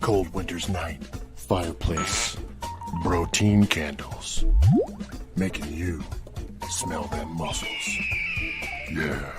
Cold winter's night, fireplace, protein candles, making you smell them muscles. Yeah.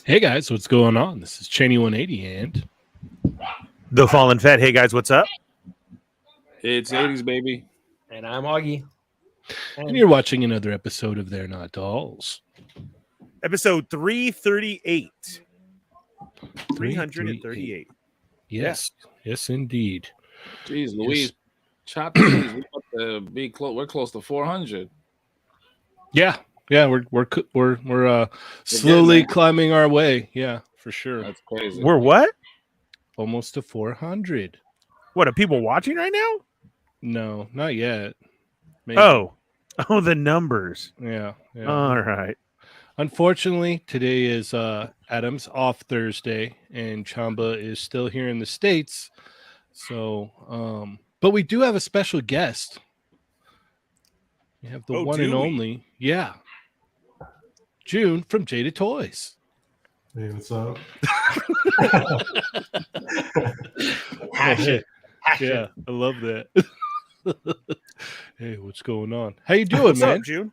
Hey guys, what's going on? This is Cheynee180 and the Fallen Fett. Hey guys, what's up? It's 80s, baby. And I'm Augie. And you're watching another episode of They're Not Dolls. Episode 338. 338. Yes. Yes, indeed. Jeez, Louise. Chop cheese. We're about to be close. We're close to 400. Yeah. Yeah, we're slowly climbing our way. Yeah, for sure. That's crazy. We're what? Almost to 400. What, are people watching right now? No, not yet. Maybe. Oh, the numbers. Yeah. All right. Unfortunately, today is Adam's off Thursday, and Chamba is still here in the States. So, but we do have a special guest. We have the one and only, June from Jada Toys. Hey, what's up? Yeah, I love that. Hey, what's going on? How you doing, what's man? Up, June?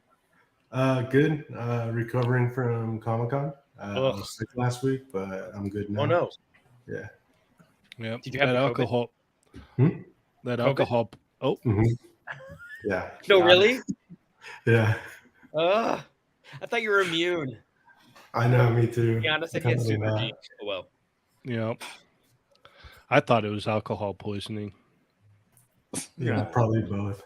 Good. Recovering from Comic-Con. I was sick last week, but I'm good now. Oh, no. Yeah. Yep. Did you have that the COVID? alcohol? Hmm? That COVID? alcohol. Oh, Mhm. Yeah. No, got it. really? Yeah. I thought you were immune. I know, me too. To be honest, I get Apparently super not. G. Oh, well. yeah. I thought it was alcohol poisoning. Yeah, probably both.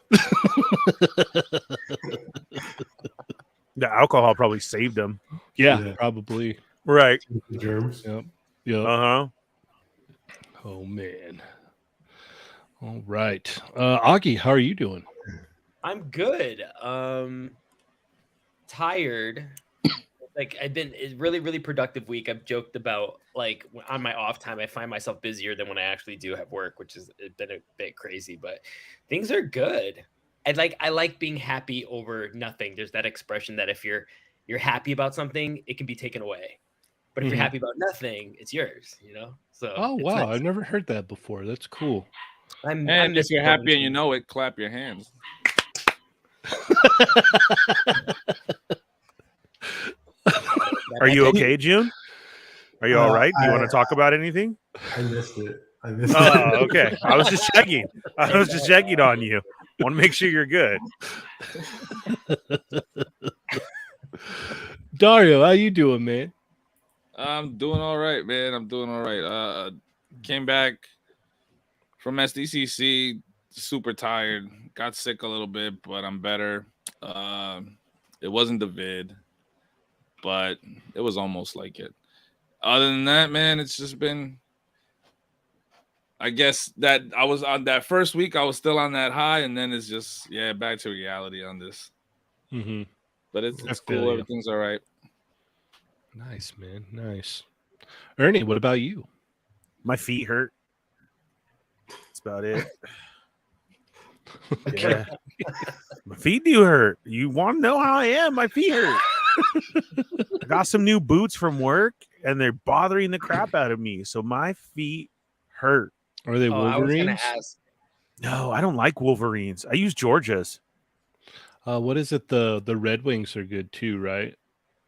The alcohol probably saved him. Yeah, Yeah. probably. Right. Germs. Yep. Yep. Uh-huh. Oh man. All right. Augie, how are you doing? I'm good. Tired. Like I've been a really, really productive week. I've joked about like on my off time, I find myself busier than when I actually do have work, which has been a bit crazy, but things are good. I like being happy over nothing. There's that expression that if you're happy about something, it can be taken away. But if you're Mhm. happy about nothing, it's yours, So Oh it's wow, nice. I've never heard that before. That's cool. I'm And if missing you're happy and you motivation. know it, clap your hands. Are you okay, June? Are you all right? Do you want to I- talk about anything? I missed it. I missed Oh, it. okay. I was just checking. I was just checking on you. Want to make sure you're good. Dario, how you doing, man? I'm doing all right, man. I'm doing all right. Came back from SDCC, super tired. Got sick a little bit, but I'm better. It wasn't the vid, but it was almost like it. Other than that, man, it's just been. I guess that I was on that first week, I was still on that high, and then it's just back to reality on this. Mm-hmm. But it's I feel cool. ya. Everything's all right. Nice, man. Nice. Ernie, what about you? My feet hurt. That's about it. Yeah. My feet do hurt. You want to know how I am? My feet hurt. I got some new boots from work, and they're bothering the crap out of me. So my feet hurt. Are they Oh, I was gonna Wolverines? ask. No, I don't like Wolverines. I use Georgia's. What is it? The Red Wings are good too, right?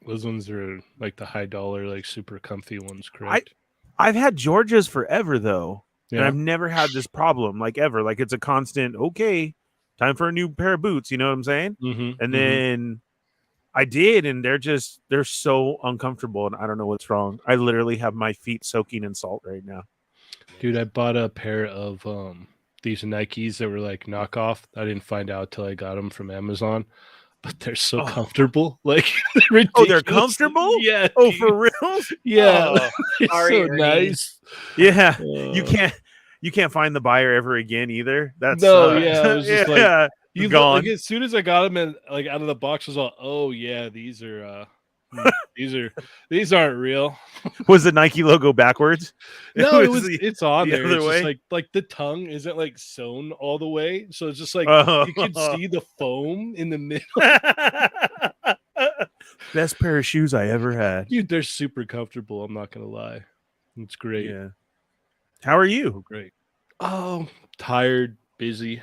Those ones are like the high dollar, like super comfy ones, correct? I've had Georgia's forever, though. And Yeah. I've never had this problem, like ever. Like it's a constant, okay, time for a new pair of boots. You know what I'm saying? Mm-hmm. And then I did, and they're so uncomfortable, and I don't know what's wrong. I literally have my feet soaking in salt right now. Dude, I bought a pair of these Nikes that were like knockoff. I didn't find out till I got them from Amazon, but they're so Oh. comfortable. Like they're Oh, they're ridiculous. comfortable? Yeah. Oh, dude. for real? Yeah. Oh, It's sorry, so Ernie. nice. yeah. Uh, You can't find the buyer ever again either. That's No, yeah, I was just like, yeah. You look, Gone. like as soon as I got them in, like out of the box, I was all, oh yeah, these are these aren't real. Was the Nike logo backwards? No, was it's on the there. other It's way? just like the tongue isn't like sewn all the way, so it's just like Oh. you can see the foam in the middle. Best pair of shoes I ever had. Dude, they're super comfortable. I'm not gonna lie, it's great. Yeah. How are you? Great. Oh, tired, busy,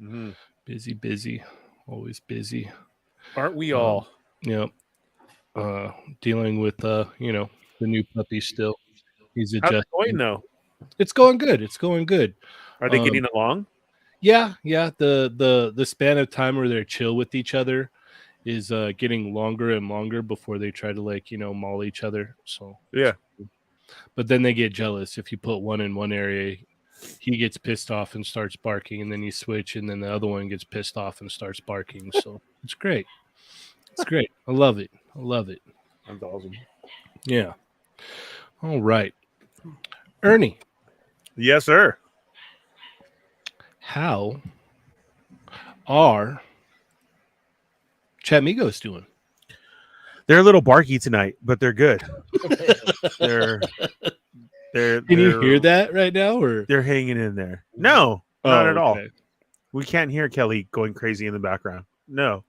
Mhm. busy, always busy. Aren't we all? Yep. Dealing with the new puppy still. He's How's it adjusting. going though? It's going good. It's going good. Are they getting along? Yeah. The span of time where they're chill with each other is getting longer and longer before they try to maul each other. So Yeah. but then they get jealous if you put one in one area. He gets pissed off and starts barking, and then you switch, and then the other one gets pissed off and starts barking. So it's great. It's great. I love it. That's awesome. Yeah. All right. Ernie, Yes, sir. how are Chatmigos doing? They're a little barky tonight, but they're good. they're Can you hear that right now? Or They're hanging in there. No, not at all. okay. We can't hear Kelly going crazy in the background. No,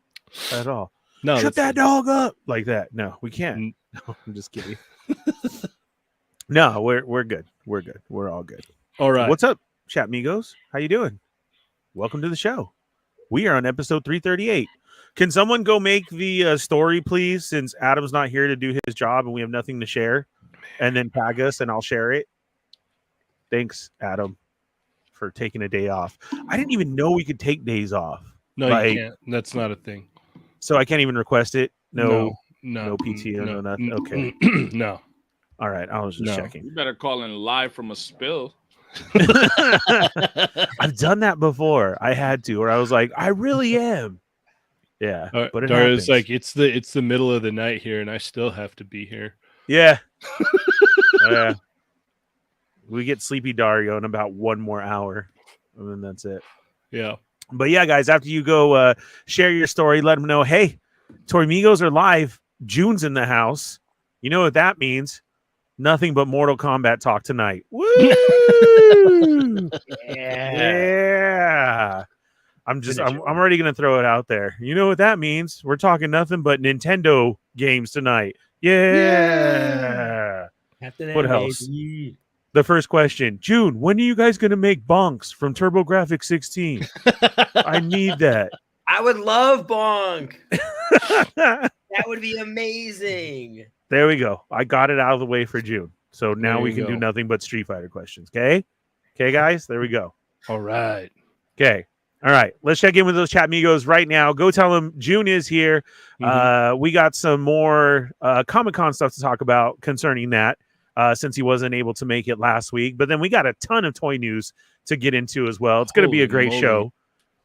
at all. No, Shut that's that dog up like that. No, we can't. Mm. No, I'm just kidding. No, we're good. We're good. We're all good. all right. What's up, Chatmigos? How you doing? Welcome to the show. We are on episode 338. Can someone go make the story, please, since Adam's not here to do his job and we have nothing to share, and then tag us and I'll share it. Thanks, Adam, for taking a day off. I didn't even know we could take days off. No, Like, you can't. That's not a thing. So I can't even request it. No no PTO, no nothing. Okay. No. All right. I was just You checking. better call in live from a spill. I've done that before. I had to, or I was like, I really am. Yeah. But it Daria's happens. like, it's the middle of the night here, and I still have to be here. Yeah. Yeah. We get sleepy Dario in about 1 more hour. And then that's it. Yeah. But yeah, guys, after you go share your story, let them know, hey, Toy Migos are live. June's in the house. You know what that means? Nothing but Mortal Kombat talk tonight. Woo! Yeah. I'm already gonna throw it out there. You know what that means? We're talking nothing but Nintendo games tonight. Yeah. What else? The first question, June, when are you guys going to make bonks from TurboGrafx 16? I need that. I would love bonk. That would be amazing. There we go. I got it out of the way for June. So now There we you can go. do nothing but Street Fighter questions. Okay? Okay, guys? There we go. All right. Okay. All right. Let's check in with those chat amigos right now. Go tell them June is here. We got some more Comic-Con stuff to talk about concerning that. Since he wasn't able to make it last week. But then we got a ton of toy news to get into as well. It's going to be a great show.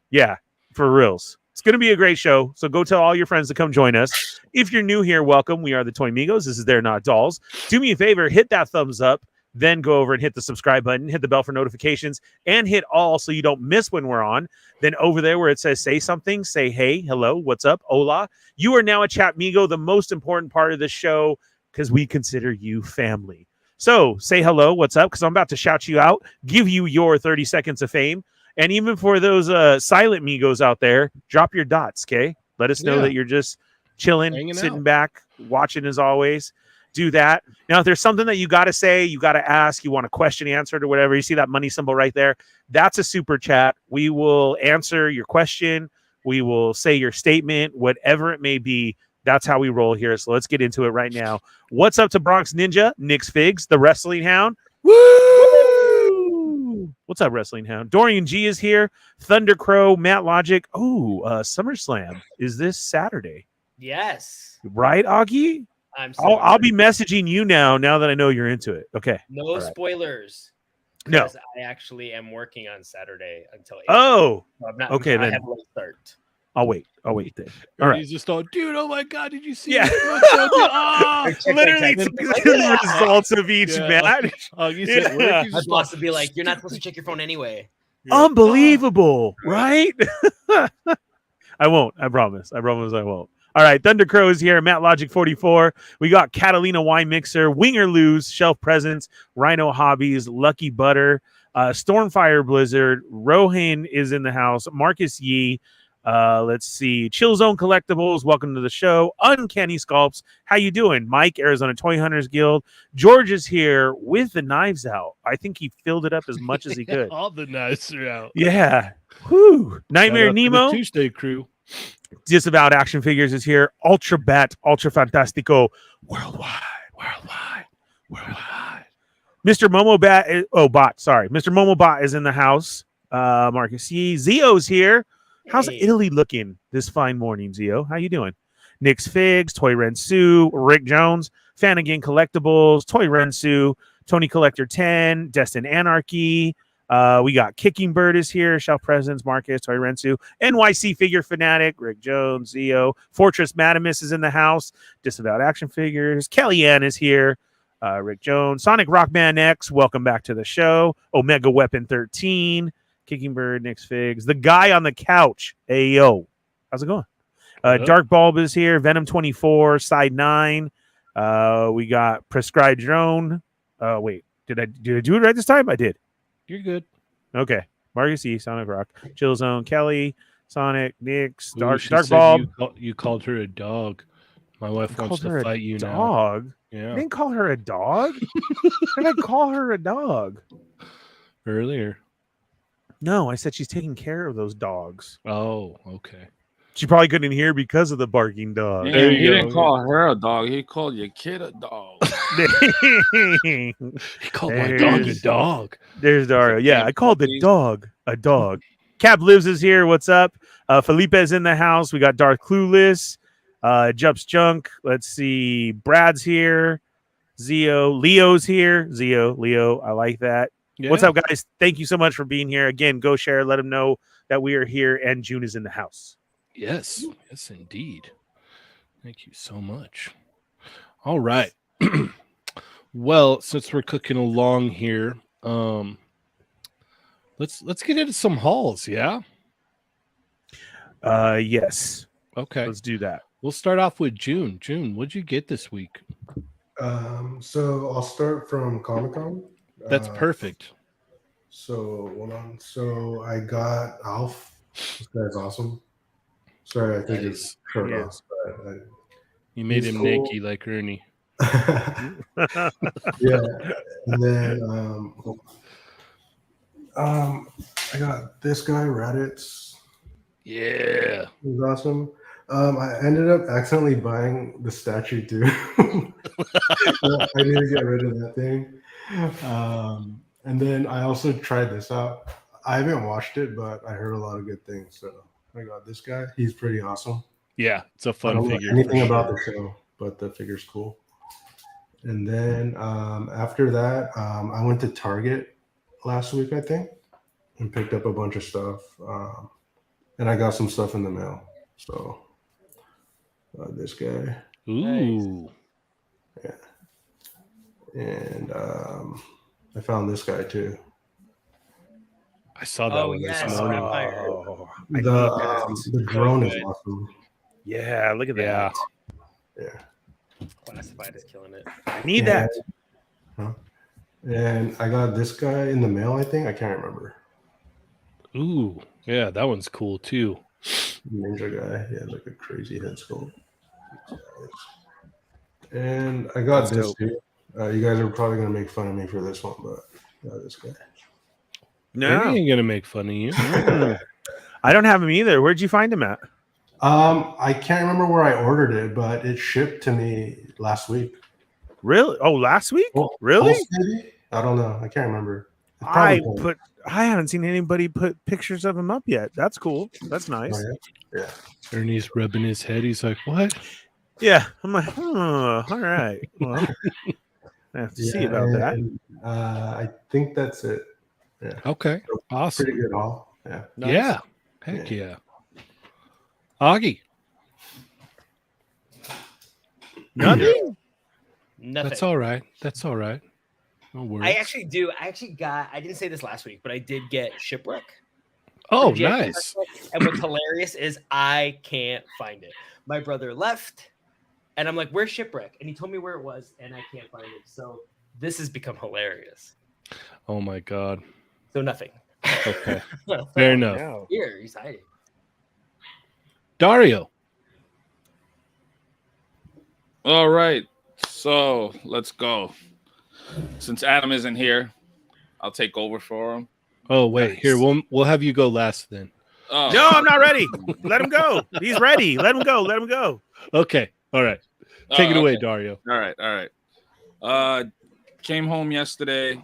Yeah, for reals. It's going to be a great show. So go tell all your friends to come join us. If you're new here, welcome. We are the Toy Migos. This is They're Not Dolls. Do me a favor, hit that thumbs up, then go over and hit the subscribe button, hit the bell for notifications, and hit all so you don't miss when we're on. Then over there where it says say something, say hey, hello, what's up, hola. You are now a Chat Migo, the most important part of the show, because we consider you family. So say hello, what's up? Because I'm about to shout you out, give you your 30 seconds of fame. And even for those silent Migos out there, drop your dots, okay? Let us know that you're just chilling, sitting back, watching as always. Do that. Now, if there's something that you got to say, you got to ask, you want a question answered or whatever, you see that money symbol right there, that's a super chat. We will answer your question. We will say your statement, whatever it may be. That's how we roll here. So let's get into it right now. What's up to Bronx Ninja, Nick's Figs, the Wrestling Hound? Woo! What's up, Wrestling Hound? Dorian G is here. Thunder Crow, Matt Logic. Oh, SummerSlam is this Saturday. Yes. Right, Augie? I'll be messaging you now that I know you're into it. Okay. No spoilers. No. I actually am working on Saturday until 8. Oh. So I'm not, okay, I then. have a late start. I'll wait then. All right. He's just all, dude, oh my God, did you see Yeah. it? Literally the results of each match. My boss would be like, you're not supposed to check your phone anyway. Unbelievable, right? I won't. I promise. I promise I won't. All right, Thunder Crow is here. Matt Logic 44. We got Catalina Wine Mixer, Winger Lose, Shelf Presents, Rhino Hobbies, Lucky Butter, Stormfire Blizzard. Rohan is in the house. Marcus Yee. Let's see. Chill Zone Collectibles, welcome to the show. Uncanny Sculpts, how you doing? Mike, Arizona Toy Hunters Guild. George is here with the knives out. I think he filled it up as much as he could. All the knives are out. Yeah. Whew. Nightmare Nemo. Tuesday crew. Disavowed Action Figures is here. Ultra Bat, Ultra Fantastico, worldwide. Mr. Momo Bat, Mr. Momo Bot is in the house. Marcus Yee. Zio's here. How's Italy looking this fine morning, Zio? How you doing? Nick's Figs, Toy Rensu, Rick Jones, Fanagan Collectibles, Toy Rensu, Tony Collector 10, Destin Anarchy. We got Kicking Bird is here, Shelf Presence, Marcus, Toy Rensu, NYC Figure Fanatic, Rick Jones, Zio, Fortress Madamus is in the house, Disavowed Action Figures, Kellyanne is here, Rick Jones, Sonic Rockman X, welcome back to the show, Omega Weapon 13, Kicking Bird, Nick's Figs, the guy on the couch, Ayo, how's it going? Dark Bulb is here, Venom 24, Side 9, we got Prescribed Drone, wait, did I do it right this time? I did. You're good. Okay. Marcus E, Sonic Rock, Chill Zone, Kelly, Sonic, Nix, Dark said Bulb. You called her a dog. My wife wants to fight you now. Dog? Yeah. I didn't call her a dog. Did I call her a dog? Earlier. No, I said she's taking care of those dogs. Oh, okay. She probably couldn't hear because of the barking dog. He didn't call her a dog. He called your kid a dog. He called my dog a There's- dog. There's Dario. Yeah, Damn I called the puppies. dog a dog. Cap Lives is here. What's up? Felipe's in the house. We got Darth Clueless. Jups Junk. Let's see. Brad's here. Zio. Leo's here. Leo. I like that. Yeah. What's up, guys? Thank you so much for being here. Again, go share. Let them know that we are here and June is in the house. Yes, indeed. Thank you so much. All right. Well, since we're cooking along here, let's get into some hauls, yeah? Yes. Okay. Let's do that. We'll start off with June. June, what'd you get this week? So I'll start from Comic Con. That's perfect. So hold on. So I got Alf. This guy's awesome. Sorry, I think Nice. it's short He off, is. but You made He's him cool. naked like Ernie. yeah. And then I got this guy, Raditz. Yeah. He's awesome. I ended up accidentally buying the statue too. I need to get rid of that thing. And then I also tried this out. I haven't watched it, but I heard a lot of good things. So I got this guy. He's pretty awesome. Yeah, it's a I fun don't know figure. anything for about sure. the show, but the figure's cool. And then after that, I went to Target last week, I think, and picked up a bunch of stuff. And I got some stuff in the mail. So this guy, Ooh. and I found this guy too. I saw that Oh, one yes. this morning. Oh, I need The that. the drone is good. awesome. Yeah, look at Yeah. that. Yeah. Classified is killing it. I need Yeah. that. And I got this guy in the mail, I think. I can't remember. Ooh. Yeah, that one's cool too. Ninja guy. He has like a crazy head sculpt. And I got That's this dope. too. You guys are probably gonna make fun of me for this one, but I got this guy. Ernie No, ain't gonna make fun of you. I don't have him either. Where'd you find him at? I can't remember where I ordered it, but it shipped to me last week. Really? Oh, last week? Well, Really? Pulse, maybe? I don't know. I can't remember. It's I Pulse. haven't seen anybody put pictures of him up yet. That's cool. That's nice. Oh, yeah. Ernie's rubbing his head. He's like, "What?" Yeah, I'm like, all right. Well, I have to see Yeah, about that. and, I think that's it. Okay. Awesome. Pretty good haul. Yeah. Nice. Yeah. Heck yeah. Augie. Nothing. Nothing. That's all right. That's all right. No worries. I actually do. I didn't say this last week, but I did get Shipwreck. Oh, from Jack nice. Shipwreck, and what's hilarious is I can't find it. My brother left, and I'm like, "Where's Shipwreck?" And he told me where it was, and I can't find it. So this has become hilarious. Oh my god. So nothing. Okay. Fair enough. No. Here, he's hiding. Dario. All right. So let's go. Since Adam isn't here, I'll take over for him. Oh wait, Nice. here we'll have you go last then. Oh, No, I'm not ready. Let him go. He's ready. Let him go. Let him go. Okay. All right. Take it away, okay. Dario. All right. Came home yesterday,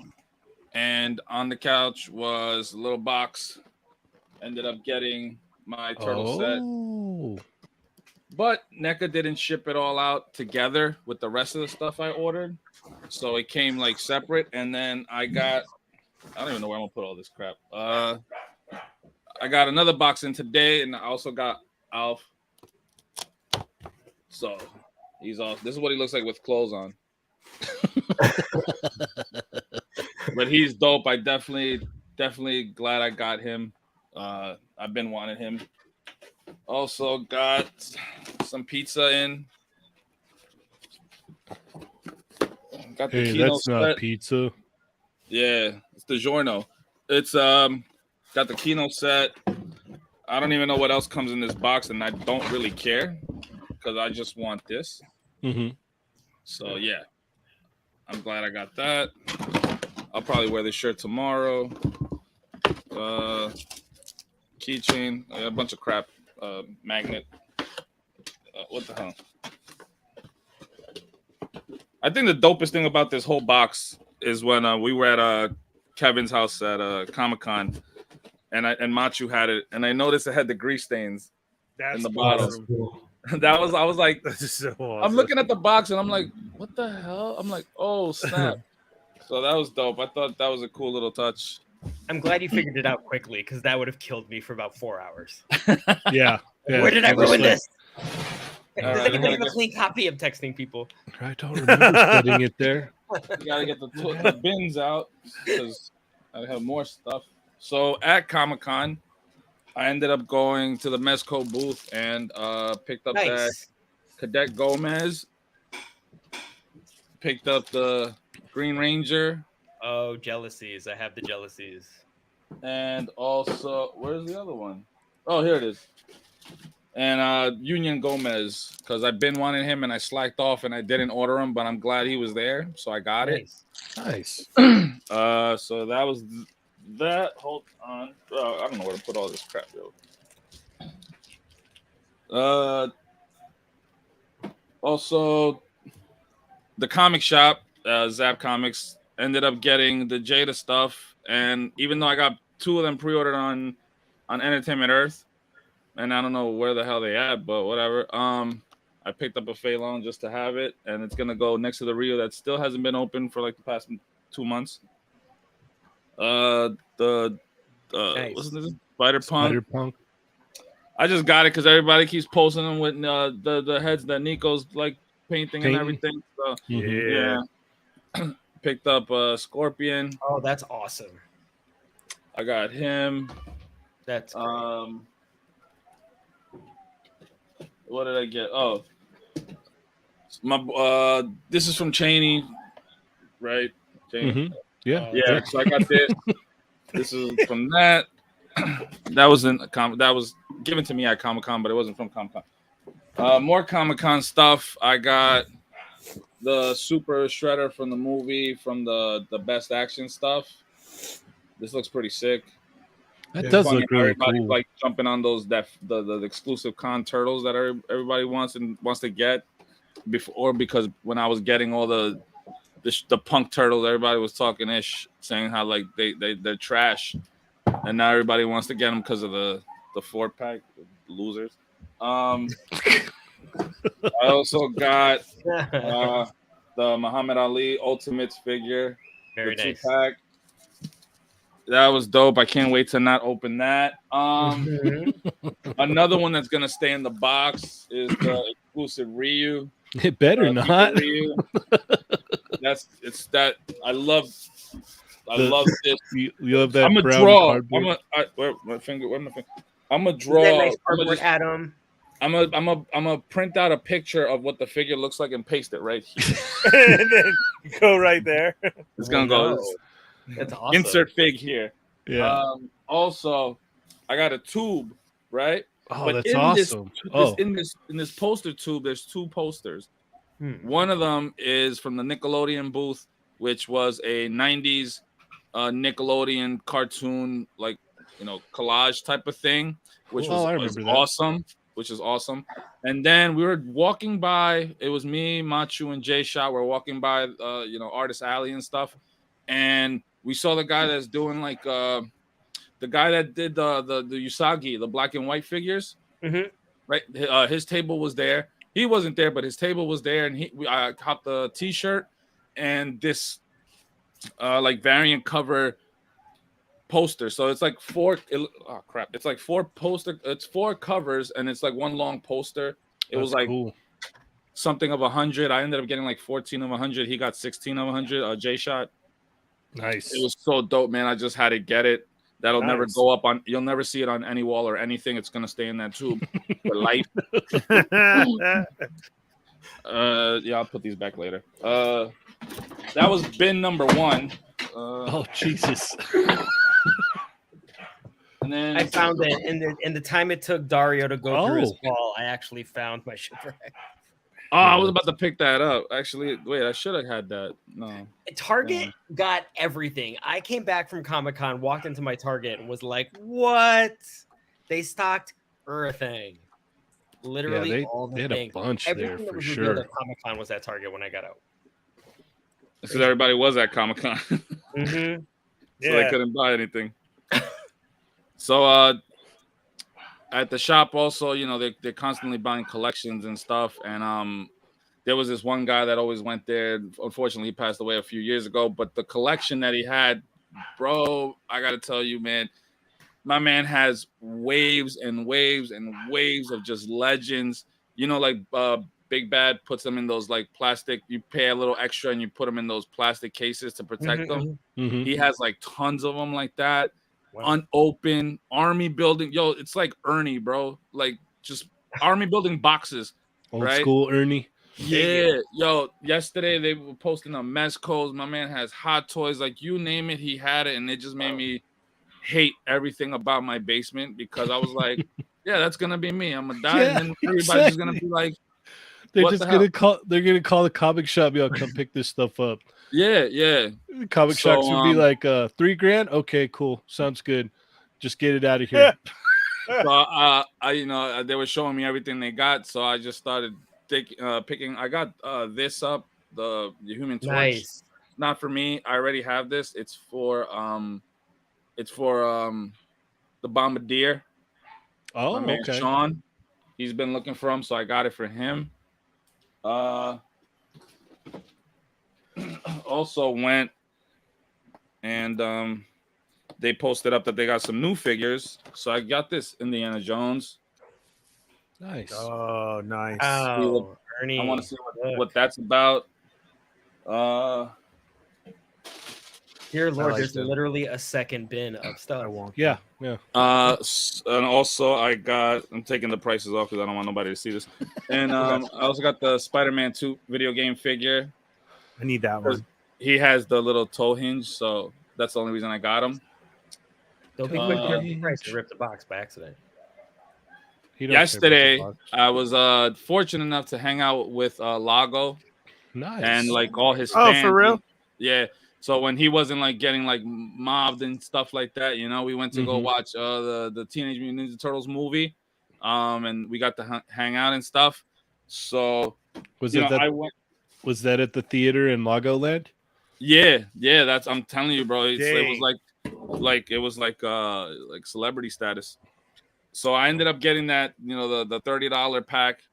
and on the couch was a little box. Ended up getting my turtle set, Oh. but NECA didn't ship it all out together with the rest of the stuff I ordered, so it came like separate. And then I don't even know where I'm gonna put all this crap. I got another box in today, and I also got Alf. So he's off. This is what he looks like with clothes on. But he's dope. I definitely glad I got him. I've been wanting him. Also got some pizza in. Got the Hey, Kino that's not set. pizza. Yeah, it's DiGiorno. It's got the Kino set. I don't even know what else comes in this box, and I don't really care because I just want this. Mm-hmm. So yeah, I'm glad I got that. I'll probably wear this shirt tomorrow. Keychain, a bunch of crap. Magnet. What the hell? I think the dopest thing about this whole box is when we were at Kevin's house at Comic-Con, and Machu had it, and I noticed it had the grease stains That's in the Oh, bottom. that's cool. I was like, That's so awesome. I'm looking at the box and I'm like, what the hell? I'm like, oh snap. So that was dope. I thought that was a cool little touch. I'm glad you figured it out quickly because that would have killed me for about 4 hours. Yeah. Where did I was ruin like, this? Does right, anybody have a I clean copy? I'm texting people. I don't remember setting it there. You gotta get the bins out because I have more stuff. So at Comic-Con, I ended up going to the Mezco booth and picked up that Nice. Cadet Gomez. Picked up the Green Ranger. Oh, jealousies. I have the jealousies. And also, where's the other one? Oh, here it is. And Union Gomez, because I've been wanting him and I slacked off and I didn't order him, but I'm glad he was there, so I got Nice. Nice. it. So that was that. Hold on. I don't know where to put all this crap, yo. Also, the comic shop, Zap Comics, ended up getting the Jada stuff, and even though I got 2 of them pre-ordered on Entertainment Earth, and I don't know where the hell they at, but whatever. I picked up a Phelan just to have it, and it's gonna go next to the Rio that still hasn't been open for like the past 2 months. Nice. What's this? Spider-Punk. Cyberpunk. I just got it because everybody keeps posting them with the heads that Nico's like painting and Painting. everything. So Yeah. yeah. Picked up Scorpion. Oh, that's awesome. I got him. That's great. What did I get? Oh, this is from Cheynee, right? Cheynee. Mhm. Yeah. Yeah. So I got this. This is from that. That was given to me at Comic-Con, but it wasn't from Comic-Con. More Comic-Con stuff. I got the Super Shredder from the movie, from the Best Action stuff. This looks pretty sick. That Yeah, does Funny look how really everybody cool. like jumping on those the exclusive con turtles that everybody wants to get before, because when I was getting all the punk turtles, everybody was talking ish, saying how like they're trash, and now everybody wants to get them because of the 4-pack losers. I also got the Muhammad Ali Ultimates figure, Very the nice. 2-pack. That was dope. I can't wait to not open that. Another one that's gonna stay in the box is the exclusive Ryu. It better not. Ryu. I love this. You love that I'm gonna brown draw. cardboard. Where's my finger? I'm gonna Isn't draw. that nice I'm artwork, Adam? gonna print out a picture of what the figure looks like and paste it right here. And then go right there. It's gonna go. No. That's awesome. Insert fig here. Yeah. Also, I got a tube, right? Oh, but that's in awesome. In this poster tube, there's 2 posters. Hmm. One of them is from the Nickelodeon booth, which was a 90s Nickelodeon cartoon, like, collage type of thing, which Cool. I was remember that. awesome. Which is awesome. And then we were walking by. It was me, Machu, and Jay Shot. We're walking by, Artist Alley and stuff, and we saw the guy that's doing like the guy that did the Usagi, the black and white figures. Mhm. Right. His table was there. He wasn't there, but his table was there, and I copped the T-shirt and this like variant cover poster. So it's like 4. It's like 4 poster. It's 4 covers, and it's like one long poster. It was like cool. something of 100. I ended up getting like 14 of 100. He got 16 of 100. J Shot. Nice. It was so dope, man. I just had to get it. That'll never Nice. go up on. You'll never see it on any wall or anything. It's gonna stay in that tube for life. Yeah, I'll put these back later. That was bin number 1. Oh Jesus. And then I found it in the time it took Dario to go through his Oh. wall. I actually found my shipwreck. Oh, I was about to pick that up. Actually, wait, I should have had that. No. Target got everything. I came back from Comic-Con, walked into my Target, and was like, "What? They stocked everything. Literally Yeah, all the they had a things. bunch Everything there that for was revealed sure. at Comic-Con was at Target when I got out. Because everybody was at Comic-Con. Mm-hmm. So they couldn't buy anything. So at the shop also, you know, they're constantly buying collections and stuff. And there was this one guy that always went there. Unfortunately, he passed away a few years ago. But the collection that he had, bro, I got to tell you, man, my man has waves and waves and waves of just legends. You know, like Big Bad puts them in those like plastic. You pay a little extra and you put them in those plastic cases to protect them. Mhm. He has like tons of them like that. Wow. Unopened army building. Yo, it's like Ernie, bro. Like just army building boxes. Old right? school Ernie. Yeah, yo. Yesterday they were posting on mess codes. My man has Hot Toys, like you name it, he had it, and it just made me hate everything about my basement because I was like, yeah, that's gonna be me. I'm gonna die, Yeah, and then everybody's just gonna be like, They're what just the gonna hell? call. They're gonna call the comic shop. Yo, come pick this stuff up. yeah, yeah. The comic So, shops would be like, $3,000. Okay, cool, sounds good. Just get it out of here. So they were showing me everything they got, so I just started picking. I got this up, the Human Torch. Nice. Not for me. I already have this. It's for the Bombardier. Oh, My man okay. Sean. He's been looking for him, so I got it for him. Also went and they posted up that they got some new figures. So I got this Indiana Jones. Nice. Oh, nice. Oh, Ernie. I want to see what that's about. Dear Lord, like there's them. literally a second bin of stuff. I won't. Yeah. And also I'm taking the prices off because I don't want nobody to see this. And I also got the Spider-Man 2 video game figure. I need that one. He has the little toe hinge, so that's the only reason I got him. Don't be quick to rip the price to rip the box by accident. He don't care about the Yesterday, box. I was fortunate enough to hang out with Lago Nice. and like all his Oh, fans. for real? Yeah. So when he wasn't like getting like mobbed and stuff like that, you know, we went to go Mhm. watch the Teenage Mutant Ninja Turtles movie, and we got to hang out and stuff. So was you it know, that? I went. Was that at the theater in Lagoland? Yeah. That's. I'm telling you, bro. It Dang. was like celebrity status. So I ended up getting that, you know, the $30 pack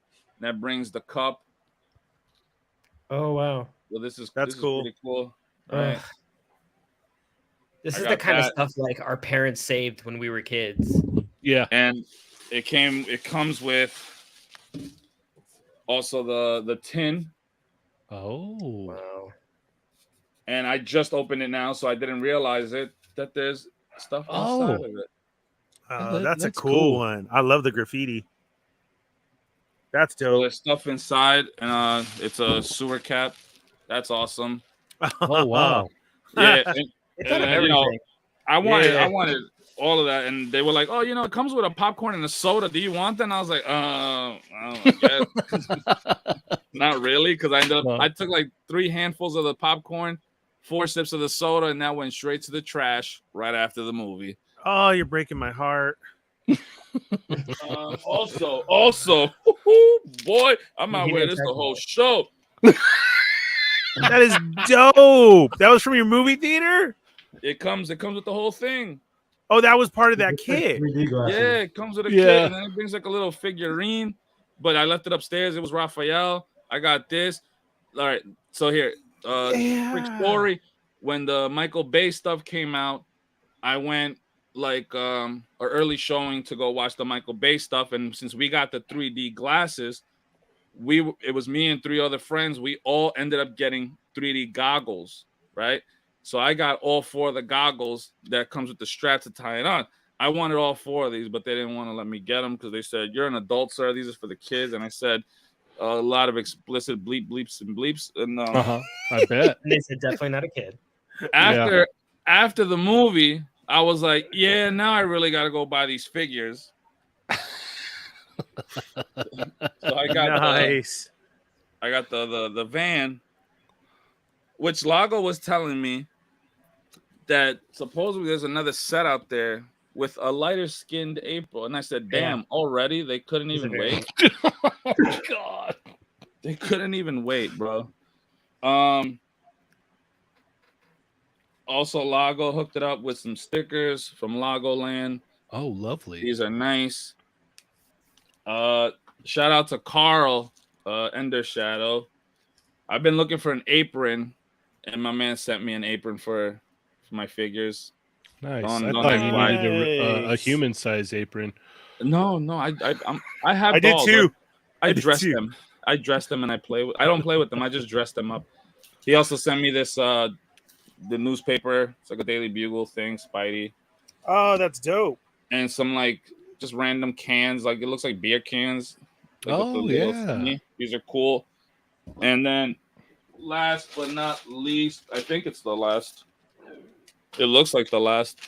that brings the cup. Oh wow. Well, this is cool. Pretty cool. Ugh. Right? This I is the got kind of that. stuff like our parents saved when we were kids. Yeah. And it comes with also the tin. Oh. Wow. And I just opened it now, so I didn't realize it that there's stuff inside of it. Oh, That's that's a cool. cool one. I love the graffiti. That's So dope. there's stuff inside, and it's a sewer cap. That's awesome. Oh wow. Yeah, It's out of you know, everything. I wanted Yeah. all of that, and they were like, "Oh, you know, it comes with a popcorn and a soda. Do you want that?" And I was like, I guess. Not really, because I took like 3 handfuls of the popcorn, 4 sips of the soda, and that went straight to the trash right after the movie. Oh, you're breaking my heart. Also, boy, I'm not He wearing didn't this the check whole that. show. That is dope. That was from your movie theater? It comes with the whole thing. Oh, that was part of that kit. 3D glasses. Yeah, it comes with a Yeah. kit, and then it brings like a little figurine. But I left it upstairs. It was Raphael. I got this. All right, so here, quick story. When the Michael Bay stuff came out, I went like an early showing to go watch the Michael Bay stuff, and since we got the 3D glasses, it was me and 3 other friends. We all ended up getting 3D goggles, right? So I got all 4 of the goggles that comes with the strap to tie it on. I wanted all 4 of these, but they didn't want to let me get them because they said, "You're an adult, sir. These are for the kids." And I said a lot of explicit bleeps and bleeps. And I bet. And they said definitely not a kid. after the movie, I was like, "Yeah, now I really got to go buy these figures." So I got Nice. the van, which Lago was telling me that supposedly there's another set out there with a lighter skinned April, and I said, "Damn, already they couldn't even wait." God. They couldn't even wait, bro. Also, Lago hooked it up with some stickers from Lagoland. Oh, lovely. These are nice. Shout out to Carl, Ender Shadow. I've been looking for an apron, and my man sent me an apron for my figures. Nice. Don't I thought act you like- needed a Nice. human size apron. No, I have I did dolls. too. I did dress too. them. I dress them and I play with. I don't play with them. I just dress them up. He also sent me this the newspaper. It's like a Daily Bugle thing, Spidey, Oh, that's dope. and some like just random cans. Like it looks like beer cans. Like, with the Oh, little yeah. thingy. These are cool. And then last but not least, I think it's the last. It looks like the last.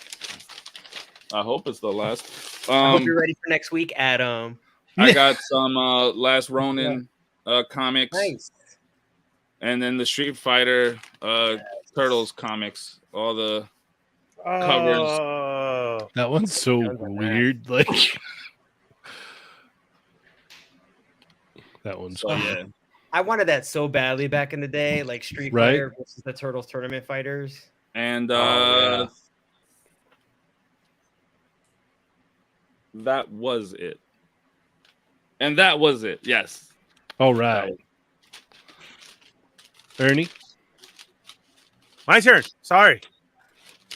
I hope it's the last. I hope you're ready for next week, Adam. I got some Last Ronin comics, Nice. and then the Street Fighter Turtles comics. All the Covers. Oh, That one's so Sounds like that. weird. Like that one's so yeah. I wanted that so badly back in the day, like Street Right? Fighter versus the Turtles Tournament Fighters. And Oh, that was it. And that was it. Yes. all right. Ernie, my turn. Sorry.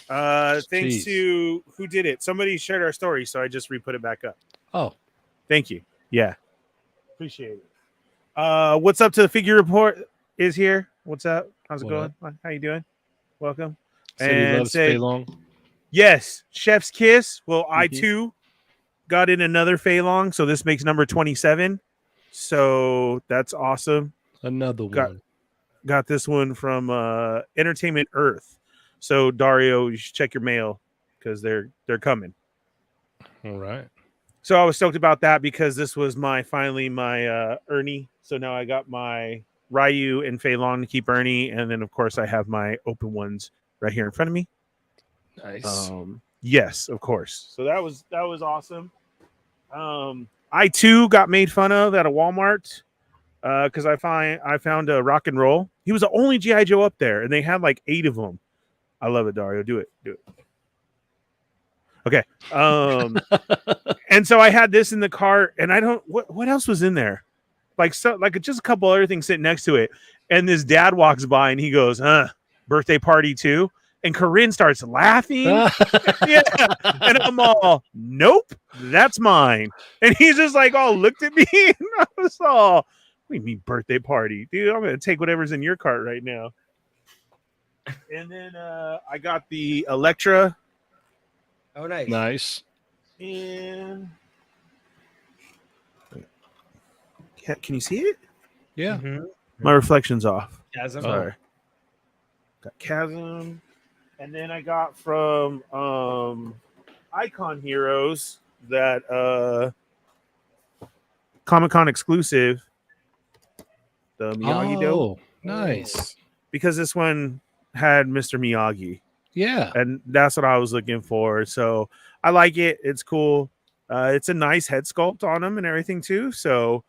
Thanks Jeez. to who did it. Somebody shared our story, so I just re-put it back up. oh, Thank you. Yeah. Appreciate it. What's up to the figure report is here. What's up? How's it What going? How you doing? Welcome. said he And loves say- Fei Long. Yes, Chef's Kiss. Well, I Mhm. too got in another Fei Long, so this makes number 27. So that's awesome. Another Got- one. Got this one from Entertainment Earth. So Dario, you should check your mail because they're coming. All right. So I was stoked about that because this was finally my Ernie. So now I got my Ryu and Fei Long to keep Ernie, and then of course I have my open ones right here in front of me. Nice. Yes, of course. So that was awesome. I too got made fun of at a Walmart because I found a Rock and Roll. He was the only GI Joe up there, and they had like 8 of them. I love it, Dario. Do it. Okay. And so I had this in the cart, and I don't. What else was in there? Like just a couple other things sitting next to it. And this dad walks by, and he goes, birthday party too. And Corinne starts laughing. Yeah. And I'm all, nope, that's mine. And he's just like, all looked at me. And I was all, what do you mean birthday party? Dude, I'm going to take whatever's in your cart right now. And then I got the Electra. Oh, nice. Nice. And can you see it? Yeah. Mhm. My reflection's off. Chasm. Sorry. Got Chasm. And then I got from Icon Heroes that Comic-Con exclusive, the Miyagi Do, Oh, nice. because this one had Mr. Miyagi, Yeah. and that's what I was looking for. So I like it. It's cool. It's a nice head sculpt on him and everything too. So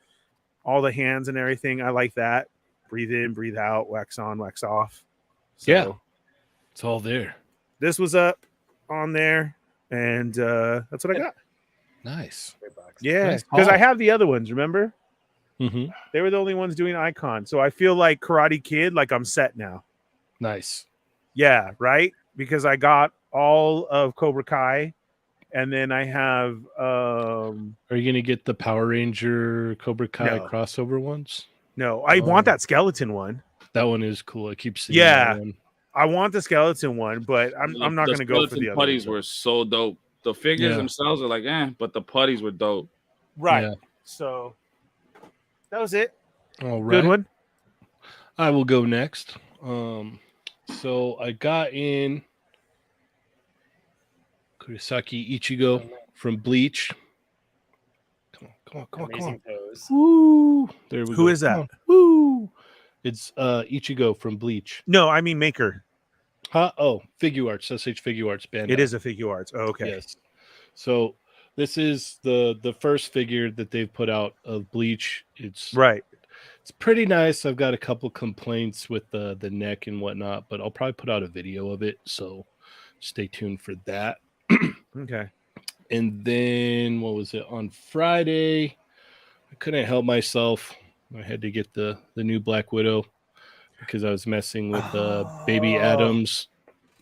all the hands and everything, I like that. Breathe in, breathe out, wax on, wax off. So Yeah. It's all there. this was up on there, and that's what I got. Nice. Great box. Yeah, Nice because I haul. have the other ones. Remember, Mm-hmm. they were the only ones doing Icon, so I feel like Karate Kid, like I'm set now. Nice. Yeah, right. Because I got all of Cobra Kai, and then I have Are you gonna get the Power Ranger Cobra Kai No. crossover ones? no, I Oh. want that skeleton one. That one is cool. I keep seeing Yeah. that one. I want the skeleton one, but I'm not going to go for the other putties ones. were so dope. The figures Yeah. themselves are like, but the putties were dope. Right. Yeah. So that was it. All right. Good one. I will go next. So I got in Kurosaki Ichigo from Bleach. Come on. Amazing pose. Woo! There we go. Who is that? Come on. Woo! It's Ichigo from Bleach. No, I mean Maker. Huh? Oh, Figure Arts, SH Figure Arts Bandai. It is a figure arts. Oh, okay. Yes. So this is the first figure that they've put out of Bleach. It's Right. It's pretty nice. I've got a couple complaints with the neck and whatnot, but I'll probably put out a video of it. So stay tuned for that. Okay. And then what was it on Friday? I couldn't help myself. I had to get the new Black Widow because I was messing with Baby Adams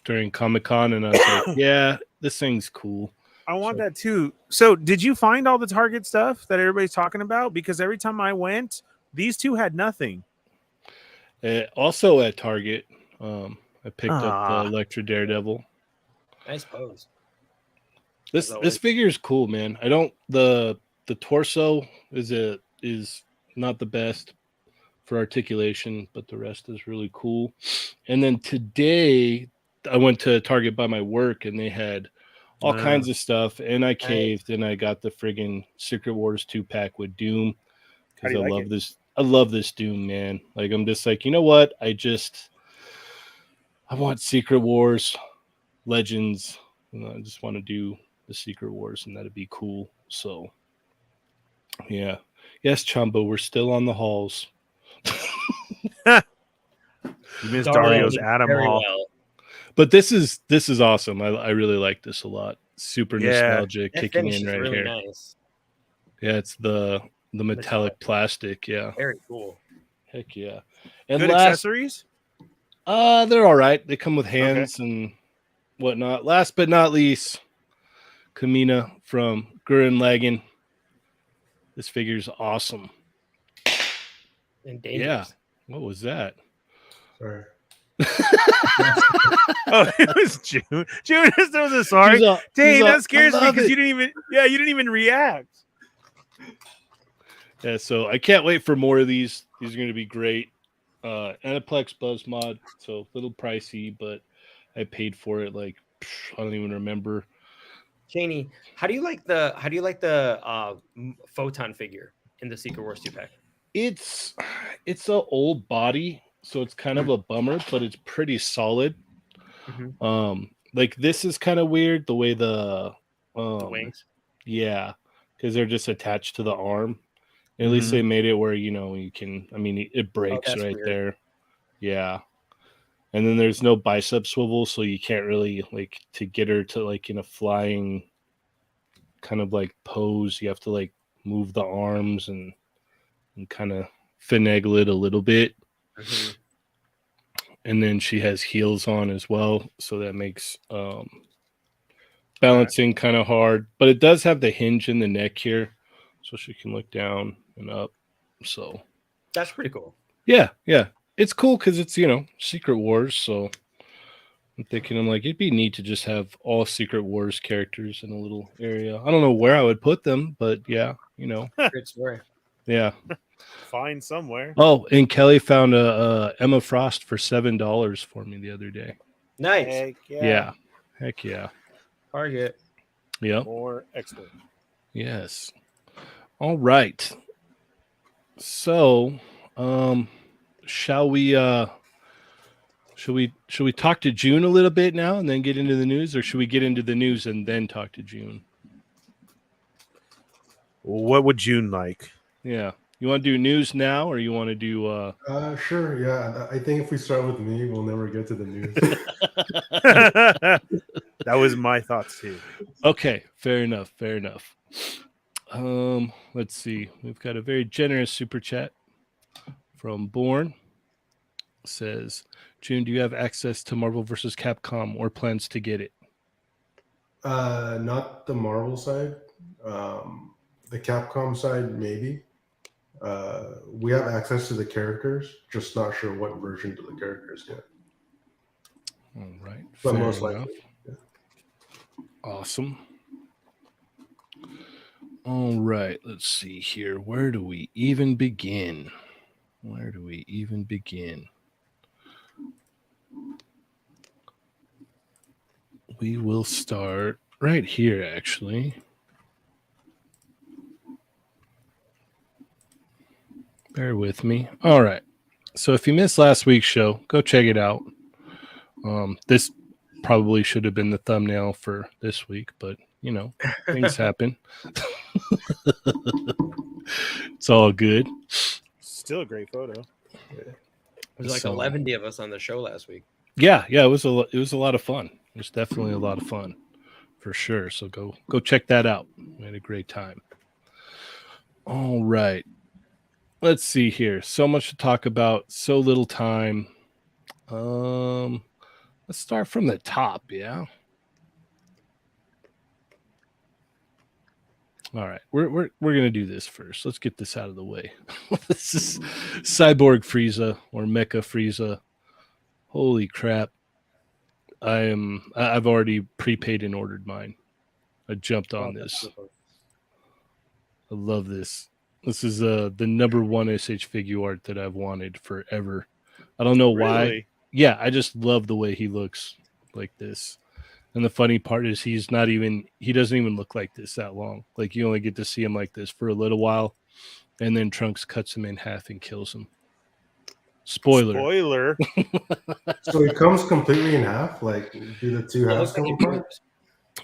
during Comic-Con, and I was like, yeah, this thing's cool. I want that too. So did you find all the Target stuff that everybody's talking about? Because every time I went, these two had nothing. Also at Target, I picked up the Electra Daredevil. Nice pose. This figure is cool, man. I don't the torso is not the best for articulation, but the rest is really cool. And then today I went to Target by my work and they had all kinds of stuff, and I caved and I got the friggin' Secret Wars 2-pack with Doom because I love this Doom, man. Like, I'm just like, you know what? I want Secret Wars Legends. I just want to do the Secret Wars, and that'd be cool. So, yeah. Yes, Chamba, we're still on the halls. You missed Dario's Atom Hall. Well. But this is awesome. I really like this a lot. Super nostalgia kicking in right really here. Nice. Yeah, it's the metallic plastic. Yeah. Very cool. Heck yeah. And Good accessories? They're all right. They come with hands and whatnot. Last but not least, Kamina from Gurren Lagann. This figure's awesome. And dangerous. Yeah. What was that? Sorry. Oh, it was June. June just was a sorry. Dang, that scares me because you didn't even react. Yeah, so I can't wait for more of these. These are going to be great. Aniplex Buzz Mod, so a little pricey, but I paid for it. Like, I don't even remember. Cheynee, how do you like the photon figure in the Secret Wars 2-pack? It's an old body, so it's kind of a bummer, but it's pretty solid. Mm-hmm. Like, this is kind of weird the way the wings. Yeah, because they're just attached to the arm. At least they made it where, you can, it breaks right weird. There. Yeah. And then there's no bicep swivel, so you can't really, like, to get her to, like, in a flying kind of, like, pose, you have to, like, move the arms and kind of finagle it a little bit. Mm-hmm. And then she has heels on as well, so that makes balancing kind of hard. But it does have the hinge in the neck here, so she can look down and up. So that's pretty cool. Yeah. It's cool because it's, Secret Wars. So I'm thinking, it'd be neat to just have all Secret Wars characters in a little area. I don't know where I would put them, but yeah, Great story. Yeah. Find somewhere. Oh, and Kelly found a Emma Frost for $7 for me the other day. Nice. Heck yeah. Heck yeah. Target. Yep. More excellent. Yes. All right. So, shall we talk to June a little bit now and then get into the news, or should we get into the news and then talk to June? What would June like? Yeah. You want to do news now, or you want to do Sure, yeah. I think if we start with me, we'll never get to the news. That was my thoughts too. Okay, fair enough. Let's see. We've got a very generous super chat from Born. It says, June, do you have access to Marvel vs. Capcom or plans to get it? Not the Marvel side. The Capcom side, maybe. We have access to the characters, just not sure what version of the characters yet. All right. But most likely. Yeah. Awesome. All right. Let's see here. Where do we even begin? We will start right here, actually. Bear with me. All right. So if you missed last week's show, go check it out. This probably should have been the thumbnail for this week, but things happen. It's all good. Still a great photo. There's like 11 of us on the show last week. Yeah, it was a lot of fun. It was definitely a lot of fun, for sure. So go check that out. We had a great time. All right, let's see here. So much to talk about, so little time. Let's start from the top. Yeah. All right, we're gonna do this first. Let's get this out of the way. This is Cyborg Frieza or Mecha Frieza. Holy crap! I've already prepaid and ordered mine. I jumped on this. I love this. This is the number one SH figure art that I've wanted forever. I don't know why. Really? Yeah, I just love the way he looks like this. And the funny part is he doesn't even look like this that long. Like you only get to see him like this for a little while, and then Trunks cuts him in half and kills him. Spoiler. So it comes completely in half. Like, do the two halves come apart?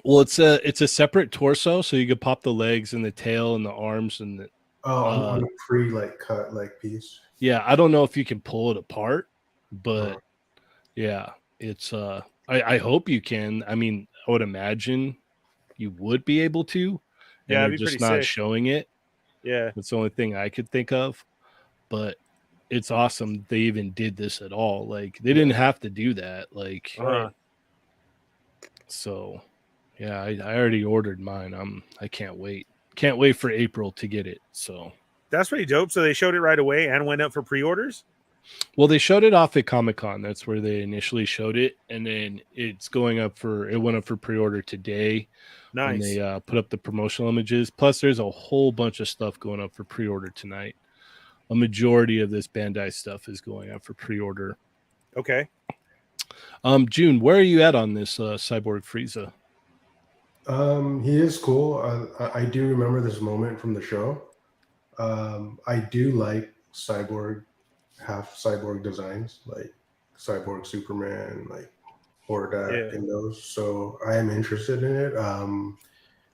Well, it's a separate torso, so you could pop the legs and the tail and the arms and the. On a pre cut piece. Yeah, I don't know if you can pull it apart, but yeah, it's I hope you can. I mean, I would imagine you would be able to. Yeah, they're it'd be just pretty not sick. showing it. Yeah, That's the only thing I could think of. But it's awesome they even did this at all. Like they didn't have to do that. Like so yeah, I already ordered mine. I can't wait. Can't wait for April to get it. So that's pretty dope. So they showed it right away and went up for pre-orders. well, they showed it off at Comic-Con. That's where they initially showed it, and then it went up for pre-order today. Nice. And they put up the promotional images. Plus, there's a whole bunch of stuff going up for pre-order tonight. A majority of this Bandai stuff is going up for pre-order. Okay. June, where are you at on this Cyborg Frieza? He is cool. I do remember this moment from the show. I do like half cyborg designs, like Cyborg Superman, like Hordak, and those. So I am interested in it.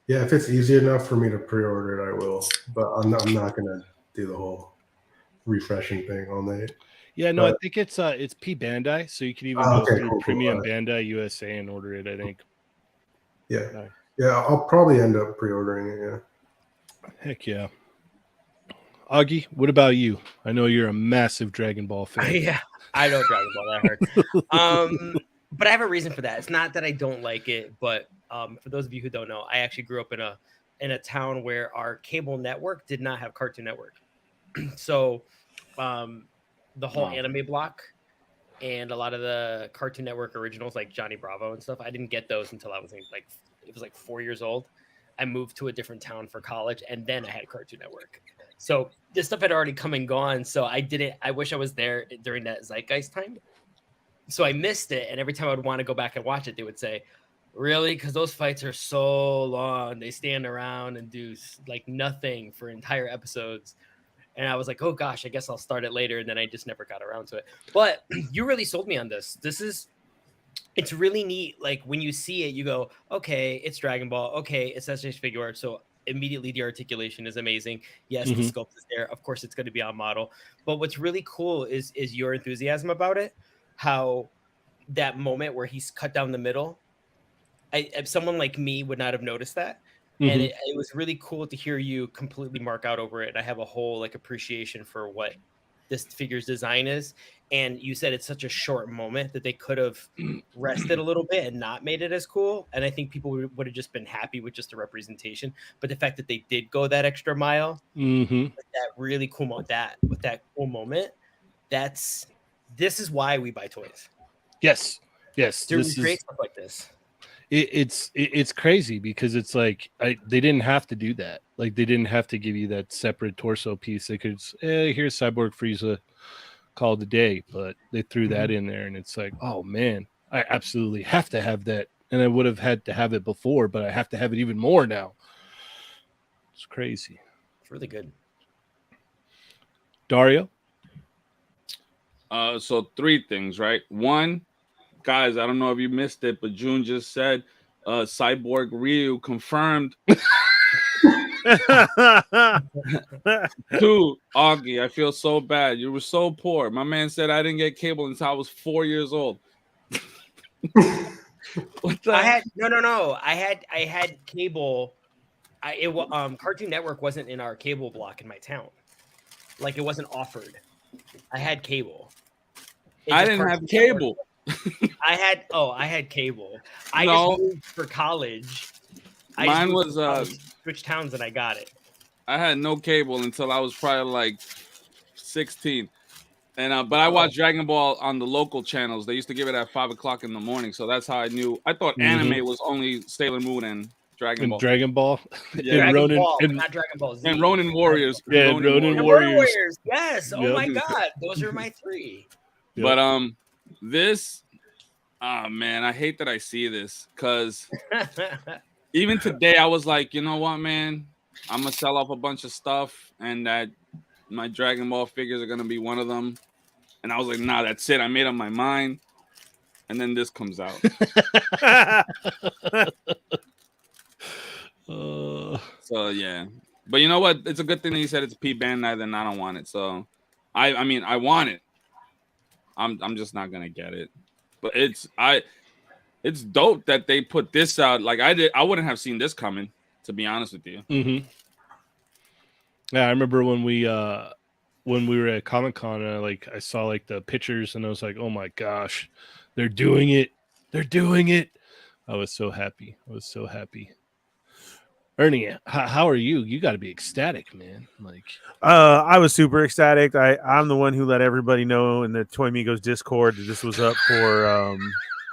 Yeah, if it's easy enough for me to pre-order it, I will. But I'm not gonna do the whole refreshing thing all night. Yeah, no, I think it's P Bandai, so you can even go through Premium Bandai USA and order it. I think. Yeah, yeah, I'll probably end up pre-ordering it. Yeah. Heck yeah. Augie, what about you? I know you're a massive Dragon Ball fan. Yeah, I know Dragon Ball. That hurt. But I have a reason for that. It's not that I don't like it, but for those of you who don't know, I actually grew up in a town where our cable network did not have Cartoon Network. So the whole anime block and a lot of the Cartoon Network originals like Johnny Bravo and stuff, I didn't get those until I was like 4 years old. I moved to a different town for college, and then I had Cartoon Network. So this stuff had already come and gone. So I wish I was there during that zeitgeist time. So I missed it. And every time I would want to go back and watch it, they would say, really? Because those fights are so long. They stand around and do like nothing for entire episodes. And I was like, oh gosh, I guess I'll start it later. And then I just never got around to it. But you really sold me on this. It's really neat. Like when you see it, you go, okay, it's Dragon Ball. Okay, it's SH figure art. So immediately the articulation is amazing. Yes, the sculpt is there. Of course, it's going to be on model. But what's really cool is your enthusiasm about it. How that moment where he's cut down the middle, someone like me would not have noticed that. And it was really cool to hear you completely mark out over it. And I have a whole like appreciation for what this figure's design is. And you said it's such a short moment that they could have rested a little bit and not made it as cool. And I think people would have just been happy with just the representation. But the fact that they did go that extra mile, with that really cool moment, this is why we buy toys. Yes. To recreate stuff like this. It's crazy because it's like they didn't have to do that. Like they didn't have to give you that separate torso piece. They could here's Cyborg Frieza, call it a day, but they threw that in there, and it's like, oh man, I absolutely have to have that, and I would have had to have it before, but I have to have it even more now. It's crazy. It's really good. Dario. So 3 things, right? 1, guys, I don't know if you missed it, but June just said Cyborg Ryu confirmed. Dude, Augie, I feel so bad. You were so poor. My man said I didn't get cable until I was 4 years old. What the? I had no. I had cable. Cartoon Network wasn't in our cable block in my town. Like, it wasn't offered. I had cable. I didn't have cable. I had cable. I No. just moved for college. Mine was switched towns and I got it. I had no cable until I was probably like 16. And but I watched Dragon Ball on the local channels. They used to give it at 5 o'clock in the morning, so that's how I knew. I thought anime was only Sailor Moon and Dragon Ball. Dragon Ball. Yeah. Dragon Ball, not Dragon Ball Z. And Ronin Warriors. Yeah, Ronin Warriors. Yes. Oh my God, those are my 3. Yep. But this, oh man, I hate that I see this because even today I was like, you know what, man, I'm gonna sell off a bunch of stuff, and that my Dragon Ball figures are gonna be one of them. And I was like, nah, that's it. I made up my mind. And then this comes out. So yeah. But you know what? It's a good thing that he said it's P Bandai, then I don't want it. So I mean I want it. I'm just not gonna get it. But it's dope that they put this out. Like I wouldn't have seen this coming, to be honest with you. Mm-hmm. Yeah, I remember when we were at Comic-Con, I saw like the pictures and I was like, oh my gosh, they're doing it. They're doing it. I was so happy. Ernie, how are you? You got to be ecstatic, man. Like, I was super ecstatic. I'm the one who let everybody know in the Toy Migos Discord that this was up for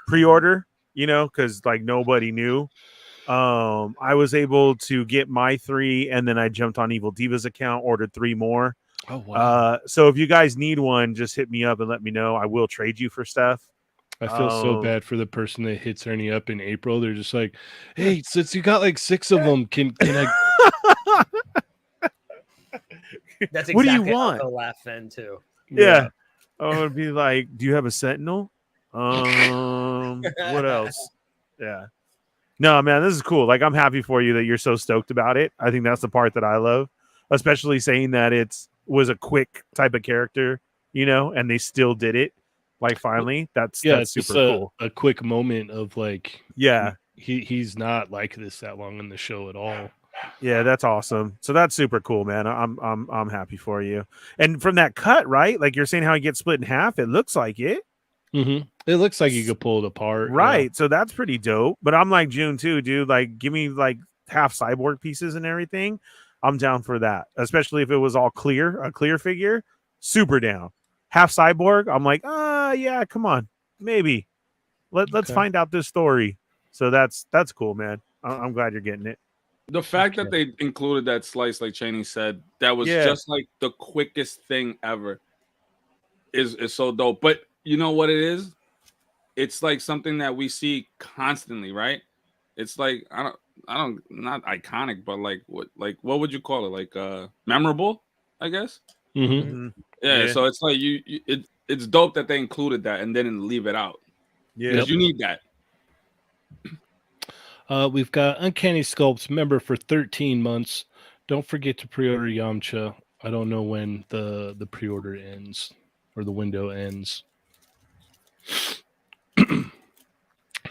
pre-order, you know, because like nobody knew. I was able to get my 3, and then I jumped on Evil Diva's account, ordered 3 more. oh wow. So if you guys need one, just hit me up and let me know. I will trade you for stuff. I feel so bad for the person that hits Ernie up in April. They're just like, hey, since you got like 6 of them, can I? That's exactly What do you want? How I laugh then too. Yeah. I would be like, do you have a Sentinel? What else? Yeah. No, man, this is cool. Like, I'm happy for you that you're so stoked about it. I think that's the part that I love, especially saying that was a quick type of character, you know, and they still did it. Like, finally, that's super cool. A quick moment of like, yeah, he's not like this that long in the show at all. Yeah, that's awesome. So that's super cool, man. I'm happy for you. And from that cut, right? Like you're saying how he gets split in half, it looks like it. Mm-hmm. It looks like you could pull it apart. Right. Yeah. So that's pretty dope. But I'm like June too, dude. Like, give me like half cyborg pieces and everything. I'm down for that. Especially if it was all clear, a clear figure. Super down. Half cyborg. I'm like, yeah, come on. Maybe. Let's find out this story. So that's cool, man. I'm glad you're getting it. The fact that they included that slice, like Cheynee said, that was just like the quickest thing ever. Is so dope. But you know what it is? It's like something that we see constantly, right? It's like I don't not iconic, but like what would you call it? Like memorable, I guess. Mm-hmm. Yeah. So it's like it's dope that they included that and didn't leave it out. Yeah, because you need that. We've got Uncanny Sculpts member for 13 months. Don't forget to pre-order Yamcha. I don't know when the pre-order ends or the window ends.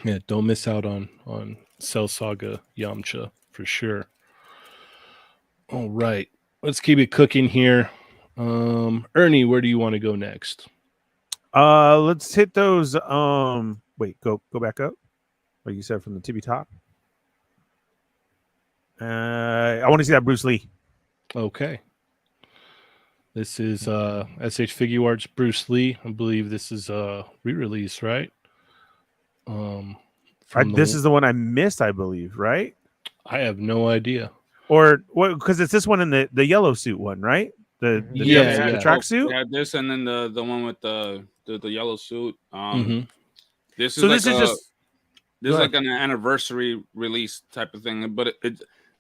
Yeah, don't miss out on Cell Saga Yamcha for sure. All right, let's keep it cooking here. Ernie, where do you want to go next? Let's hit those. Wait, go back up. Like you said, from the tippy top. I want to see that Bruce Lee. Okay. This is SH Figure Arts Bruce Lee. I believe this is a re-release, right? This is the one I missed, I believe, right? I have no idea. Or what? Because it's this one in the yellow suit one, right? The tracksuit. Yeah, this and then the one with the yellow suit. This is this is like an anniversary release type of thing, but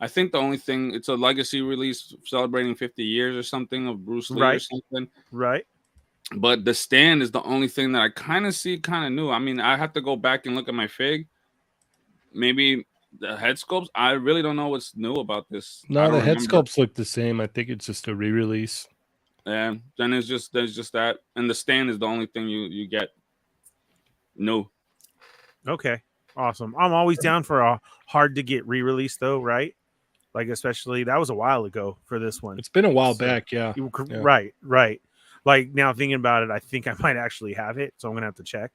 I think the only thing, it's a legacy release celebrating 50 years or something of Bruce Lee or something. Right. But the stand is the only thing that I kind of see kind of new. I mean, I have to go back and look at my fig. Maybe The head sculpts, I really don't know what's new about this. I No, don't the head remember. sculpts look the same. I think it's just a re-release. Yeah, then there's just that, and the stand is the only thing you get new. Okay, awesome. I'm always down for a hard to get re-release though, right? Like especially that was a while ago for this one. It's been a while So- back, yeah. Yeah. Right. Like now thinking about it, I think I might actually have it, so I'm gonna have to check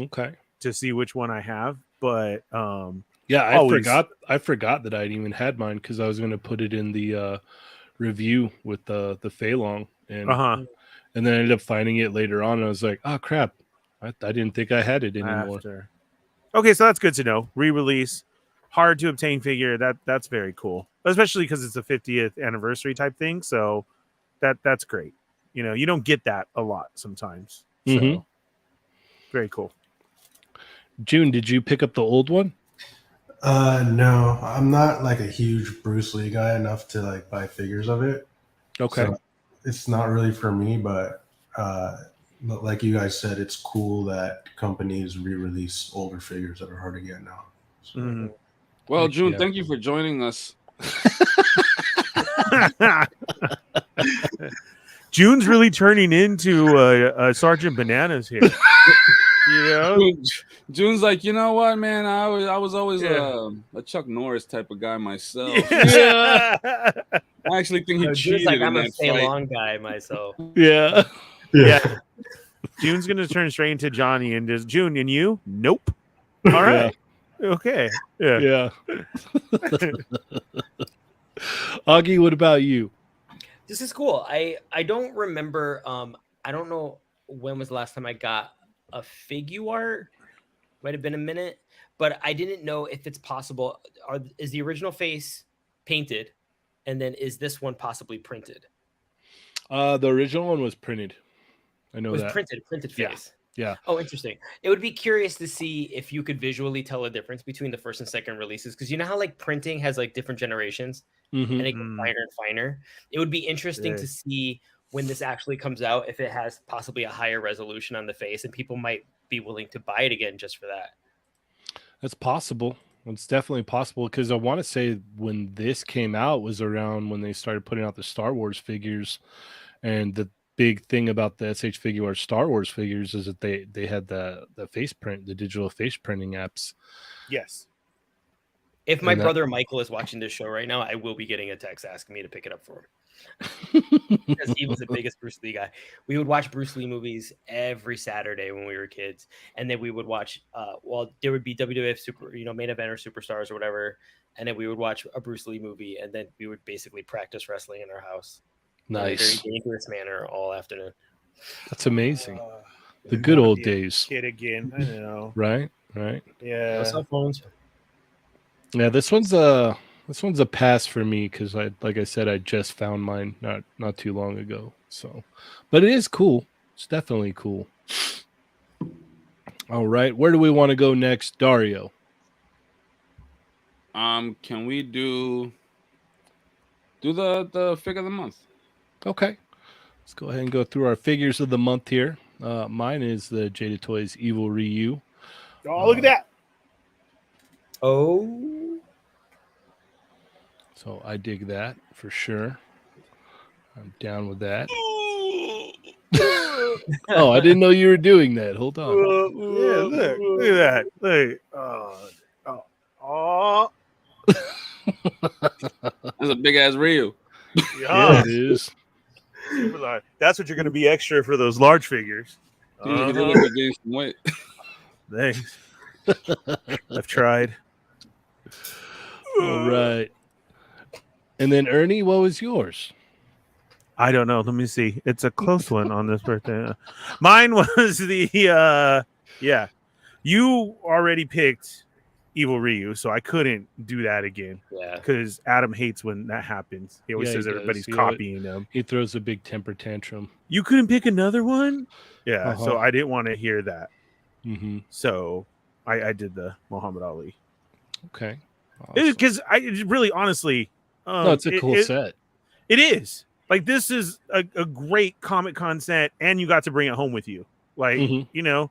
Okay. to see which one I have. But Yeah, Always. I forgot that I'd even had mine because I was going to put it in the review with the Fei Long, and uh-huh. and then I ended up finding it later on, and I was like, oh crap, I didn't think I had it anymore. After. Okay, so that's good to know. Re-release, hard to obtain figure. That's very cool, especially because it's a 50th anniversary type thing. So that's great. You know, you don't get that a lot sometimes. So Mhm. very cool. June, did you pick up the old one? No, I'm not like a huge Bruce Lee guy enough to like buy figures of it. Okay. So it's not really for me, but like you guys said, it's cool that companies re-release older figures that are hard to get now. So, Mhm. Well, June, Yeah. thank you for joining us. June's really turning into a Sergeant Bananas here. You know? June's like, you know what, man? I was always Yeah. a Chuck Norris type of guy myself. Yeah. I actually think he Dude's cheated like, in I'm a that stay fight. long guy myself. Yeah. Yeah. June's gonna turn straight into Johnny and just June and you? Nope. All right. Okay. Yeah. Yeah. Augie, what about you? This is cool. I don't remember. I don't know when was the last time I got a figure art. Might have been a minute, but I didn't know if it's possible. Is the original face painted, and then is this one possibly printed? The original one was printed. I know It was that. printed Yeah. face. Yeah. Oh, interesting. It would be curious to see if you could visually tell a difference between the first and second releases, because you know how like printing has like different generations Mhm. and it gets finer and finer. It would be interesting Yeah. to see when this actually comes out if it has possibly a higher resolution on the face, and people might be willing to buy it again just for that. That's possible. It's definitely possible because I want to say when this came out was around when they started putting out the Star Wars figures, and the big thing about the SH Figure Art Star Wars figures is that they had the face print, the digital face printing apps. Yes. If my And that- brother Michael is watching this show right now, I will be getting a text asking me to pick it up for him because he was the biggest Bruce Lee guy. We would watch Bruce Lee movies every Saturday when we were kids, and then we would watch. Well, there would be WWF Super, main event or Superstars or whatever, and then we would watch a Bruce Lee movie, and then we would basically practice wrestling in our house. In a Nice. very dangerous manner all afternoon. That's amazing. Uh, The good wanna old be a days, Kid again. I know. right? Right. No Yeah. cell phones. Yeah, this one's a pass for me because like I said, I just found mine not too long ago. So, but it is cool. It's definitely cool. All right, where do we want to go next, Dario? Can we do the figure of the month? Okay, let's go ahead and go through our figures of the month here. Mine is the Jada Toys Evil Ryu. Oh, look at that. Oh, So I dig that for sure. I'm down with that. Oh, I didn't know you were doing that. Hold on. Yeah, look at that. Look. Oh. That's a big ass Ryu. Yeah, it is. Super large. That's what you're going to be extra for those large figures. He's gonna be gaining some weight. Thanks. I've tried. All right. And then Ernie, what was yours? I don't know. Let me see. It's a close one on this birthday. Mine was the yeah. You already picked Evil Ryu, so I couldn't do that again yeah. because Adam hates when that happens. He always Yeah, he says does. everybody's He always- copying him. He throws a big temper tantrum. You couldn't pick another one? Yeah, so Uh-huh. I didn't want to hear that. Mm-hmm. So I did the Muhammad Ali. Okay. Awesome. Because I really honestly No, it's a cool set. It is. Like this is a great Comic-Con set, and you got to bring it home with you. Like, Mhm.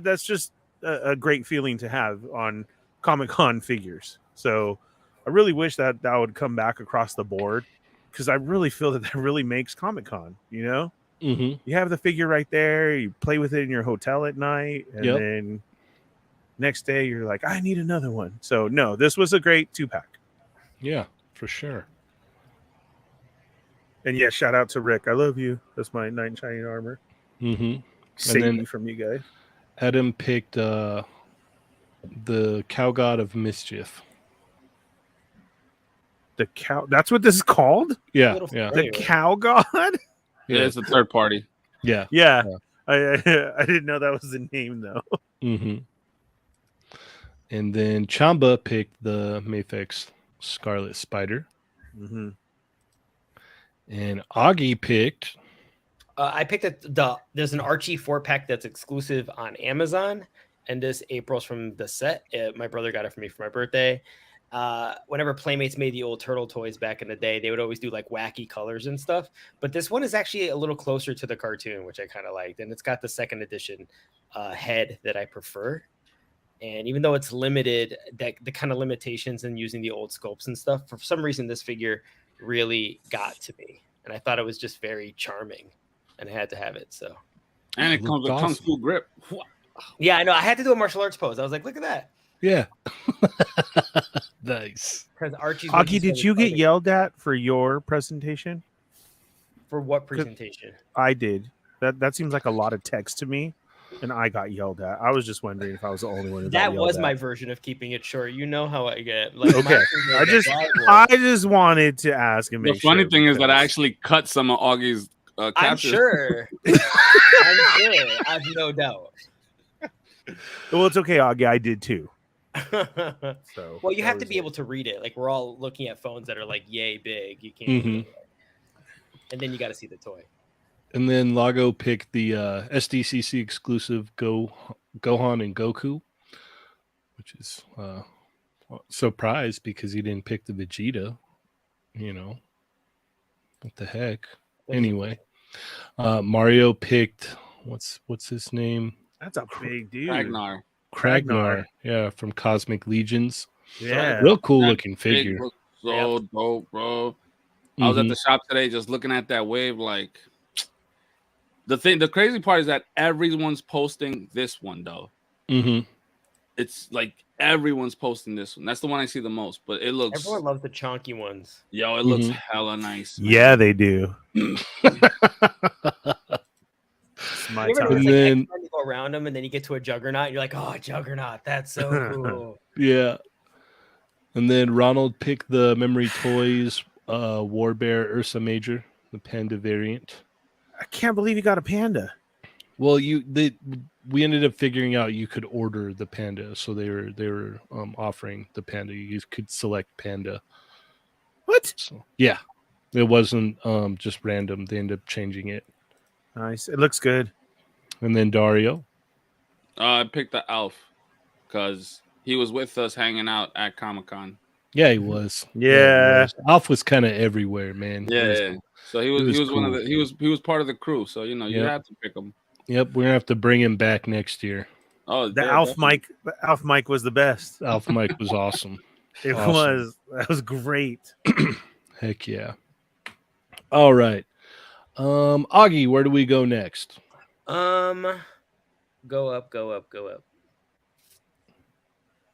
that's just a great feeling to have on Comic-Con figures. So I really wish that would come back across the board, because I really feel that really makes Comic-Con, you know? Mm-hmm. You have the figure right there, you play with it in your hotel at night, and Yep. then next day you're like, I need another one. So no, this was a great 2-pack. Yeah, for sure. And yeah, shout out to Rick. I love you. That's my knight in shining armor. Mm-hmm. Safety then- from you guys. Adam picked the Cow God of Mischief. The cow. That's what this is called? Yeah, Little yeah, The familiar. cow god? Yeah, it's a third party. yeah. Yeah. I didn't know that was the name though. Mm-hmm. And then Chamba picked the Mafex Scarlet Spider. Mm-hmm. And Augie picked. I picked there's an Archie 4-pack that's exclusive on Amazon, and this April's from the set. My brother got it for me for my birthday. Whenever Playmates made the old turtle toys back in the day, they would always do like wacky colors and stuff. But this one is actually a little closer to the cartoon, which I kind of liked, and it's got the second edition head that I prefer. And even though it's limited, that the kind of limitations in using the old sculpts and stuff, for some reason, this figure really got to me, and I thought it was just very charming, and I had to have it. So, And it comes with Looked Kung awesome. Fu grip. yeah, I know I had to do a martial arts pose. I was like, look at that, Yeah. Nice. because Archie's. Augie, did you get yelled at for your presentation? for what presentation? I did. That seems like a lot of text to me, and I got yelled at. I was just wondering if I was the only one who got That yelled was at. my version of keeping it short. You know how I get. Like, Okay. I just wanted to ask and The make funny sure thing is that I because- actually cut some of Augie's I'm captures. sure. I'm sure. I have no doubt. Well, it's okay, Augie. I did too. So Well, you that have to was be it. able to read it. Like, we're all looking at phones that are like yay big. You can't. Mhm. And then you got to see the toy. And then Lago picked the SDCC exclusive Gohan and Goku, which is surprised because he didn't pick the Vegeta. You know, what the heck? Anyway, Mario picked what's his name? That's a big dude. Ragnar. Kragnar. Yeah, from Cosmic Legions. Yeah. Real cool That looking figure. Big looks so dope, bro. I was at the shop today just looking at that wave. Like, the crazy part is that everyone's posting this one though. Mm-hmm. It's like everyone's posting this one. That's the one I see the most. But it looks, Everyone loves the chonky ones. yo, it looks Mhm. hella nice. man. Yeah, they do. It's my You ever time. notice, And like, then- X-Men, you go around them, and then you get to a Juggernaut, and you're like, oh, Juggernaut, that's so cool. Yeah. And then Ronald picked the Memory Toys War Bear Ursa Major, the panda variant. I can't believe you got a panda. Well, we ended up figuring out you could order the panda, so they were offering the panda. You could select panda. What? So, yeah, it wasn't just random. They ended up changing it. Nice. It looks good. And then Dario. I picked the Alf because he was with us hanging out at Comic-Con. Yeah, he was. Yeah. he was. Alf was kind of everywhere, man. He Yeah, was- yeah. So he was one of cool. the he was part of the crew. So you Yep. had to pick him. Yep, we're gonna have to bring him back next year. Oh, The yeah, Alf definitely. Mike was the best. Alf Mike was awesome. It Awesome. was. That was great. Heck yeah. All right. Augie, where do we go next? Go up.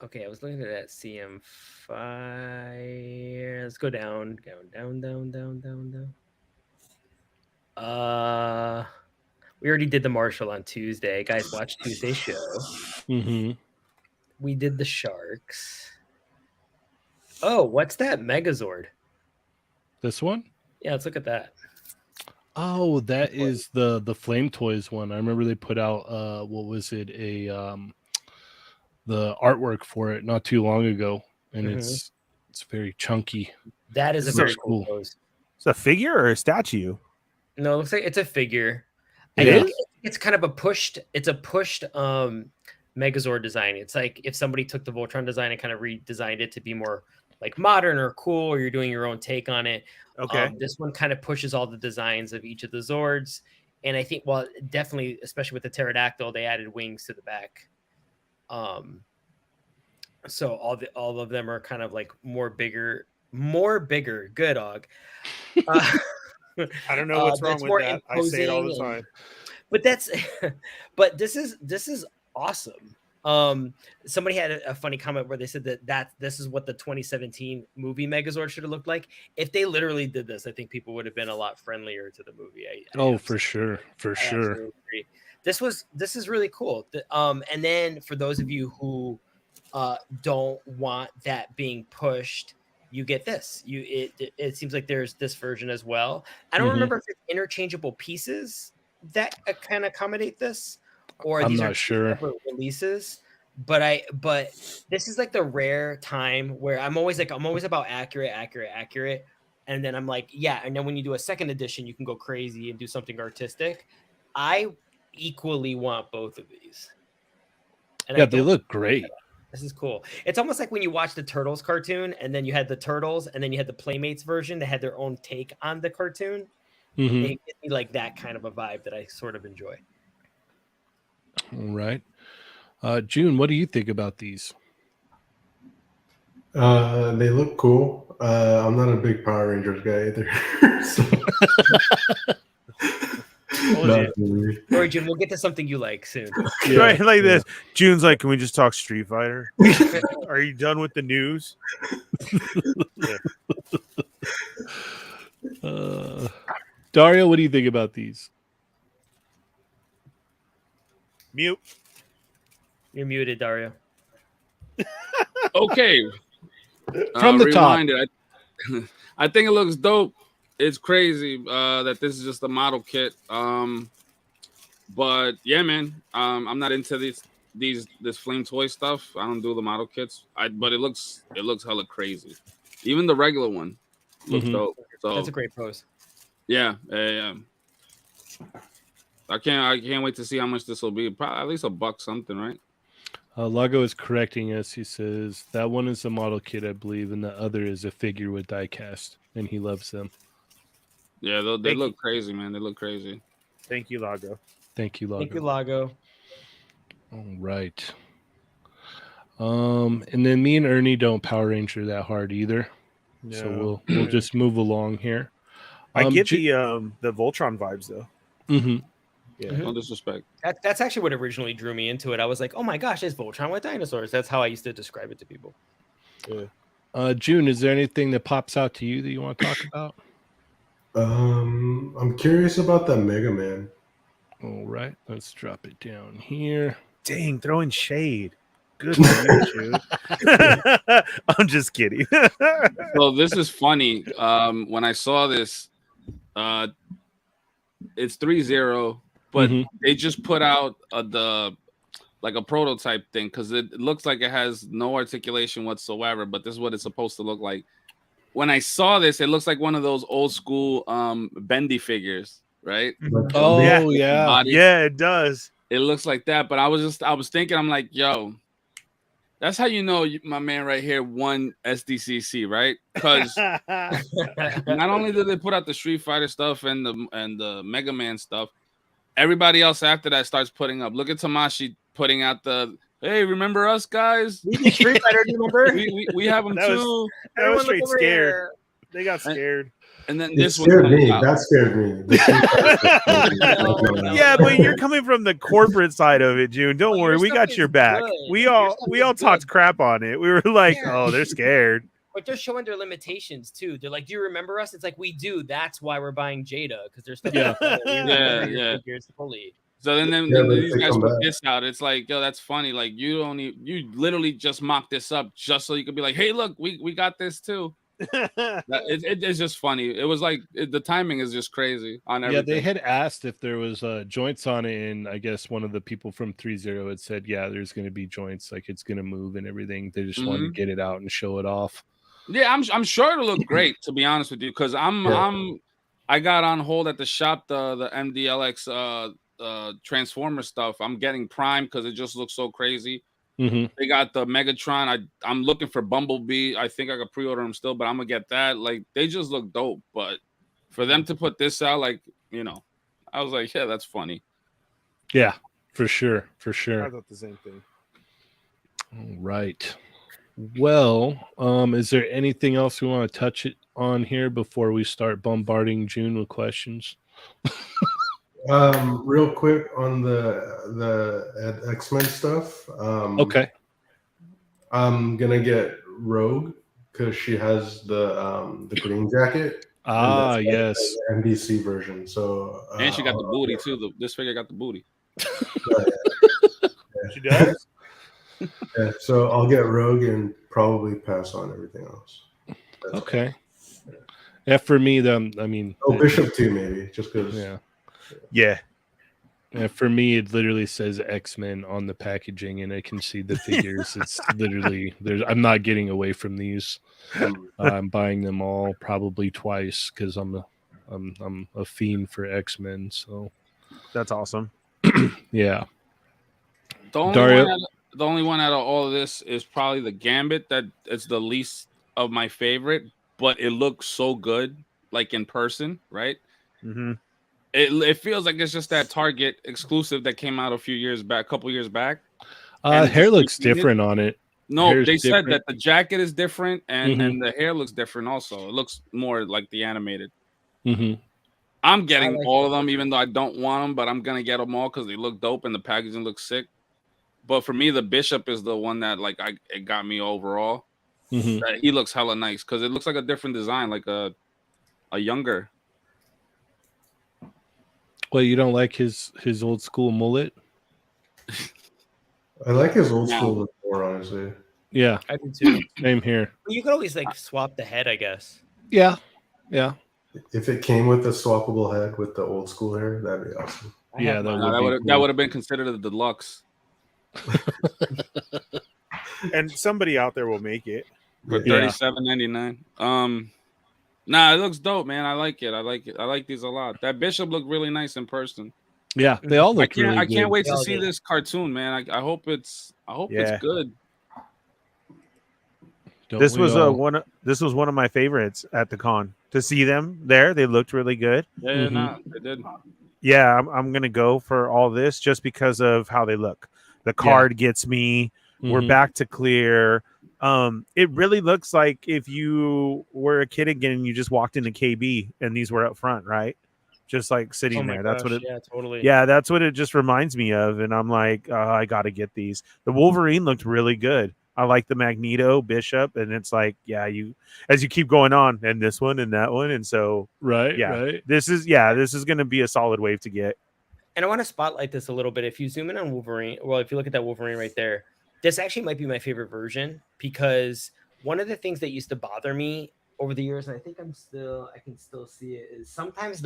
Okay, I was looking at that CM5. Let's go down. We already did the Marshall on Tuesday. Guys, watch Tuesday's show. Mm-hmm. We did the Sharks. Oh, what's that Megazord? This one? Yeah, let's look at that. Oh, that is the Flame Toys one. I remember they put out what was it? The artwork for it not too long ago, and Mhm. it's very chunky. That is a This very looks cool cool. pose. It's a figure or a statue? No, it looks like it's a figure. It I think is? it's kind of a pushed Megazord design. It's like if somebody took the Voltron design and kind of redesigned it to be more like modern or cool, or you're doing your own take on it. Okay. This one kind of pushes all the designs of each of the Zords. And I think, well, definitely, especially with the pterodactyl, they added wings to the back. So all of them are kind of like more bigger. Good dog. Uh, I don't know what's wrong that's with more that. I say it all the imposing and- time. but that's but this is awesome. Somebody had a funny comment where they said that this is what the 2017 movie Megazord should have looked like. If they literally did this, I think people would have been a lot friendlier to the movie. For sure, for I sure. absolutely agree. This is really cool. And then for those of you who don't want that being pushed, you get this. It seems like there's this version as well. I don't remember if it's interchangeable pieces that can accommodate this, or I'm these are not sure. separate releases. But this is like the rare time where I'm always about accurate. And then I'm like, yeah. And then when you do a second edition, you can go crazy and do something artistic. I equally want both of these. And Yeah, they look great. This is cool. It's almost like when you watch the Turtles cartoon and then you had the Turtles and then you had the Playmates version that had their own take on the cartoon. Mm-hmm. It gives me like that kind of a vibe that I sort of enjoy. All right. June, what do you think about these? They look cool. I'm not a big Power Rangers guy either. So. Not really. Or June, we'll get to something you like soon. Yeah, right, like this. June's like, can we just talk Street Fighter? Are you done with the news? Dario, what do you think about these? Mute. You're muted, Dario. Okay. From the top. I think it looks dope. It's crazy that this is just a model kit. But yeah, man, I'm not into this flame toy stuff. I don't do the model kits. But it looks hella crazy. Even the regular one looks dope. So that's a great pose. Yeah. I can't wait to see how much this will be. Probably at least $1 something, right? Lago is correcting us. He says that one is a model kit, I believe, and the other is a figure with diecast, and he loves them. Yeah, they look crazy, man. They look crazy. Thank you, Lago. Thank you, Lago. Thank you, Lago. All right. And then me and Ernie don't Power Ranger that hard either. No. So we'll just move along here. I get the Voltron vibes though. Mm-hmm. Yeah, no disrespect. That's actually what originally drew me into it. I was like, oh my gosh, it's Voltron with dinosaurs. That's how I used to describe it to people. Yeah. June, is there anything that pops out to you that you want to talk about? I'm curious about that Mega Man. All right, let's drop it down here. Dang, throwing shade. Good for you, Jude. I'm just kidding. So this is funny. When I saw this, it's 3.0, but they just put out a prototype thing because it looks like it has no articulation whatsoever. But this is what it's supposed to look like. When I saw this, it looks like one of those old school bendy figures, right? Oh yeah, yeah, it does. It looks like that. But I was thinking, I'm like, yo, that's how you know my man right here won SDCC, right? Because not only did they put out the Street Fighter stuff and the Mega Man stuff, everybody else after that starts putting up. Look at Tamashi putting out the, hey, remember us guys? We did Street Fighter, do you remember? we have them too. That was straight scared. They got scared. And then That scared me. Yeah, but you're coming from the corporate side of it, June. Don't worry, we got your back. Good. We all talked crap on it. We were like, oh, they're scared. But they're showing their limitations too. They're like, do you remember us? It's like, we do. That's why we're buying Jada, because there's stuff. Yeah. Fully. So then these guys put this out. It's like, yo, that's funny. Like you literally just mocked this up just so you could be like, hey, look, we got this too. It's just funny. It was like the timing is just crazy on everything. Yeah, they had asked if there was joints on it, and I guess one of the people from 3.0 had said, yeah, there's going to be joints, like it's going to move and everything. They just wanted to get it out and show it off. Yeah, I'm sure it'll look great, to be honest with you, because I got on hold at the shop the MDLX Transformer stuff. I'm getting Prime because it just looks so crazy. They got the Megatron. I'm looking for Bumblebee. I think I could pre-order them still, but I'm gonna get that. Like, they just look dope. But for them to put this out, like, I was like, yeah, that's funny. Yeah, for sure. I thought the same thing. All right. Well, is there anything else we want to touch it on here before we start bombarding June with questions? Real quick on the X-Men stuff. Okay. I'm gonna get Rogue because she has the green jacket. And Ah, that's yes. the NBC version. So And she got the booty too. This figure got the booty. She does. Yeah, so I'll get Rogue and probably pass on everything else. That's Okay. Yeah, for me, Bishop too, maybe just because. yeah. Yeah, for me, it literally says X-Men on the packaging, and I can see the figures. It's literally I'm not getting away from these. I'm buying them all probably twice because I'm a fiend for X-Men. So That's awesome. yeah. The only one out of all of this is probably the Gambit. That it's the least of my favorite, but it looks so good, like in person, right? Mm-hmm. It feels like it's just that Target exclusive that came out a couple years back. Hair looks different on it. No, Hair's they said different. that the jacket is different and Mhm. the hair looks different also. It looks more like the animated. Mm-hmm. I'm getting like all of them, even though I don't want them, but I'm gonna get them all because they look dope and the packaging looks sick. But for me, the Bishop is the one that it got me overall. Mm-hmm. That he looks hella nice because it looks like a different design, like a younger. Well, you don't like his old school mullet? I like his old school look more, honestly. Yeah, I do too. same here. You could always like swap the head, I guess. Yeah. If it came with a swappable head with the old school hair, that'd be awesome. Yeah, That would have been considered a deluxe And somebody out there will make it. for Yeah. $37.99. Nah, it looks dope, man. I like it. I like these a lot. That Bishop looked really nice in person. Yeah, they all look really I good. can't wait They to all see did. this cartoon, man. I hope it's Yeah. good. Don't This we was all? one of my favorites at the con. To see them there, they looked really good. Yeah, Mhm. nah, they did. Yeah, I'm gonna go for all this just because of how they look. The card gets me. We're Mhm. back to clear. It really looks like if you were a kid again and you just walked into KB and these were up front, right? Just like sitting Oh my there. That's what gosh, it. yeah, totally. Yeah, that's what it just reminds me of. And I'm like, I got to get these. The Wolverine looked really good. I like the Magneto Bishop, and it's like, yeah, as you keep going on, and this one and that one, and so Right, yeah, right. this is going to be a solid wave to get. And I want to spotlight this a little bit. If you zoom in on Wolverine, well, if you look at that Wolverine right there, this actually might be my favorite version because one of the things that used to bother me over the years, and I think I can still see it, is sometimes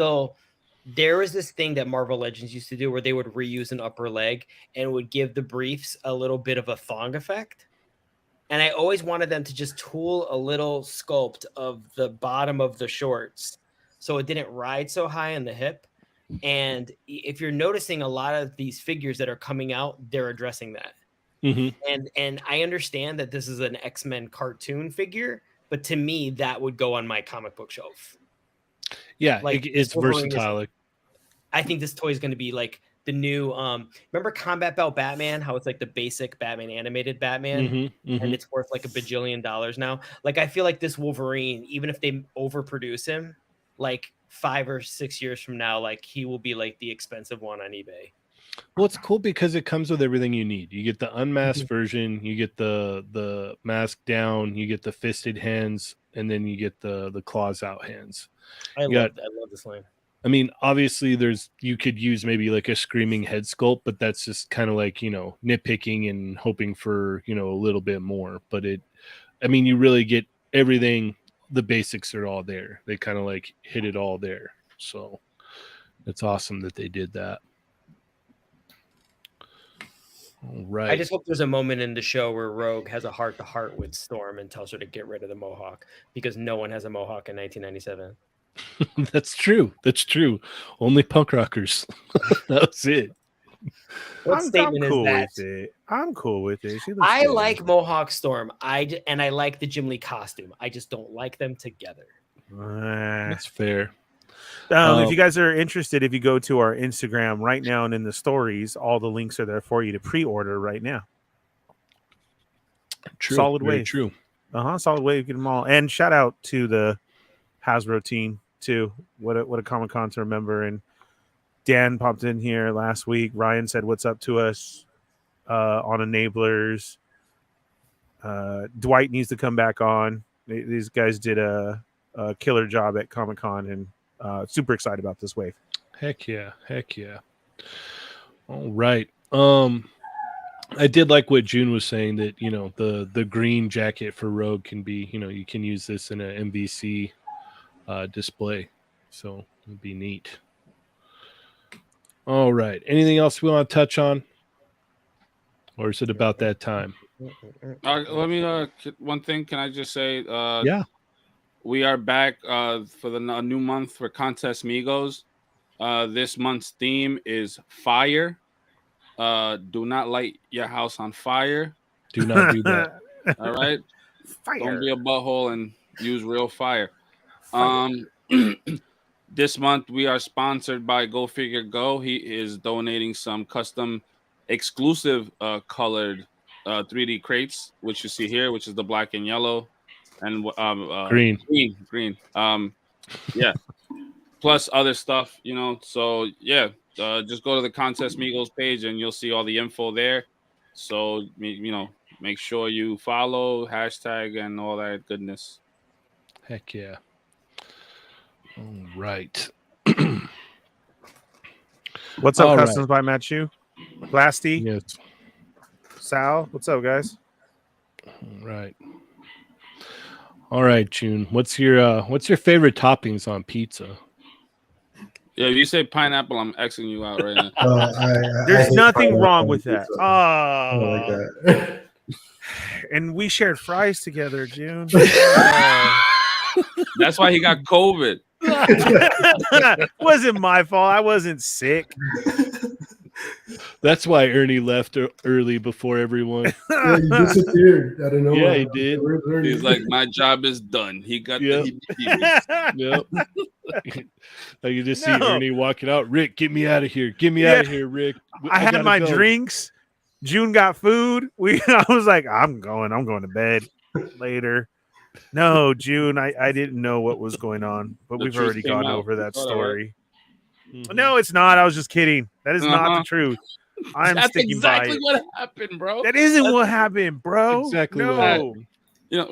there was this thing that Marvel Legends used to do where they would reuse an upper leg and would give the briefs a little bit of a thong effect. And I always wanted them to just tool a little sculpt of the bottom of the shorts so it didn't ride so high on the hip. And if you're noticing a lot of these figures that are coming out, they're addressing that. Mm-hmm. And I understand that this is an X-Men cartoon figure, but to me, that would go on my comic book shelf. Yeah, Like, it's Wolverine is- versatile. I think this toy is going to be like the new remember Combat Belt Batman, how it's like the basic Batman animated Batman, Mm-hmm. and it's worth like $1 billion now. Like I feel like this Wolverine, even if they overproduce him, like 5 or 6 years from now, like he will be like the expensive one on eBay. Well, it's cool because it comes with everything you need. You get the unmasked version, you get the mask down, you get the fisted hands, and then you get the claws out hands. I love this line. I mean, obviously, you could use maybe like a screaming head sculpt, but that's just kind of like, nitpicking and hoping for, a little bit more. But you really get everything. The basics are all there. They kind of like hit it all there. So it's awesome that they did that. All right. I just hope there's a moment in the show where Rogue has a heart-to-heart with Storm and tells her to get rid of the mohawk because no one has a mohawk in 1997. That's true. Only punk rockers. That was it. What I'm statement is cool that? with it. I'm cool with it. She looks I good. like Mohawk Storm. I like the Jim Lee costume. I just don't like them together. That's fair. If you guys are interested, if you go to our Instagram right now and in the stories, all the links are there for you to pre-order right now. True. Solid Very wave. true. Solid wave. Get them all. And shout out to the Hasbro team too. What a Comic Con to remember. And Dan popped in here last week. Ryan said, "What's up to us on Enablers?" Dwight needs to come back on. These guys did a killer job at Comic Con, and super excited about this wave. Heck yeah. All right. I did like what June was saying, that the green jacket for Rogue can be, you can use this in an MVC display, so it'd be neat. All right. Anything else we want to touch on, or is it about that time? Let me one thing. Can I just say? Yeah. We are back for the new month for Contest Migos. This month's theme is fire. Do not light your house on fire. Do not do that. All right. Fire. Don't be a butthole and use real fire. This month we are sponsored by Go Figure Go. He is donating some custom exclusive colored 3D crates, which you see here, which is the black and yellow and Green. Yeah. Plus other stuff, so yeah, just go to the Contest Migos page and you'll see all the info there. So make sure you follow, hashtag, and all that goodness. Heck yeah. All right. What's up, All Customs by Matt Chu? Blasty, Yes. Sal. What's up, guys? All right, June. What's your favorite toppings on pizza? Yeah, if you say pineapple, I'm Xing you out right now. There's hate nothing pineapple wrong on with that. pizza. I don't like that. And we shared fries together, June. That's why he got COVID. Wasn't my fault. I wasn't sick. That's why Ernie left early before everyone. Yeah, he disappeared out of nowhere. Yeah, he did. Where's Ernie? He's like, my job is done. He got Yep. the heebie-jeebies. Yep. I could just see No. Ernie walking out. Rick, get me out of here. Get me out of here, Rick. I had gotta my go. drinks. June got food. I was like, I'm going to bed later. No, June, I didn't know what was going on, but The we've truth already came gone out. over that You saw that, story. Mhm. No, it's not. I was just kidding. That is not Uh-huh. the truth. I'm That's sticking exactly by it. what happened, bro. That isn't what happened, bro. Exactly no. what happened.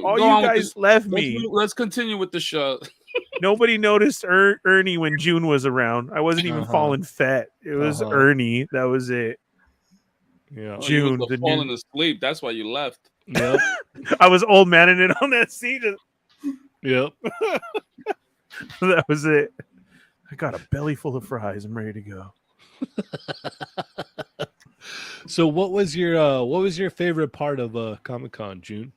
All go you on with guys left this. me. Let's continue with the show. Nobody noticed Ernie when June was around. I wasn't even Uh-huh. Fallen Fett. It was Uh-huh. Ernie. That was it. Yeah. Oh, June, you the were new- falling asleep. That's why you left. Yep. I was old manning it on that seat. Yep. That was it. I got a belly full of fries. I'm ready to go. So what was your favorite part of Comic-Con, June?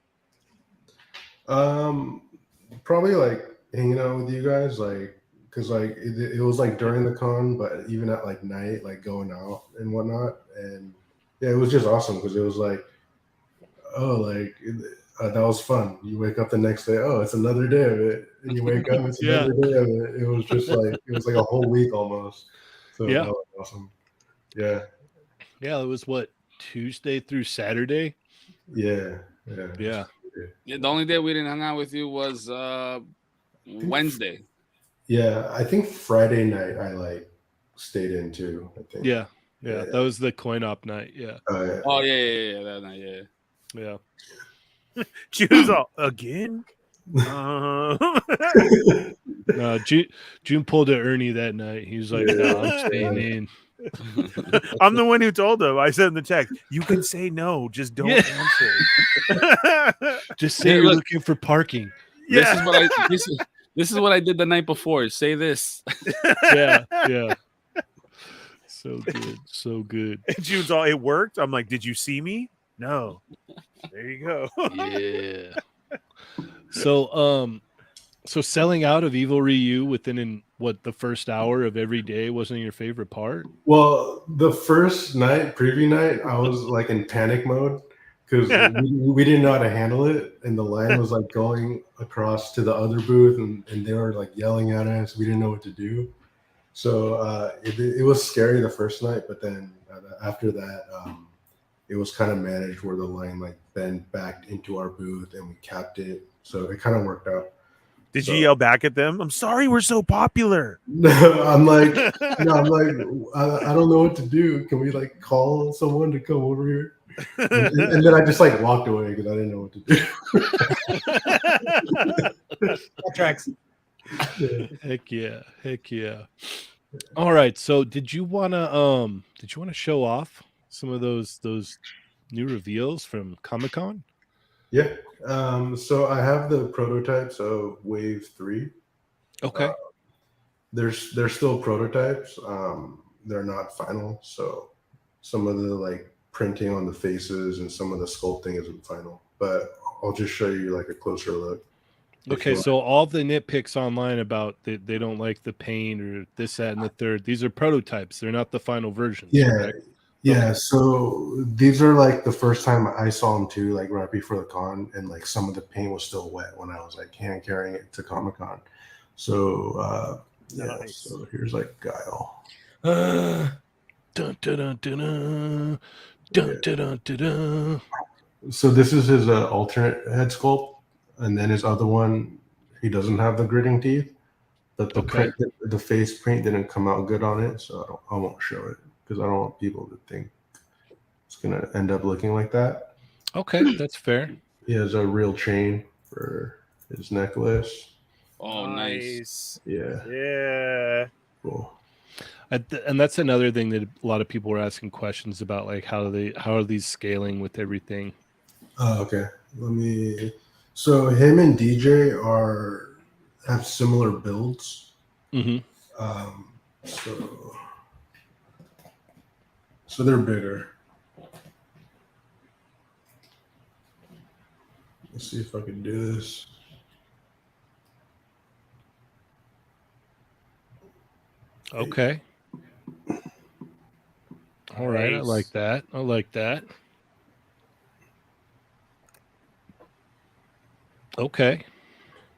Probably like hanging out with you guys, like, because like it was like during the con, but even at like night, like going out and whatnot, and yeah, it was just awesome because it was like, that was fun. You wake up the next day, oh, it's another day of it, and you wake up, it's Yeah. another day of it. It was just like it was like a whole week almost. So Yeah. that was awesome. Yeah, Yeah, it was what, Tuesday through Saturday? yeah. Yeah. Yeah, the only day we didn't hang out with you was Wednesday. Yeah, I think Friday night I like stayed in too. I think. Yeah. Yeah. That was the coin op night. Yeah. Yeah. Oh yeah, that night, yeah. Yeah. June's all again. No, June pulled at Ernie that night. He was like, "No, I'm staying in." I'm the one who told them. I said in the text, "You can say no, just don't Yeah. answer." Just say Hey, you're look. looking for parking. This is what I this is what I did the night before. Say this. Yeah. Yeah. So good. So good. And June's all, "It worked." I'm like, "Did you see me?" No. There you go. Yeah. So selling out of Evil Ryu within the first hour of every day wasn't your favorite part? Well, the first night, preview night, I was like in panic mode because we didn't know how to handle it, and the line was like going across to the other booth, and they were like yelling at us. We didn't know what to do, so it was scary the first night. But then after that, it was kind of managed where the line like then backed into our booth and we capped it. So it kind of worked out. Did So- you yell back at them? I'm sorry, we're so popular. No, I'm like, I don't know what to do. Can we like call someone to come over here? And then I just like walked away because I didn't know what to do. That tracks. Heck yeah. All right, so did you wanna show off some of those new reveals from Comic-Con? Yeah. So I have the prototypes of Wave 3. Okay. They're still prototypes. They're not final. So some of the like printing on the faces and some of the sculpting isn't final. But I'll just show you like a closer look. Okay, so all the nitpicks online about they don't like the paint or this, that, and the third, these are prototypes. They're not the final versions. Yeah. Correct? Yeah, so these are like the first time I saw them too, like right before the con, and like some of the paint was still wet when I was like hand carrying it to Comic-Con. So yeah, Nice. so here's like Guile. Dun, dun, dun, dun, dun, dun, dun, dun, dun, dun. So this is his alternate head sculpt, and then his other one, he doesn't have the gritting teeth, but the Okay. print, the face paint didn't come out good on it, so I won't show it because I don't want people to think it's gonna end up looking like that. Okay, that's fair. He has a real chain for his necklace. Oh, nice. Yeah, Yeah. cool. And that's another thing that a lot of people were asking questions about, like how are these scaling with everything? Oh, okay. So him and DJ have similar builds. Mm-hmm. So they're bigger. Let's see if I can do this. Okay. All right, I Nice. like that. I like that. Okay.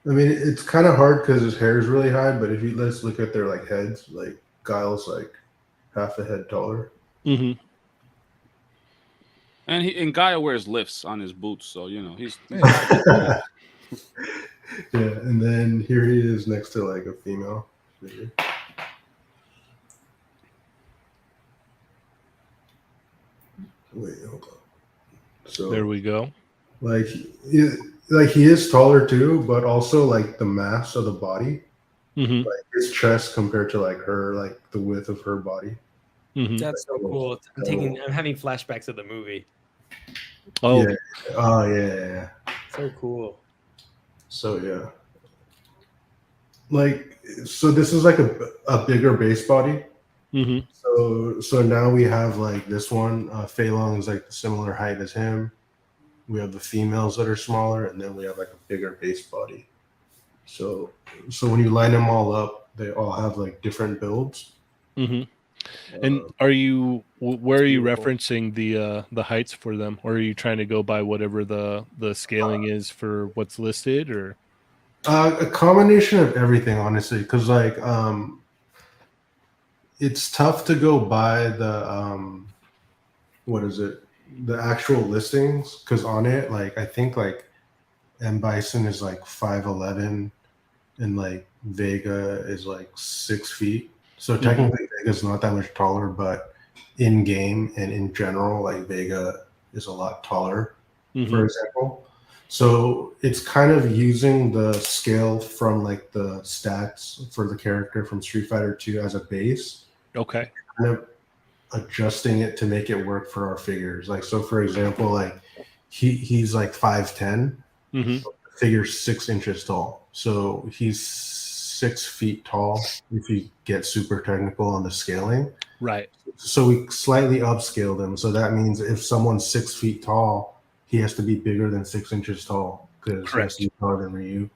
I mean, it's kind of hard because his hair is really high, but if you let's look at their like heads, like Guile's like half a head taller. Mm-hmm. And Gaia wears lifts on his boots, so you know he's Yeah, and then here he is next to like a female figure. Wait, hold on. So There we go. like he is taller too, but also like the mass of the body, Mm-hmm. like his chest compared to like her, like the width of her body. Mm-hmm. That's so cool. I'm having flashbacks of the movie. Oh, Yeah. Oh yeah. So cool. So yeah. Like so this is like a bigger base body. mm-hmm. So now we have like this one. Fei Long is like the similar height as him. We have the females that are smaller, and then we have like a bigger base body. So when you line them all up, they all have like different builds. Mm-hmm. And where are you beautiful. referencing the heights for them, or are you trying to go by whatever the scaling is for what's listed, or? A combination of everything, honestly, because like it's tough to go by the what is it, the actual listings, because on it, like I think like M Bison is like 5'11", and like Vega is like 6 feet. So technically Vega's not that much taller, but in game and in general, like Vega is a lot taller, Mhm. for example. So it's kind of using the scale from like the stats for the character from Street Fighter 2 as a base, Okay. kind of adjusting it to make it work for our figures. Like, so for example, like he's like 5'10", Mm-hmm. figure's 6 inches tall. So he's 6 feet tall if you get super technical on the scaling. Right. So we slightly upscaled him. So that means if someone's 6 feet tall, he has to be bigger than 6 inches tall because he has to be taller than Ryu.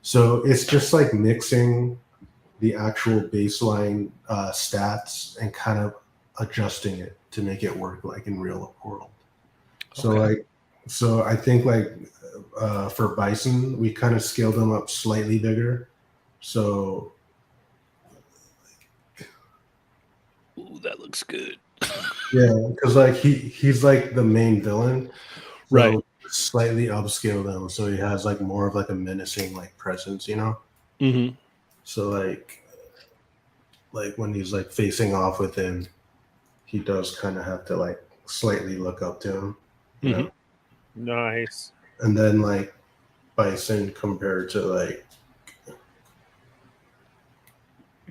So it's just like mixing the actual baseline stats and kind of adjusting it to make it work like in real world. So Okay. like, so I think like for Bison, we kind of scaled him up slightly bigger. So Ooh, that looks good. yeah, because like he's like the main villain. So Right. slightly upscaled him, so he has like more of like a menacing like presence, you know. Mm-hmm. So like when he's like facing off with him, he does kind of have to like slightly look up to him, you know. Nice. And then like Bison compared to like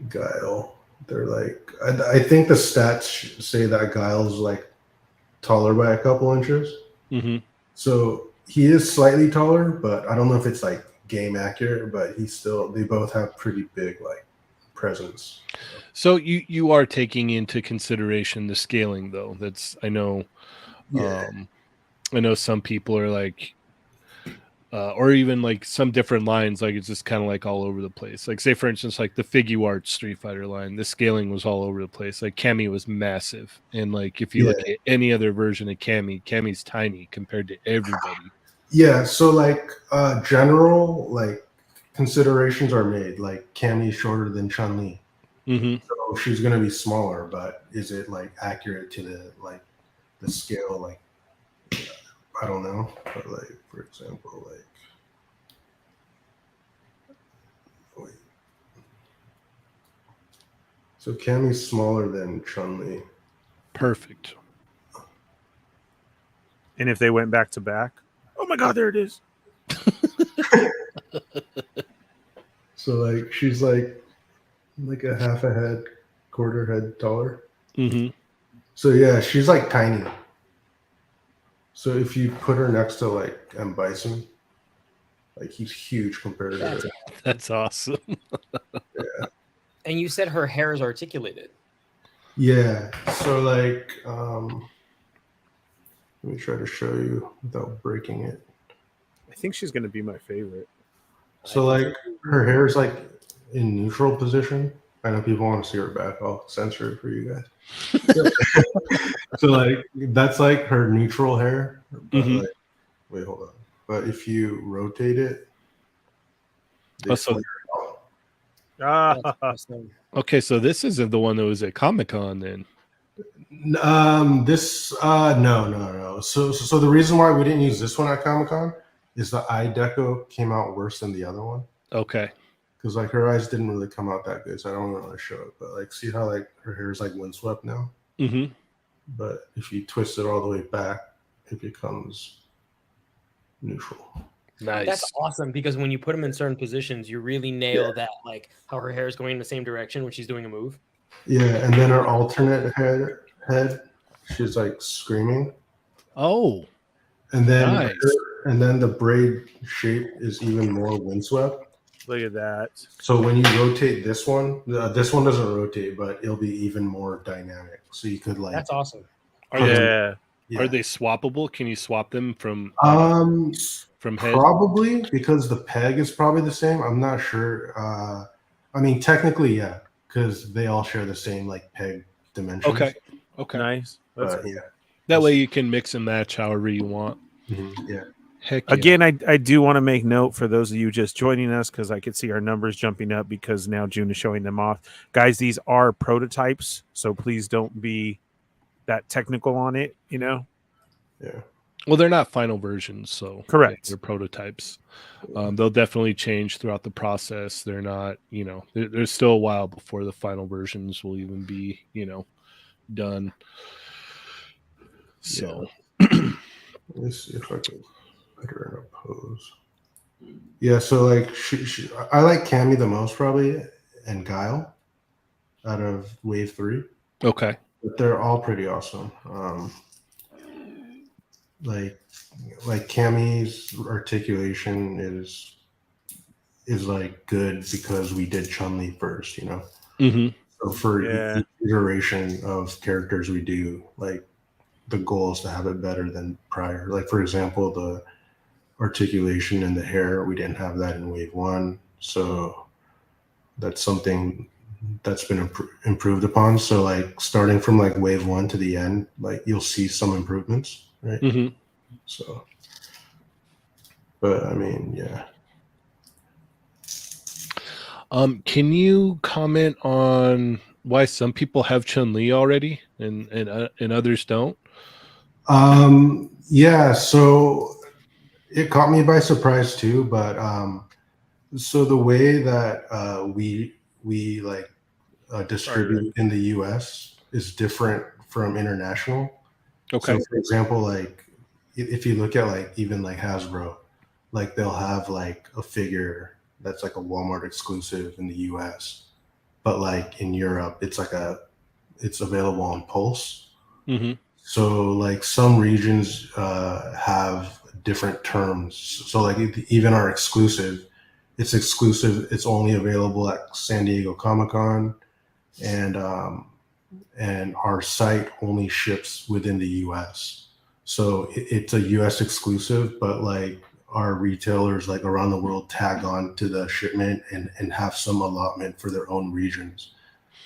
Guile, they're like I think the stats say that Guile's like taller by a couple inches. Mm-hmm. So he is slightly taller, but I don't know if it's like game accurate, but they both have pretty big like presence. So you are taking into consideration the scaling, though. That's I know some people are like, or even like some different lines, like it's just kind of like all over the place. Like say for instance, like the Figuarts Street Fighter line, the scaling was all over the place. Like Cammy was massive, and like if you look at any other version of Cammy's tiny compared to everybody. Yeah, so like general like considerations are made. Like Cammy's shorter than Chun-Li. Mm-hmm. So she's gonna be smaller, but is it like accurate to the scale? Like I don't know, but like for example, like wait. So Cammy's smaller than Chun-Li. Perfect. And if they went back to back, oh my God, there it is. So like she's like a half a head, quarter head taller. Mm-hmm. So yeah, she's like tiny. So if you put her next to like M. Bison, like he's huge compared to her. That's awesome. Yeah. And you said her hair is articulated. Yeah. So like let me try to show you without breaking it. I think she's going to be my favorite. So like her hair is like in neutral position. I know people want to see her back. I'll censor it for you guys. So like that's like her neutral hair. But Mm-hmm. like, wait, hold on. But if you rotate it, So Awesome. okay, so this isn't the one that was at Comic-Con then. this no. So the reason why we didn't use this one at Comic-Con is the eye deco came out worse than the other one. Okay. Because like her eyes didn't really come out that good, so I don't want to show it. But like, see how like her hair is like windswept now. Mm-hmm. But if you twist it all the way back, it becomes neutral. Nice. That's awesome because when you put them in certain positions, you really nail that, like how her hair is going in the same direction when she's doing a move. Yeah, and then her alternate head, she's like screaming. Oh, And then nice. the braid shape is even more windswept. Look at that. So when you rotate this one doesn't rotate, but it'll be even more dynamic. So you could like That's awesome. Are they, Yeah. are they swappable? Can you swap them from head? Probably because the peg is probably the same. I'm not sure. I mean, technically, yeah, because they all share the same like peg dimensions. Okay. Nice. That's But yeah. That way you can mix and match however you want. Mm-hmm, yeah. Heck yeah. Again, I do want to make note for those of you just joining us because I could see our numbers jumping up because now June is showing them off. Guys, these are prototypes, so please don't be that technical on it, you know? Yeah. Well, they're not final versions, so Correct. they're prototypes. They'll definitely change throughout the process. They're not, there's still a while before the final versions will even be, done. So, Let me see if I can put her in a pose. Yeah, so like I like Cammy the most probably, and Guile out of Wave 3. okay. But they're all pretty awesome. Like Cammy's articulation is like good because we did Chun-Li first, Mm-hmm. So for each iteration of characters we do, like the goal is to have it better than prior. Like for example, the articulation in the hair, we didn't have that in Wave 1, so that's something that's been improved upon. So like starting from like Wave 1 to the end, like you'll see some improvements, right? Mm-hmm. So, but I mean, yeah. Can you comment on why some people have Chun-Li already and others don't? Yeah. So it caught me by surprise too. But so the way that we like distribute in the U.S. is different from international. Okay. So, for example, like if you look at like even like Hasbro, like they'll have like a figure that's like a Walmart exclusive in the U.S., but like in Europe, it's available on Pulse. Mm-hmm. So like some regions have different terms. So like even our exclusive, it's exclusive. It's only available at San Diego Comic-Con, and our site only ships within the U.S. So it's a U.S. exclusive, but like our retailers like around the world tag on to the shipment and have some allotment for their own regions.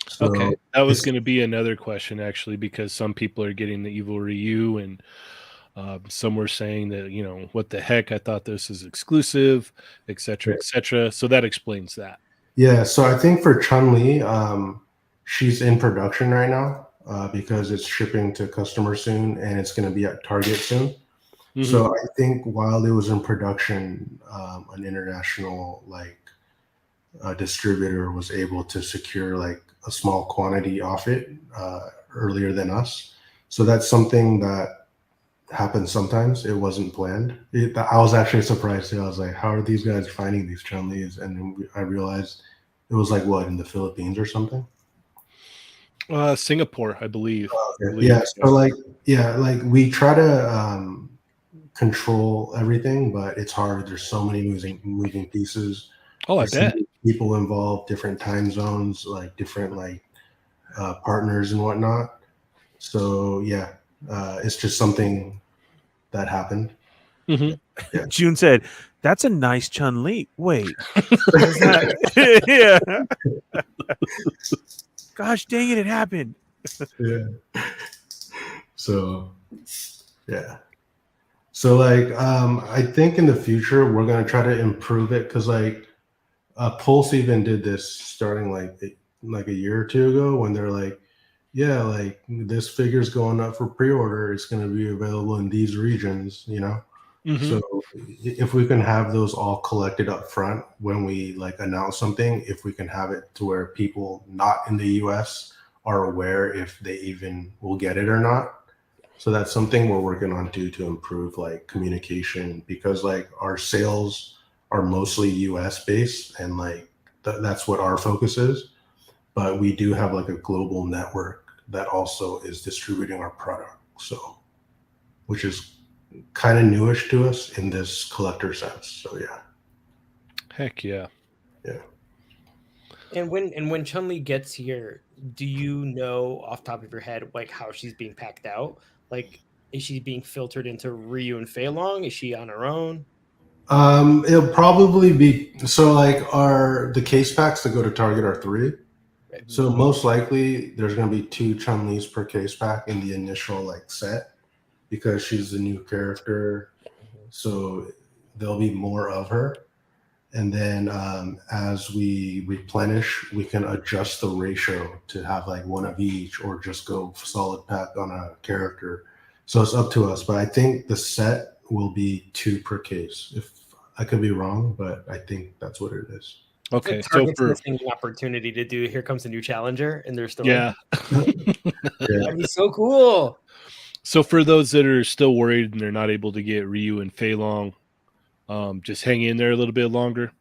So Okay, that was it's- going to be another question actually, because some people are getting the Evil Ryu, and some were saying that, you know, what the heck, I thought this is exclusive, etc., etc. So that explains that. Yeah, so I think for Chun-Li, she's in production right now because it's shipping to customers soon and it's going to be at Target soon. Mhm. So I think while it was in production, an international like distributor was able to secure like a small quantity off it earlier than us. So that's something that happens sometimes. It wasn't planned. I was actually surprised too. I was like, how are these guys finding these Chun-Lis? And then I realized it was like what, in the Philippines or something. Singapore, I believe. Yeah. So like we try to control everything, but it's hard. There's so many moving pieces. Oh, I There's so bet. many people involved, different time zones, like different like partners and whatnot. So yeah, it's just something that happened. Mhm. Yeah. June said, "That's a nice Chun Li." Wait, is that? Yeah. Gosh dang it! It happened. Yeah. So yeah. So like I think in the future we're gonna try to improve it because like Pulse even did this starting like a year or two ago when they're like, yeah, like this figure's going up for pre-order. It's gonna be available in these regions, you know. Mhm. So if we can have those all collected up front when we like announce something, if we can have it to where people not in the US are aware if they even will get it or not. So that's something we're working on too to improve like communication because like our sales are mostly US based and like that's what our focus is. But we do have like a global network that also is distributing our product. So which is kind of newish to us in this collector sense. So yeah. Heck yeah. Yeah. And when Chun-Li gets here, do you know off the top of your head like how she's being packed out? Like, is she being filtered into Ryu and Fei Long? Is she on her own? It'll probably be so like the case packs that go to Target are 3. Right. So most likely there's gonna be 2 Chun-Li's per case pack in the initial like set because she's the new character. So there'll be more of her. And then as we replenish, we can adjust the ratio to have like one of each or just go solid pack on a character. So it's up to us. But I think the set will be 2 per case. If I could be wrong, but I think that's what it is. Okay, So so Target's for missing the opportunity to do here comes a new challenger in their store. yeah, That'd be so cool. so for those that are still worried and they're not able to get Ryu and Fei Long, just hang in there a little bit longer.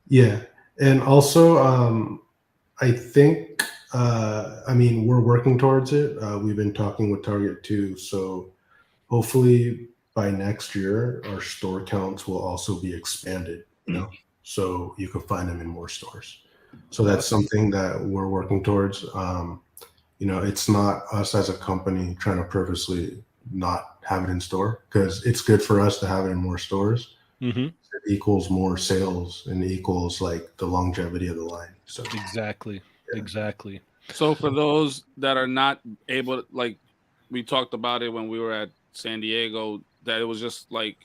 Yeah. And also, I think, I mean, we're working towards it. We've been talking with Target too. So hopefully by next year, our store counts will also be expanded, you know, so you can find them in more stores. So that's something that we're working towards. You know, it's not us as a company trying to purposely not have it in store because it's good for us to have it in more stores. Mm-hmm. It equals more sales and equals like the longevity of the line. So Exactly. Exactly. So for those that are not able to, like we talked about it when we were at San Diego, that it was just like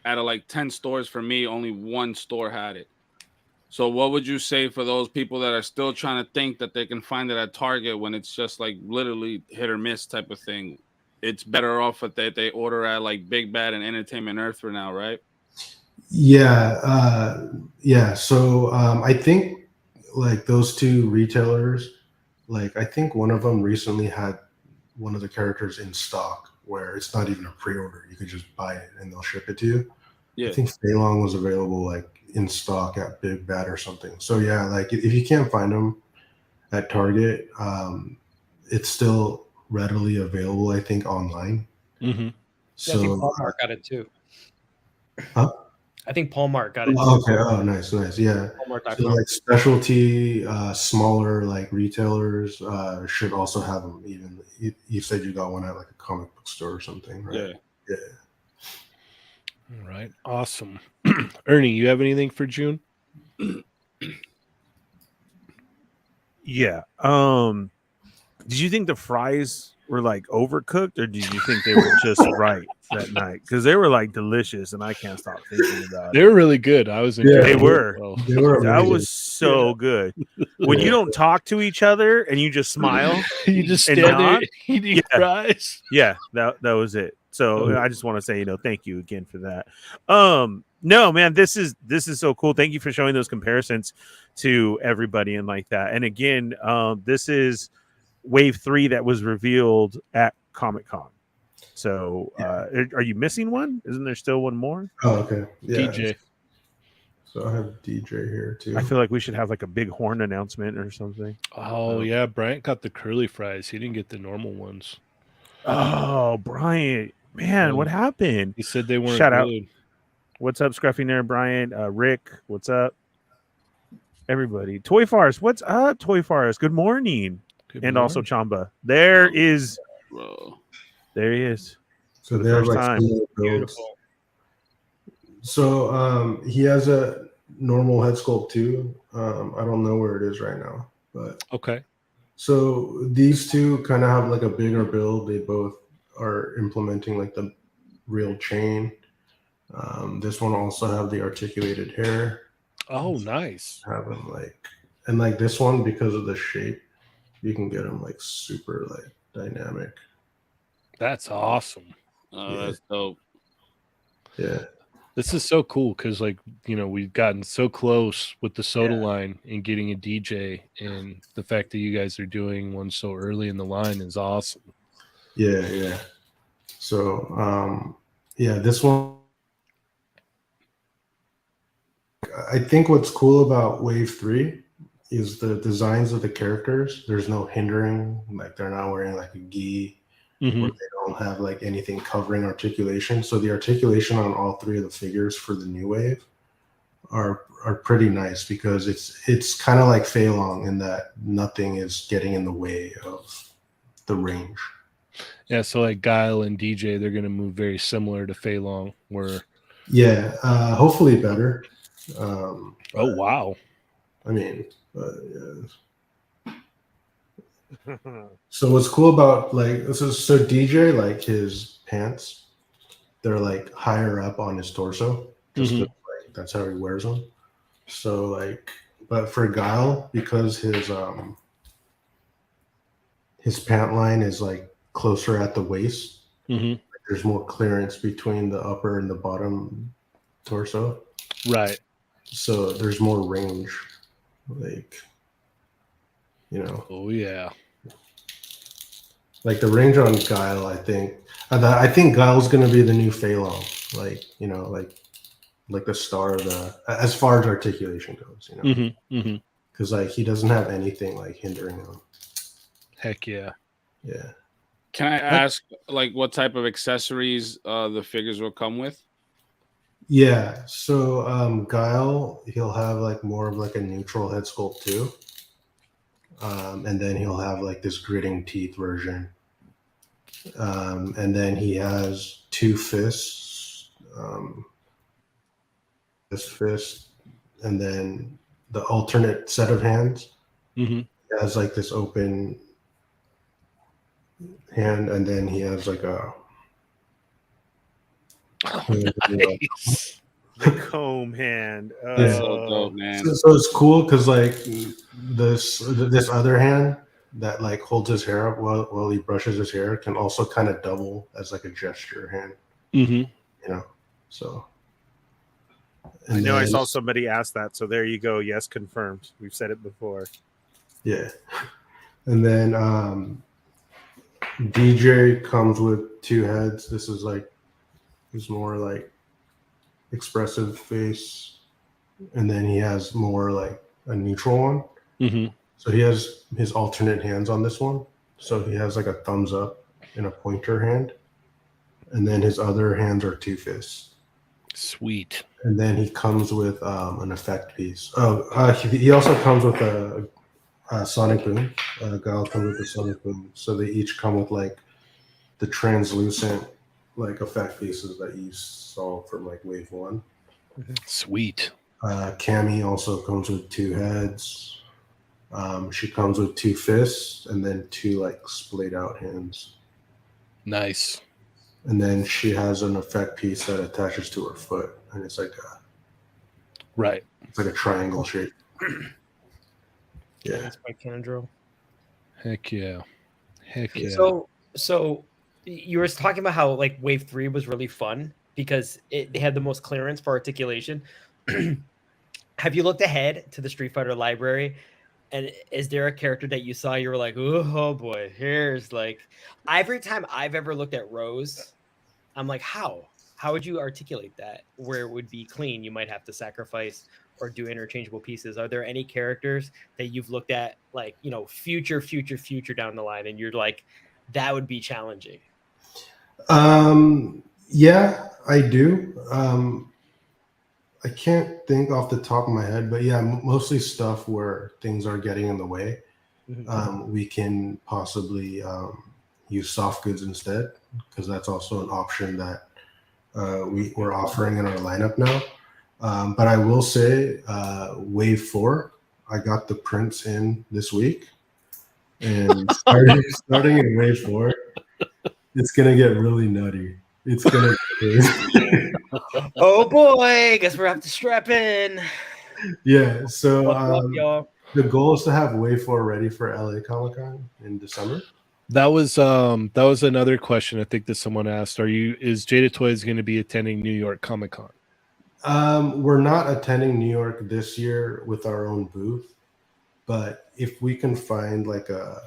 out of like 10 stores for me, only 1 store had it. So what would you say for those people that are still trying to think that they can find it at Target when it's just like literally hit or miss type of thing? it's better off that they order at like Big Bad and Entertainment Earth for now, right? Yeah. So I think like those two retailers, like I think one of them recently had one of the characters in stock where it's not even a pre-order. You could just buy it and they'll ship it to you. Yeah. I think Fei Long was available like in stock at Big Bad or something. So yeah, like if you can't find them at Target, it's still readily available, I think, online. Mm-hmm. So I think Paul Mark got it too. Huh? I think Paul Mark got it too. Okay. Oh, nice. Yeah. Paulmark.com. So like specialty, smaller like retailers should also have them. Even you said you got one at like a comic book store or something, right? Yeah. All right. Awesome. Ernie, you have anything for June? Yeah. Did you think the fries were like overcooked, or did you think they were just right that night? Because they were like delicious, and I can't stop thinking about They it. were really good. I was Yeah, They were. They were That amazing. was so good. When you don't talk to each other and you just smile, You just And stand there not? eating Yeah. fries. yeah, that was it. So I just want to say, thank you again for that. No, man, this is so cool. Thank you for showing those comparisons to everybody and like that. And again, this is Wave 3 that was revealed at Comic-Con. So are you missing one? Isn't there still one more? Oh, okay. Yeah. DJ. So I have DJ here too. I feel like we should have like a big horn announcement or something. Oh, yeah. Bryant got the curly fries. He didn't get the normal ones. Oh, Brian, man, what happened? He said they weren't Shout out. good. What's up, Scruffy Nerd Brian? Rick, what's up? Everybody. Toy Forest, what's up, Toy Forest? Good morning. Good And morning. also Chamba. There he is. So the they have first like time. similar builds. Beautiful. So he has a normal head sculpt too. I don't know where it is right now, but Okay. so these two kind of have like a bigger build. They both are implementing like the real chain. This one also have the articulated hair. Oh, nice. Have them like, and like this one, because of the shape, you can get them like super like dynamic. That's awesome. That's dope. Yeah. This is so cool because, like, we've gotten so close with the soda Yeah. line and getting a DJ, and the fact that you guys are doing one so early in the line is awesome. Yeah. So, this one, I think what's cool about Wave 3 is the designs of the characters. There's no hindering, like they're not wearing like a gi, Mhm. or they don't have like anything covering articulation. So the articulation on all three of the figures for the new wave are pretty nice because it's kind of like Fei Long in that nothing is getting in the way of the range. Yeah, so like Guile and DJ, they're going to move very similar to Fei Long. Where Hopefully better. oh wow, I mean, so what's cool about like so DJ, like his pants, they're like higher up on his torso. Just Mhm. like, that's how he wears them. So like, but for Guile, because his pant line is like closer at the waist, Mhm. there's more clearance between the upper and the bottom torso. right? So there's more range, like, Oh yeah, like the range on Guile. I think Guile's gonna be the new Fei Long, like like the star of the, as far as articulation goes, because like he doesn't have anything like hindering him. Heck yeah. Yeah. Can I ask, like, what type of accessories the figures will come with? Yeah. So Guile, he'll have like more of like a neutral head sculpt too. And then he'll have like this gritting teeth version. And then he has two fists. This fist, and then the alternate set of hands. Mm-hmm. He has like this open hand, and then he has like a Nice. The comb hand. Yeah. So dope, man. So it's cool because like this other hand, that like holds his hair up while he brushes his hair can also kind of double as like a gesture hand. Mm-hmm. You know, so. I know I saw somebody ask that, so there you go. Yes, confirmed. We've said it before. Yeah, and then DJ comes with 2 heads. This is like he's more like expressive face, and then he has more like a neutral one. Mm-hmm. So he has his alternate hands on this one. So he has like a thumbs up and a pointer hand, and then his other hands are 2 fists. Sweet. And then he comes with an effect piece. He also comes with a sonic boom. Gal comes with a sonic boom. So they each come with like the translucent like effect pieces that you saw from like Wave 1. Sweet. Cammy also comes with 2 heads. She comes with 2 fists and then 2 like splayed out hands. Nice. And then she has an effect piece that attaches to her foot, and it's like a triangle shape. Yeah. That's by Kendro. Heck yeah. Heck yeah. So you were talking about how like Wave 3 was really fun because it had the most clearance for articulation. Have you looked ahead to the Street Fighter library? And is there a character that you saw you were like, oh boy, here's like every time I've ever looked at Rose, I'm like, how would you articulate that where it would be clean? You might have to sacrifice or do interchangeable pieces. Are there any characters that you've looked at like, you know, future down the line and you're like, that would be challenging? Yeah, I do. I can't think off the top of my head, but yeah, mostly stuff where things are getting in the way. We can possibly use soft goods instead, because that's also an option that we're offering in our lineup now. But I will say, Wave 4, I got the prints in this week, and starting in Wave 4, it's gonna get really nutty. It's gonna get crazy. Oh boy, guess we're have to strap in. Yeah, so y'all. the goal is to have Wave 4 ready for LA Comic-Con in December. That was another question I think that someone asked. Is Jada Toys going to be attending New York Comic-Con? We're not attending New York this year with our own booth, but if we can find like a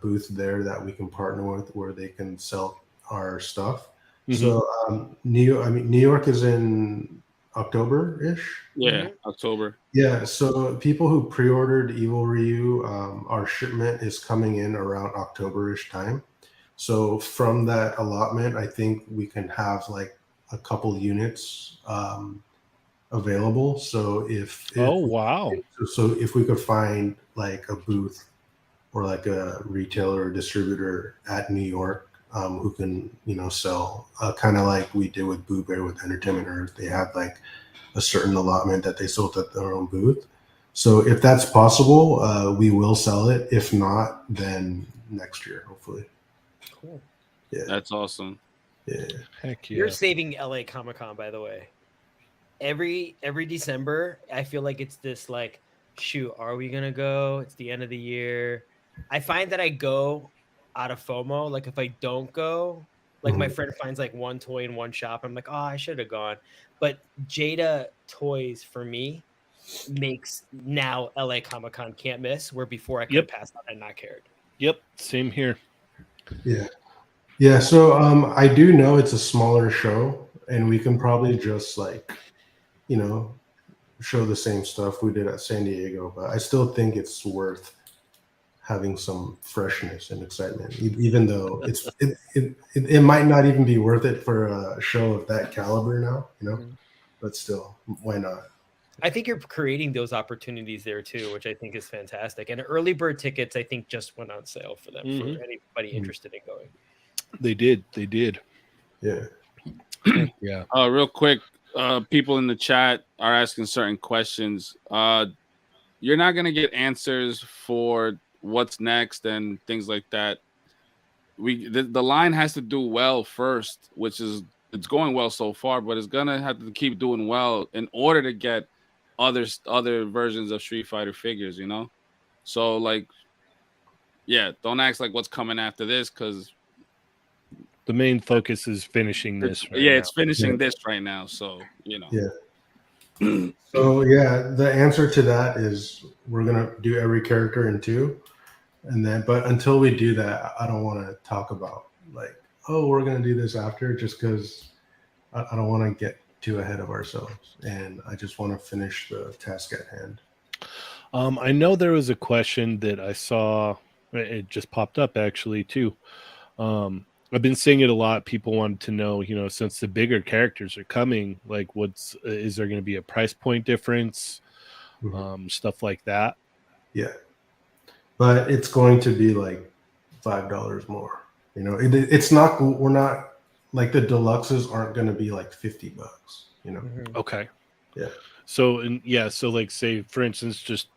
booth there that we can partner with where they can sell our stuff. Mm-hmm. So New York is in October-ish. Yeah, October. Yeah, so people who pre-ordered Evil Ryu, our shipment is coming in around October-ish time. So from that allotment, I think we can have like a couple units available. So if we could find like a booth or like a retailer or distributor at New York who can, sell kind of like we did with Boo Bear with Entertainment Earth. They had like a certain allotment that they sold at their own booth. So if that's possible, we will sell it. If not, then next year, hopefully. Cool. Yeah. That's awesome. Yeah. Heck yeah. You're saving LA Comic-Con, by the way. Every December, I feel like it's this like, shoot, are we gonna go? It's the end of the year. I find that I go out of FOMO. Like if I don't go, like my friend finds like one toy in one shop, I'm like, oh, I should have gone. But Jada Toys for me makes now LA Comic-Con can't miss, where before I could have passed out and not cared. Yep, same here. Yeah. Yeah, so I do know it's a smaller show, and we can probably just like, show the same stuff we did at San Diego, but I still think it's worth having some freshness and excitement, even though it might not even be worth it for a show of that caliber now, but still, why not? I think you're creating those opportunities there too, which I think is fantastic. And early bird tickets, I think, just went on sale for them for anybody interested in going. They did. Yeah. Yeah. Real quick, people in the chat are asking certain questions. You're not gonna get answers for what's next and things like that. The line has to do well first, which is it's going well so far, but it's gonna have to keep doing well in order to get other versions of Street Fighter figures, So like Yeah, don't ask like what's coming after this, because The main focus is finishing this. Right yeah, now. it's finishing Yeah. this right now. So Yeah. So yeah, the answer to that is we're gonna do every character in 2, and then but until we do that, I don't want to talk about like, oh, we're gonna do this after, just because I don't want to get too ahead of ourselves, and I just want to finish the task at hand. I know there was a question that I saw. It just popped up actually too. I've been seeing it a lot. People wanted to know, since the bigger characters are coming, like, is there going to be a price point difference? Mhm. Stuff like that. Yeah, but it's going to be like $5 more. It's not. We're not like the deluxes aren't going to be like $50. Okay. Yeah. So so like, say for instance, just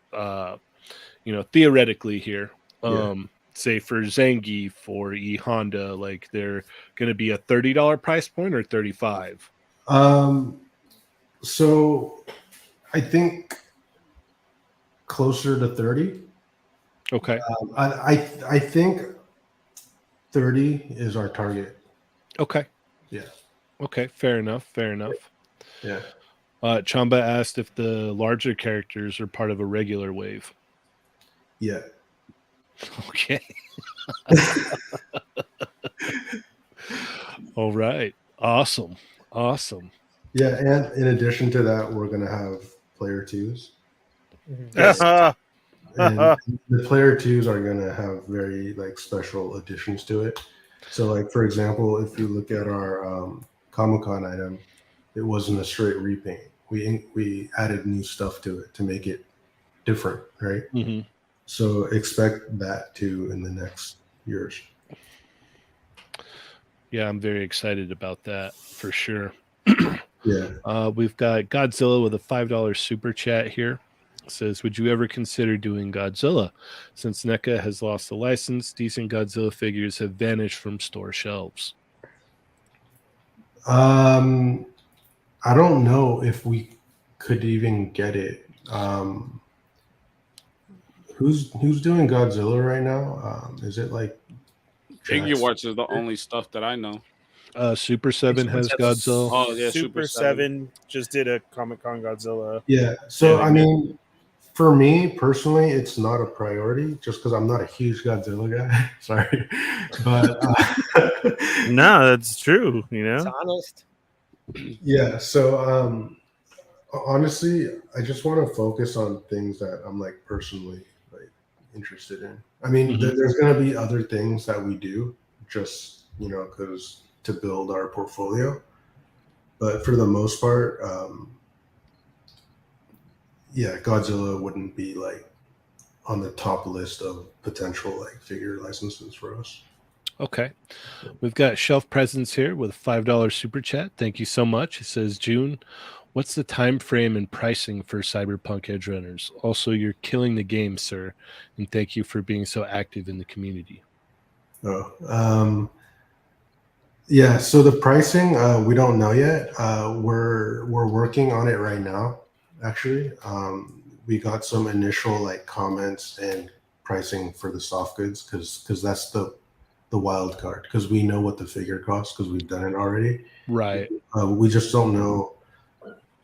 theoretically here, say for Zangief or E Honda, like they're going to be a $30 price point or 35. So I think closer to 30. Okay. I think 30 is our target. Okay. Yeah. Okay. Fair enough. Fair enough. Yeah. Chamba asked if the larger characters are part of a regular wave. Yeah. Okay. All right. Awesome. Yeah, and in addition to that, we're gonna have player 2s. Yes. And the player 2s are gonna have very like special additions to it. So like, for example, if you look at our Comic-Con item, it wasn't a straight repaint. We added new stuff to it to make it different, right? Mm-hmm. So expect that too in the next years. Yeah, I'm very excited about that for sure. Yeah. We've got Godzilla with a $5 super chat here. It says, would you ever consider doing Godzilla? Since NECA has lost the license, decent Godzilla figures have vanished from store shelves. I don't know if we could even get it. Who's doing Godzilla right now? Is it like Figure Jackson? Watch is the only stuff that I know. Super 7 has Godzilla. Oh yeah, Super 7 just did a Comic-Con Godzilla. Yeah. So Yeah, I mean, for me personally, it's not a priority just because I'm not a huge Godzilla guy. Sorry, but No, that's true. It's honest. yeah. So honestly, I just want to focus on things that I'm like personally like interested in. I mean, there's going to be other things that we do just because to build our portfolio, but for the most part, yeah, Godzilla wouldn't be like on the top list of potential like figure licenses for us. Okay. We've got Shelf Presence here with a $5 super chat. Thank you so much. It says, June, what's the time frame and pricing for Cyberpunk Edge Runners? Also, you're killing the game, sir, and thank you for being so active in the community. Yeah, so the pricing we don't know yet. We're working on it right now. Actually, we got some initial like comments and pricing for the soft goods because that's the wild card, because we know what the figure costs because we've done it already. Right. We just don't know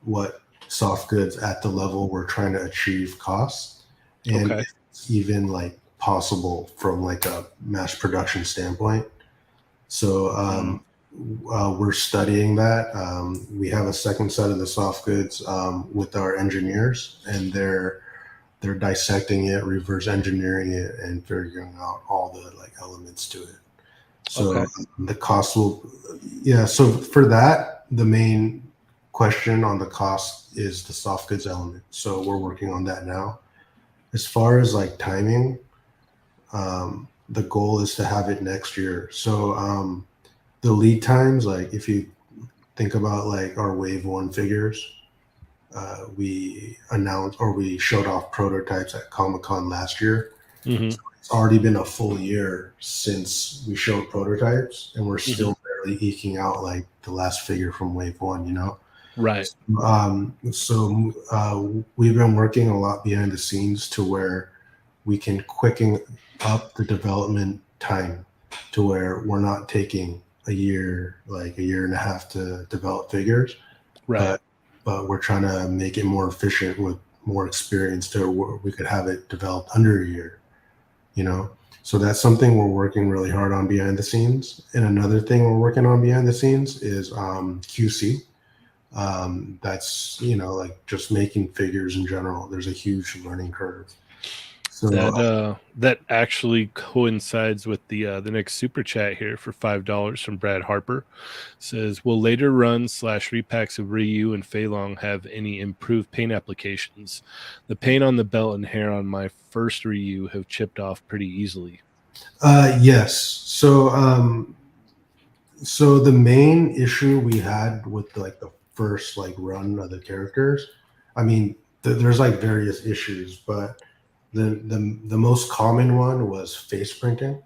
what soft goods at the level we're trying to achieve costs, and if it's even like possible from like a mass production standpoint. So we're studying that. We have a second set of the soft goods with our engineers, and they're dissecting it, reverse engineering it, and figuring out all the like elements to it. So the cost will, yeah. So for that, the main question on the cost is the soft goods element. So we're working on that now. As far as like timing, the goal is to have it next year. So the lead times, like if you think about like our Wave 1 figures, we announced or we showed off prototypes at Comic-Con last year. Mm-hmm. So it's already been a full year since we showed prototypes, and we're still barely eking out like the last figure from Wave 1, Right. So we've been working a lot behind the scenes to where we can quicken up the development time to where we're not taking a year and a half to develop figures, Right. but we're trying to make it more efficient with more experience to where we could have it developed under a year, you know? So that's something we're working really hard on behind the scenes. And another thing we're working on behind the scenes is QC. That's, you know, like just making figures in general. There's a huge learning curve. So That actually coincides with the next super chat here for $5 from Brad Harper. Says, will later runs / repacks of Ryu and Fei Long have any improved paint applications? The paint on the belt and hair on my first Ryu have chipped off pretty easily. yes. So the main issue we had with like the first like run of the characters, I mean, there's like various issues, but the most common one was face printing,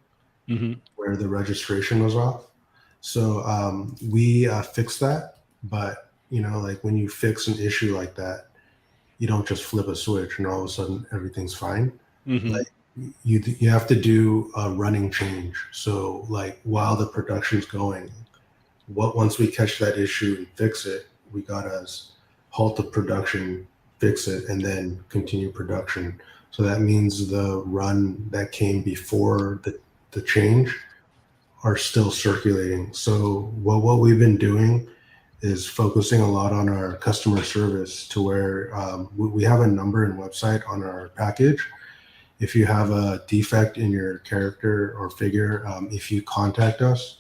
where the registration was off. So we fixed that, but you know, like when you fix an issue like that, you don't just flip a switch and all of a sudden everything's fine. Like you have to do a running change. So like while the production's going, once we catch that issue and fix it, we gotta halt the production, fix it, and then continue production. So that means the run that came before the change are still circulating. So what we've been doing is focusing a lot on our customer service to where we have a number and website on our package. If you have a defect in your character or figure, if you contact us,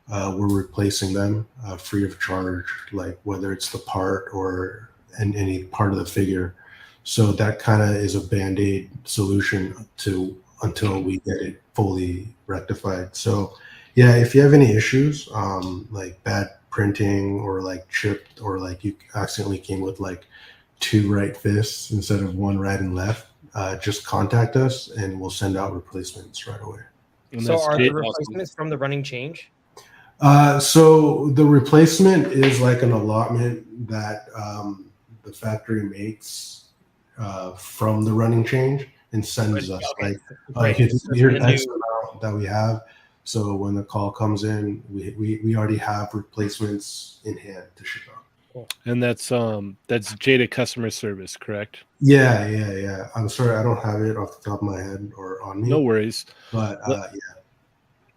we're replacing them free of charge, like whether it's the part or any part of the figure. So that kind of is a band-aid solution until we get it fully rectified. So yeah, if you have any issues, like bad printing or like chipped, or like you accidentally came with like 2 right fists instead of 1 right and left, just contact us and we'll send out replacements right away. And So are the Jada, replacements from the running change? So the replacement is like an allotment that the factory makes from the running change and sends us. Okay. Like Right. here's X amount that we have. So when the call comes in, we already have replacements in hand to ship out. and that's Jada customer service, correct? Yeah. I'm sorry, I don't have it off the top of my head or on me. No worries. But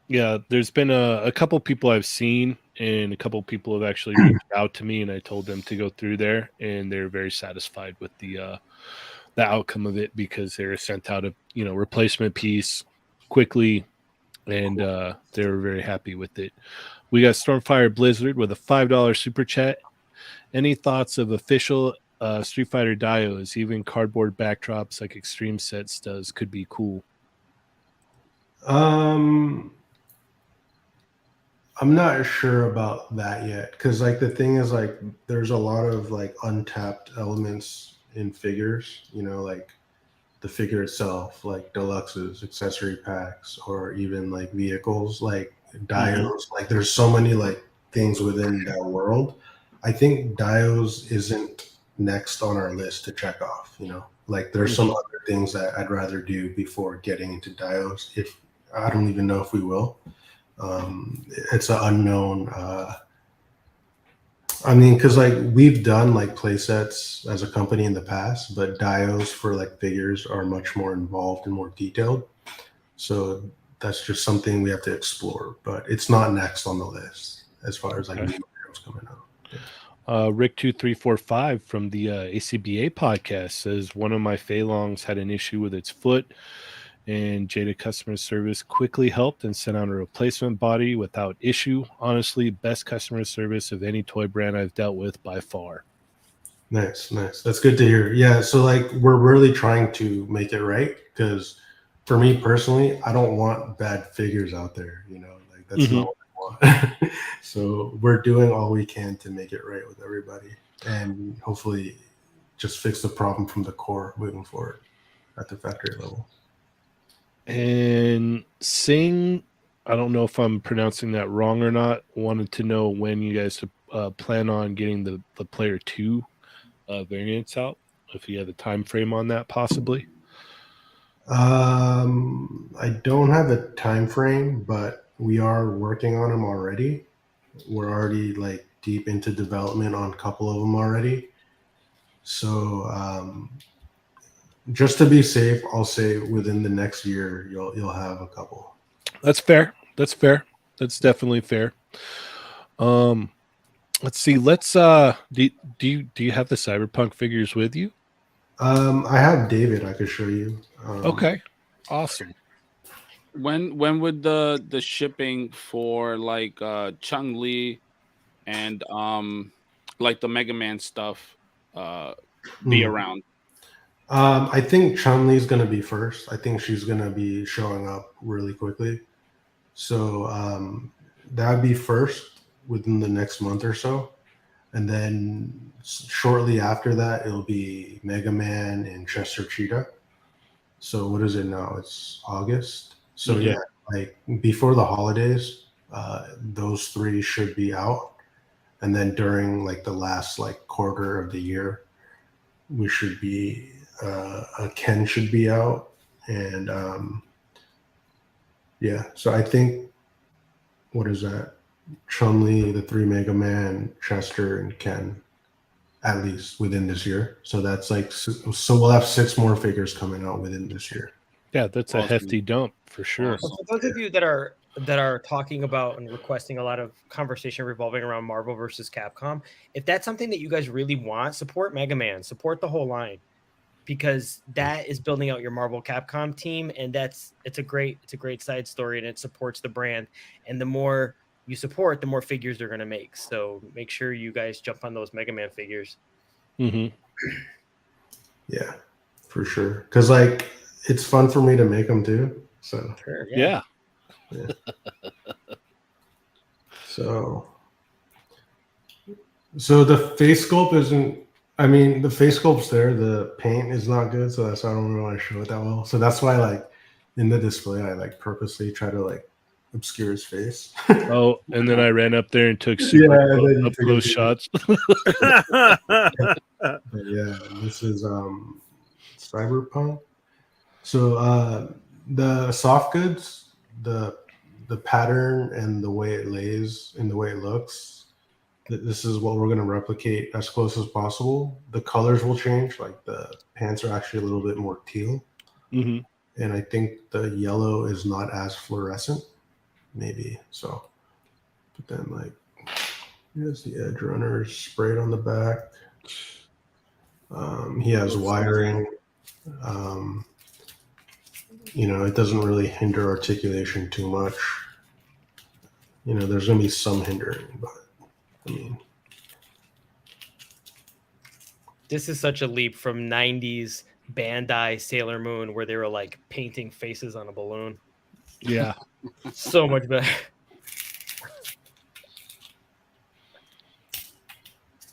Yeah, there's been a couple people I've seen, and a couple people have actually reached out to me, and I told them to go through there, and they're very satisfied with the outcome of it, because they were sent out a replacement piece quickly, and they were very happy with it. We got Stormfire Blizzard with a $5 super chat. Any thoughts of official Street Fighter dios? Even cardboard backdrops like Extreme Sets does could be cool. I'm not sure about that yet, because like the thing is, like there's a lot of like untapped elements in figures, like the figure itself, like deluxes, accessory packs, or even like vehicles, like dios. Like there's so many like things within that world. I think dios isn't next on our list to check off. Like there's some other things that I'd rather do before getting into dios. If I don't even know if we will. It's an unknown. Because like we've done like play sets as a company in the past, but dios for like figures are much more involved and more detailed. So that's just something we have to explore, but it's not next on the list as far as like new materials coming out. Rick2345 from the ACBA podcast says, one of my Fei Longs had an issue with its foot, and Jada customer service quickly helped and sent out a replacement body without issue. Honestly, best customer service of any toy brand I've dealt with by far. Nice. That's good to hear. Yeah, so like we're really trying to make it right, because for me personally, I don't want bad figures out there. Like that's not what I want. So we're doing all we can to make it right with everybody, and hopefully just fix the problem from the core moving forward at the factory level. And Singh, I don't know if I'm pronouncing that wrong or not, wanted to know when you guys plan on getting the Player 2 variants out, if you have a time frame on that, possibly. I don't have a time frame, but we are working on them already. We're already like deep into development on a couple of them already. So just to be safe, I'll say within the next year you'll have a couple. That's fair. That's fair. That's definitely fair. Let's see. Let's do you have the Cyberpunk figures with you? I have David. I could show you. Okay. Awesome. When would the shipping for like Chung Li and like the Mega Man stuff be around? I think Chun-Li's gonna be first. I think she's gonna be showing up really quickly. So that would be first within the next month or so. And then shortly after that, it'll be Mega Man and Chester Cheetah. So what is it now? It's August. So yeah, like before the holidays, those three should be out. And then during like the last like quarter of the year, we should be a Ken should be out. And yeah, so I think what is that? Chun-Li, the three Mega Man, Chester, and Ken, at least within this year. So that's like so we'll have 6 more figures coming out within this year. Yeah, that's a Awesome. hefty dump for sure. So for those of you that are talking about and requesting a lot of conversation revolving around Marvel versus Capcom, if that's something that you guys really want, support Mega Man, support the whole line, because that is building out your Marvel Capcom team, and it's a great side story, and it supports the brand. And the more you support, the more figures they're going to make. So make sure you guys jump on those Mega Man figures. Mm-hmm. Yeah, for sure. Because like it's fun for me to make them too. So Sure, Yeah. So the face sculpt isn't. I mean, the face sculpt's there. The paint is not good, so that's why I don't really want to show it that well. So that's why, like, in the display, I like purposely try to like obscure his face. Oh, and then I ran up there and took super and then you up took a close video. shots. But yeah, this is Cyberpunk. So the soft goods, the pattern and the way it lays and the way it looks, this is what we're going to replicate as close as possible. The colors will change, like the pants are actually a little bit more teal. Mm-hmm. And I think the yellow is not as fluorescent, maybe. So, but then like, here's the edge runners sprayed on the back. He has wiring. You know, it doesn't really hinder articulation too much. You know, there's going to be some hindering, but I mean, This is such a leap from 90s Bandai Sailor Moon, where they were like painting faces on a balloon. Yeah. So much better.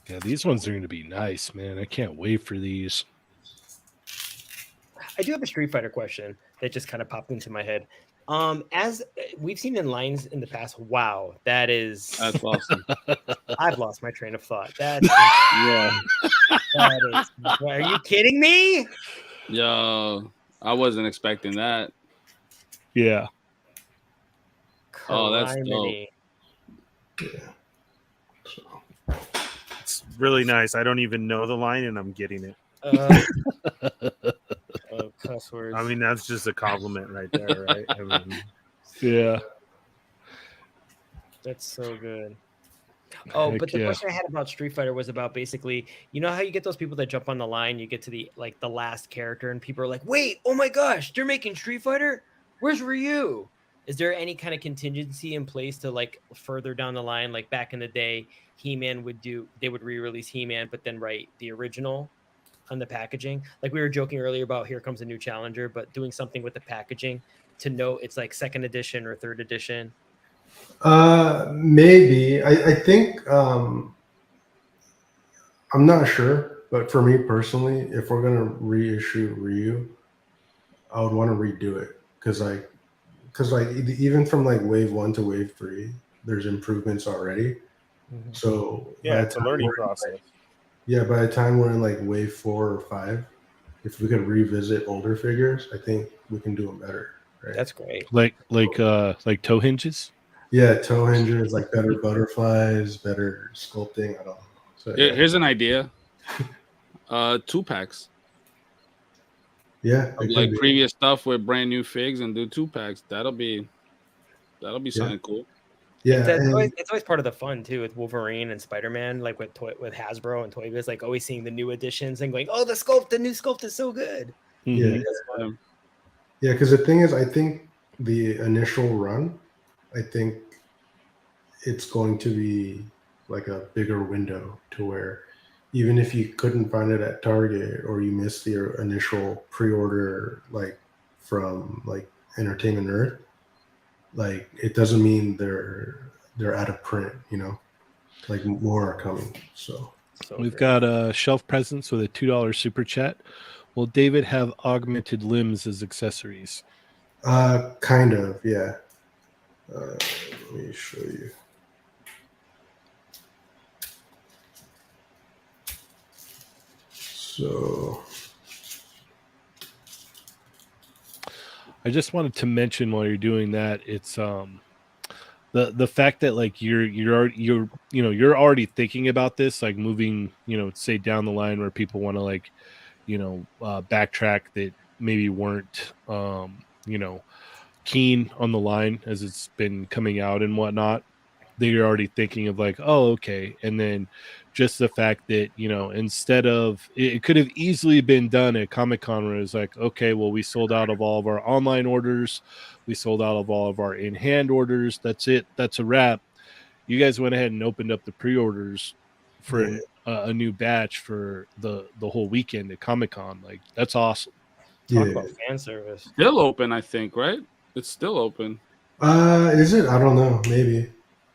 Yeah, these ones are going to be nice, man. I can't wait for these. I do have a Street Fighter question that just kind of popped into my head. As we've seen in lines in the past, wow, that's awesome. I've lost my train of thought. That is, are you kidding me? Yo, I wasn't expecting that. Yeah. Oh, that's dope. yeah. It's really nice. I don't even know the line, and I'm getting it. Cuss words. I mean, that's just a compliment right there, right? I mean, Yeah. That's so good. Oh, Heck but the yeah. question I had about Street Fighter was about basically, you know how you get those people that jump on the line, you get to the last character, and people are like, "Wait, oh my gosh, they're making Street Fighter? Where's Ryu?" Is there any kind of contingency in place to like further down the line, like back in the day, He-Man would re-release He-Man, but then write the original on the packaging? Like we were joking earlier about Here Comes a New Challenger, but doing something with the packaging to know it's like second edition or third edition. Maybe. I think I'm not sure, but for me personally, if we're gonna reissue Ryu, I would want to redo it because even from like wave 1 to wave 3, there's improvements already. Mm-hmm. So yeah, it's a learning process. Yeah, by the time we're in like wave 4 or 5, if we could revisit older figures, I think we can do them better. Right? That's great. Like toe hinges. Yeah, toe hinges, like better butterflies, better sculpting. I don't know. So, yeah. Here's an idea. 2-packs. Yeah, Of it could like be. previous stuff with brand new figs and do 2-packs. That'll be something cool. Yeah, it's always part of the fun too with Wolverine and Spider-Man, like with Hasbro and Toy Biz, like always seeing the new additions and going, oh, the new sculpt is so good. yeah, yeah. Because the thing is, I think the initial run, I think it's going to be like a bigger window to where even if you couldn't find it at Target or you missed your initial pre-order, like from like Entertainment Earth, like it doesn't mean they're out of print, you know, like more are coming. So we've got a shelf presence with a $2 super chat. Will David have augmented limbs as accessories? Kind of, yeah. Let me show you. So I just wanted to mention while you're doing that, it's the fact that like you're already thinking about this, like moving, say down the line where people want to like, backtrack that maybe weren't keen on the line as it's been coming out and whatnot. They're already thinking of like, oh, okay. And then just the fact that, instead of it could have easily been done at Comic-Con where it's like, okay, well, we sold out of all of our online orders. We sold out of all of our in-hand orders. That's it. That's a wrap. You guys went ahead and opened up the pre-orders for a new batch for the whole weekend at Comic-Con. Like, that's awesome. Talk about fan service. Still open, I think, right? It's still open. Is it? I don't know. Maybe.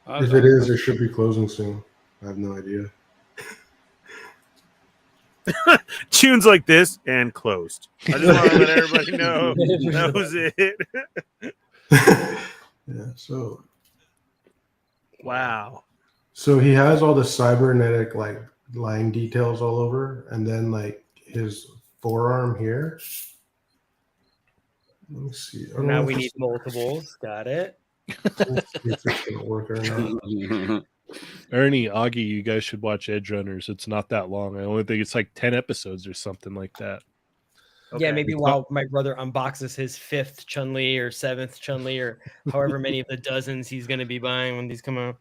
If it is, it should be closing soon. I have no idea. Tunes like this and closed. I just want to let everybody know that was it. Yeah. So. Wow. So he has all the cybernetic like line details all over, and then like his forearm here. Let me see. Now we need multiples. Got it. Let's see if it's gonna work or not. Ernie, Augie, you guys should watch Edge Runners. It's not that long. I only think it's like 10 episodes or something like that. Okay. Yeah, maybe while my brother unboxes his 5th Chun-Li or 7th Chun-Li or however many of the dozens he's going to be buying when these come out.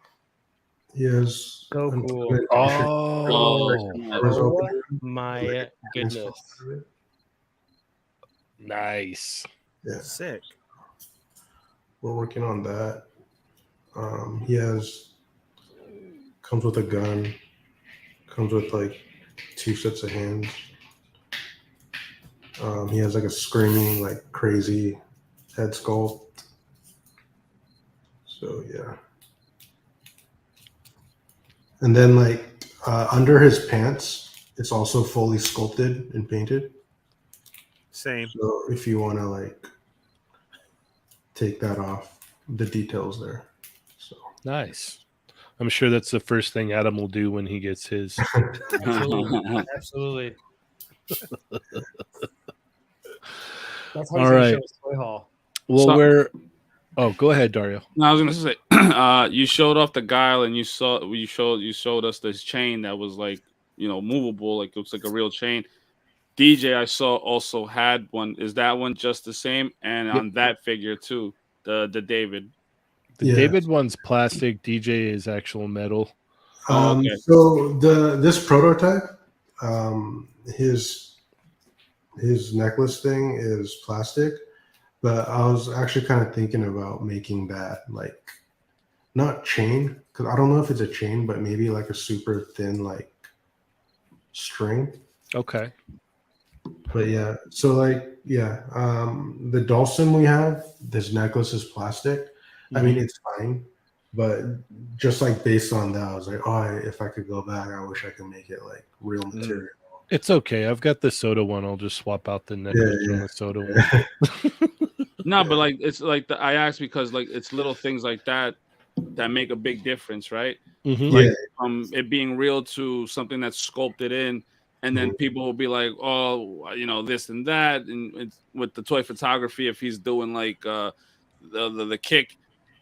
Yes. So cool. Oh my goodness. Nice. Yeah. Sick. We're working on that. He comes with a gun, comes with like 2 sets of hands. He has like a screaming, like crazy head sculpt. So yeah. And then like under his pants, it's also fully sculpted and painted. Same. So if you want to like take that off, the details there. So nice. I'm sure that's the first thing Adam will do when he gets his. Absolutely. That's how All he's right. show his toy haul. Well, go ahead, Dario. No, I was gonna say, you showed off the guile and you showed us this chain that was like, movable, like it looks like a real chain. DJ I saw also had one. Is that one just the same? And on that figure too, the David. The David one's plastic. DJ is actual metal. Okay. So this prototype, his necklace thing is plastic, but I was actually kind of thinking about making that like not chain, because I don't know if it's a chain, but maybe like a super thin like string. Okay. But yeah, so like the Dawson we have, this necklace is plastic. I mean, it's fine, but just like based on that, I was like, if I could go back, I wish I could make it like real material. It's okay. I've got the soda one. I'll just swap out the necklace from the soda one. No, but like it's like I asked because like it's little things like that make a big difference, right? Mm-hmm. Like from it being real to something that's sculpted in. and then people will be like, oh, you know, this and that, and it's, with the toy photography, if he's doing like the kick,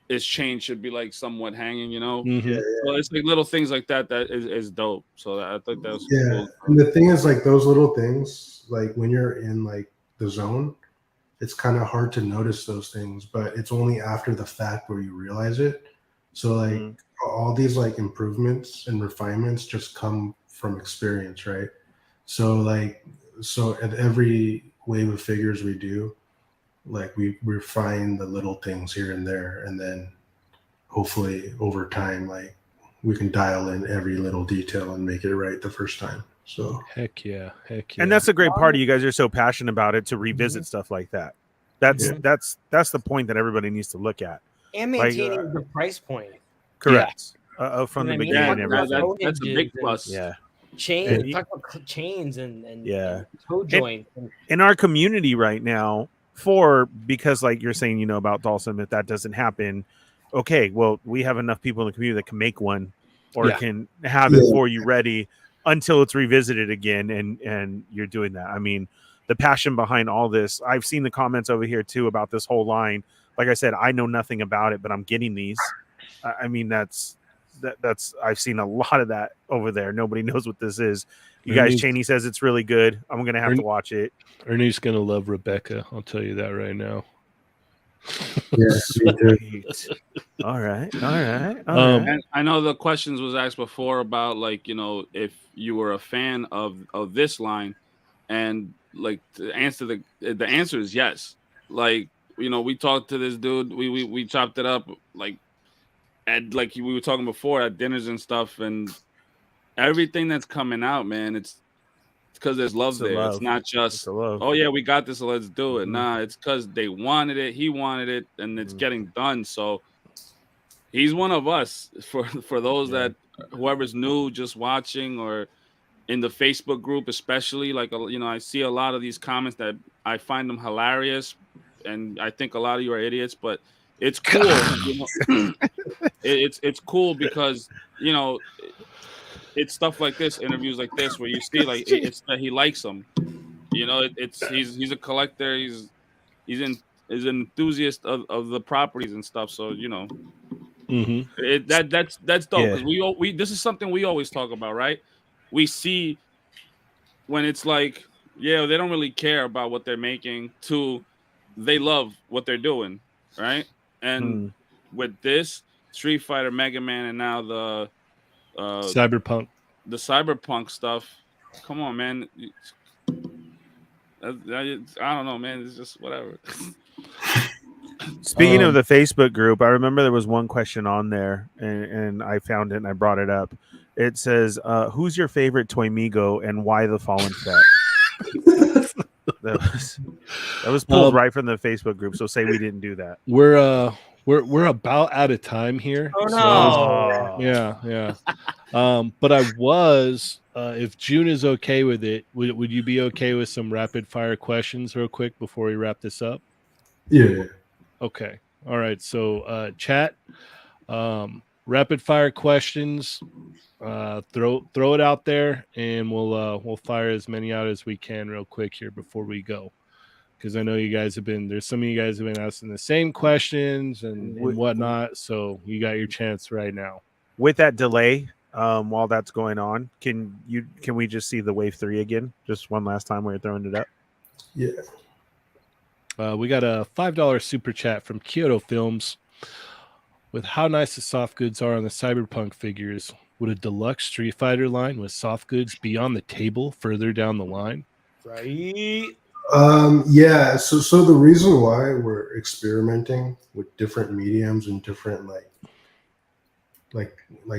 his chain should be like somewhat hanging, you know. Mhm. So it's like little things like that that is dope. So I think that was Yeah, cool. and the thing is, like those little things, like when you're in like the zone, it's kind of hard to notice those things, but it's only after the fact where you realize it. So like all these like improvements and refinements just come from experience, right? So like at every wave of figures we do, like we refine the little things here and there, and then hopefully over time, like we can dial in every little detail and make it right the first time. So Heck yeah. Heck yeah. And that's a great part of you guys are so passionate about it to revisit stuff like that. That's the point that everybody needs to look at. And maintaining the price point. Correct. From the You know what I mean? beginning and everything. That's a big plus. Yeah. Chains, talk about chains and toe joints. In our community right now, because like you're saying, you know, about Dawson, if that doesn't happen, okay, well, we have enough people in the community that can make one or can have it for you ready until it's revisited again, and you're doing that. I mean, the passion behind all this, I've seen the comments over here too about this whole line. Like I said, I know nothing about it, but I'm getting these. I mean, that's I've seen a lot of that over there. Nobody knows what this is. You guys, Cheynee says it's really good. I'm gonna have to watch it. Ernie's gonna love Rebecca. I'll tell you that right now. All right. And I know the questions was asked before about, like, you know, if you were a fan of this line, and like the answer is yes. Like, you know, we talked to this dude, we chopped it up like we were talking before at dinners and stuff, and everything that's coming out, man, it's because there's love there. It's not just oh yeah, we got this, so let's do it. Nah, it's because they wanted it, he wanted it, and it's getting done. So he's one of us. For those that whoever's new, just watching, or in the Facebook group, especially, like, you know, I see a lot of these comments that I find them hilarious, and I think a lot of you are idiots, but it's cool. You know? It's cool because, you know, it's stuff like this, interviews like this, where you see like it's that he likes them. You know, he's a collector. He's an enthusiast of the properties and stuff. So, you know, that's dope, because we this is something we always talk about, right? We see when it's like, yeah, they don't really care about what they're making, to they love what they're doing, right? And with this Street Fighter, Mega Man, and now the Cyberpunk stuff, come on, man. I don't know, man. It's just whatever. Speaking of the Facebook group, I remember there was one question on there, and I found it and I brought it up. It says, who's your favorite Toymigo and why the Fallen Fett? that was pulled right from the Facebook group, so say we didn't do that. We're about out of time here. Oh no. Yeah. But I was, if June is okay with it, would you be okay with some rapid fire questions real quick before we wrap this up? Yeah. Okay. All right. So chat, rapid fire questions. Throw it out there, and we'll fire as many out as we can real quick here before we go. Because I know you guys there's some of you guys have been asking the same questions and whatnot. So you got your chance right now. With that delay, while that's going on, can we just see the wave 3 again? Just one last time while you're throwing it up. Yeah. We got a $5 super chat from Kyoto Films. With how nice the soft goods are on the Cyberpunk figures, would a deluxe Street Fighter line with soft goods be on the table further down the line? Right. Yeah. So the reason why we're experimenting with different mediums and different like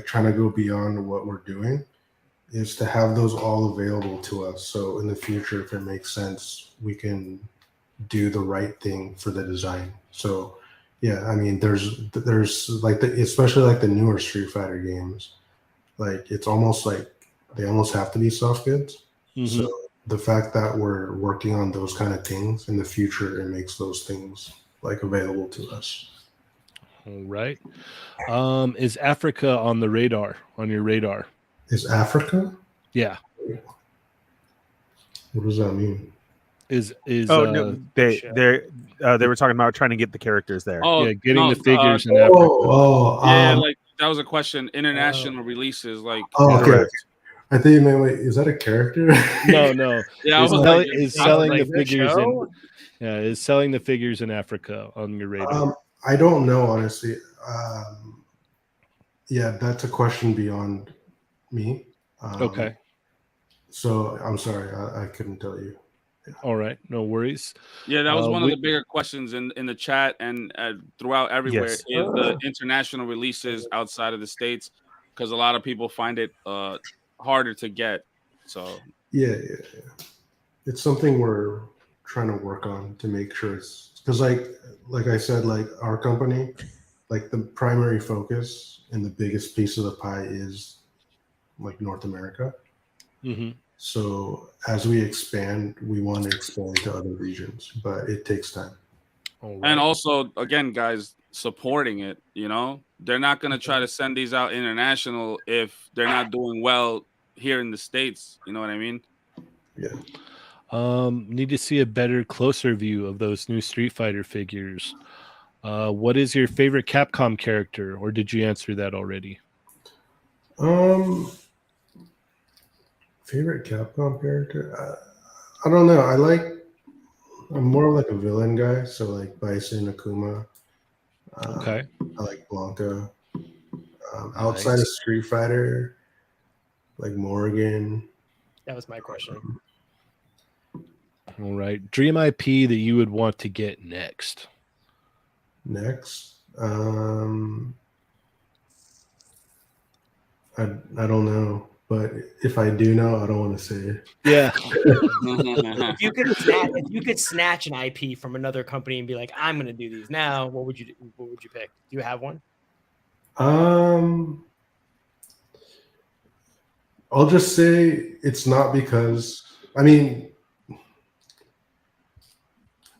trying to go beyond what we're doing is to have those all available to us. So in the future, if it makes sense, we can do the right thing for the design. So yeah, I mean, there's like especially like the newer Street Fighter games, like it's almost like they almost have to be soft goods. So the fact that we're working on those kind of things in the future, it makes those things like available to us. All right. Is Africa on your radar? Is Africa? Yeah. What does that mean? Is Oh no, they Sure. they were talking about trying to get the characters there. Oh, yeah, getting no, the figures in Africa. yeah, like that was a question. International releases, like Okay. Correct. I think you meant, wait, is that a character? No. yeah, I Is, was sell- like, is I was selling like, the "Is that figures in show?" is selling the figures in Africa on your radar. I don't know, honestly. Yeah, that's a question beyond me. Okay. So I'm sorry, I couldn't tell you. All right, no worries. yeah, that was one of we- the bigger questions in the chat and throughout everywhere Yes. is the international releases outside of the states, because a lot of people find it harder to get. So Yeah. It's something we're trying to work on to make sure it's because like I said, like our company, like the primary focus and the biggest piece of the pie is like North America. Mhm. So as we expand, we want to expand to other regions, but it takes time. All right. and also again, guys, supporting it. You know, they're not gonna try to send these out international if they're not doing well here in the States. You know what I mean? Yeah. Need to see a better, closer view of those new Street Fighter figures. What is your favorite Capcom character, or did you answer that already? Favorite Capcom character? I don't know. I'm more of like a villain guy, so like Bison, Akuma. Okay. I like Blanca. Outside of Street Fighter, like Morgan. That was my question. All right. Dream IP that you would want to get next. Next, I don't know, but if I do know, I don't want to say it. Yeah. If you could snatch an IP from another company and be like, I'm gonna do these now, what would you pick? Do you have one? I'll just say it's not because I mean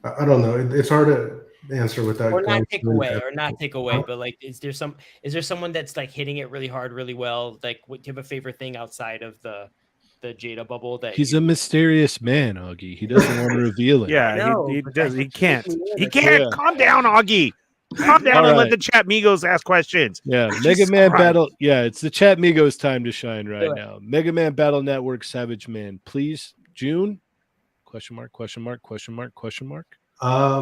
I don't know. It's hard to answer without Or not going take through away, everything. but like, is there someone that's like hitting it really hard, really well? Like, do you have a favorite thing outside of the Jada bubble that He's a mysterious man, Augie. He doesn't want to reveal it. Yeah, know, he but does. that's He what can't. makes me He nervous. can't. Yeah. Calm down, Augie. Calm down All and let right. the chat Migos ask questions. Yeah, Mega Jesus Man Christ. Battle. Yeah, it's the Chat Migos time to shine right Do it. now. Mega Man Battle Network, Savage Man. Please, June? Question mark, question mark, question mark, question mark. I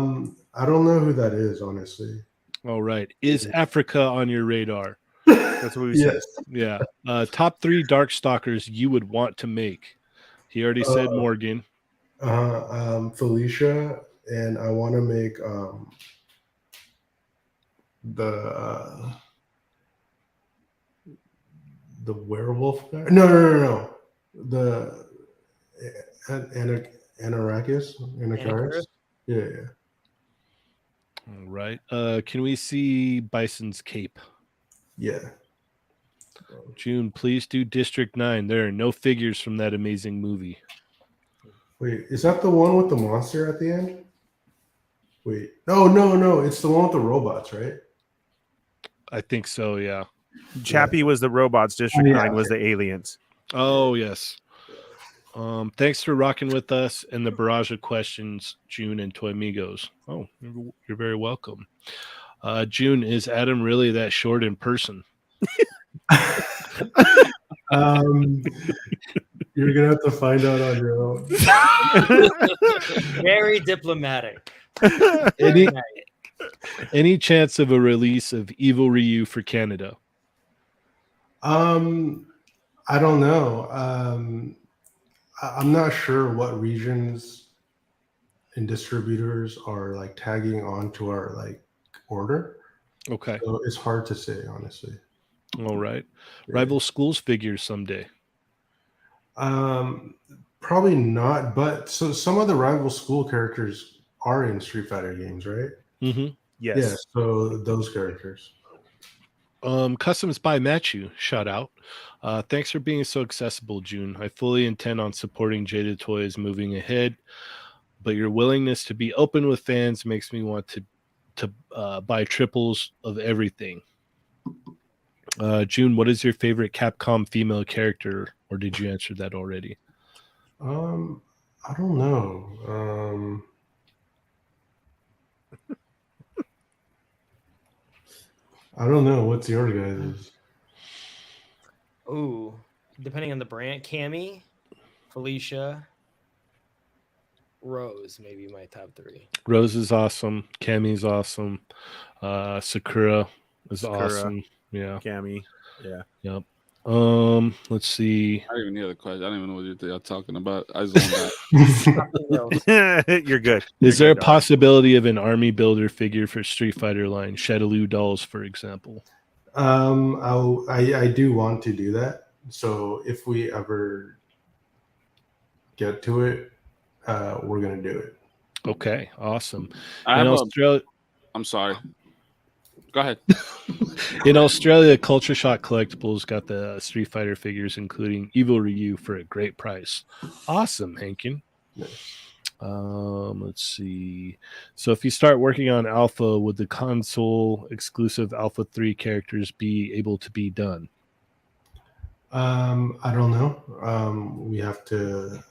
don't know who that is, honestly. All right. Is Africa on your radar? That's what we said. Yes. Yeah. Top 3 Darkstalkers you would want to make. He already said Morgan. Felicia, and I want to make the werewolf guy. No. The Anarakis. Anacharis? Yeah. All right. Can we see Bison's cape? Yeah. June, please do District 9. There are no figures from that amazing movie. Wait, is that the one with the monster at the end? Wait, no, it's the one with the robots, right? I think so, yeah. Chappie was the robots. District Yeah. 9 was the aliens. Oh, yes. Thanks for rocking with us and the barrage of questions, June and Toy Migos. Oh, you're very welcome. June, is Adam really that short in person? You're gonna have to find out on your own. Very diplomatic. Any chance of a release of Evil Ryu for Canada? I don't know. I'm not sure what regions and distributors are like tagging onto our like order. Okay. So it's hard to say, honestly. All right. Yeah. Rival Schools figures someday. Probably not, but so some of the Rival School characters are in Street Fighter games, right? Mm-hmm. Yes. Yeah, so those characters. Customs by Matchu, shout out. Thanks for being so accessible, June. I fully intend on supporting Jada Toys moving ahead, but your willingness to be open with fans makes me want to buy triples of everything. June, what is your favorite Capcom female character, or did you answer that already? I don't know. I don't know. What's your guys'? Ooh, depending on the brand, Cammy, Felicia, Rose, maybe my top 3. Rose is awesome. Cammy's awesome. Sakura is Sakura. awesome. Yeah. Cammy. Yeah. Yep. Let's see. I didn't even hear the question. I don't even know what you're talking about. I zoned out. You're good. Is there a You're good, dog. possibility of an army builder figure for Street Fighter line, Shadaloo dolls, for example? I do want to do that. So if we ever get to it, we're gonna do it. Okay, awesome. I In have Australia, I'm sorry. Go ahead. in Australia, Culture Shock Collectibles got the Street Fighter figures, including Evil Ryu, for a great price. Awesome, Hankin. Let's see. So if you start working on Alpha, would the console exclusive Alpha 3 characters be able to be done? I don't know. We have to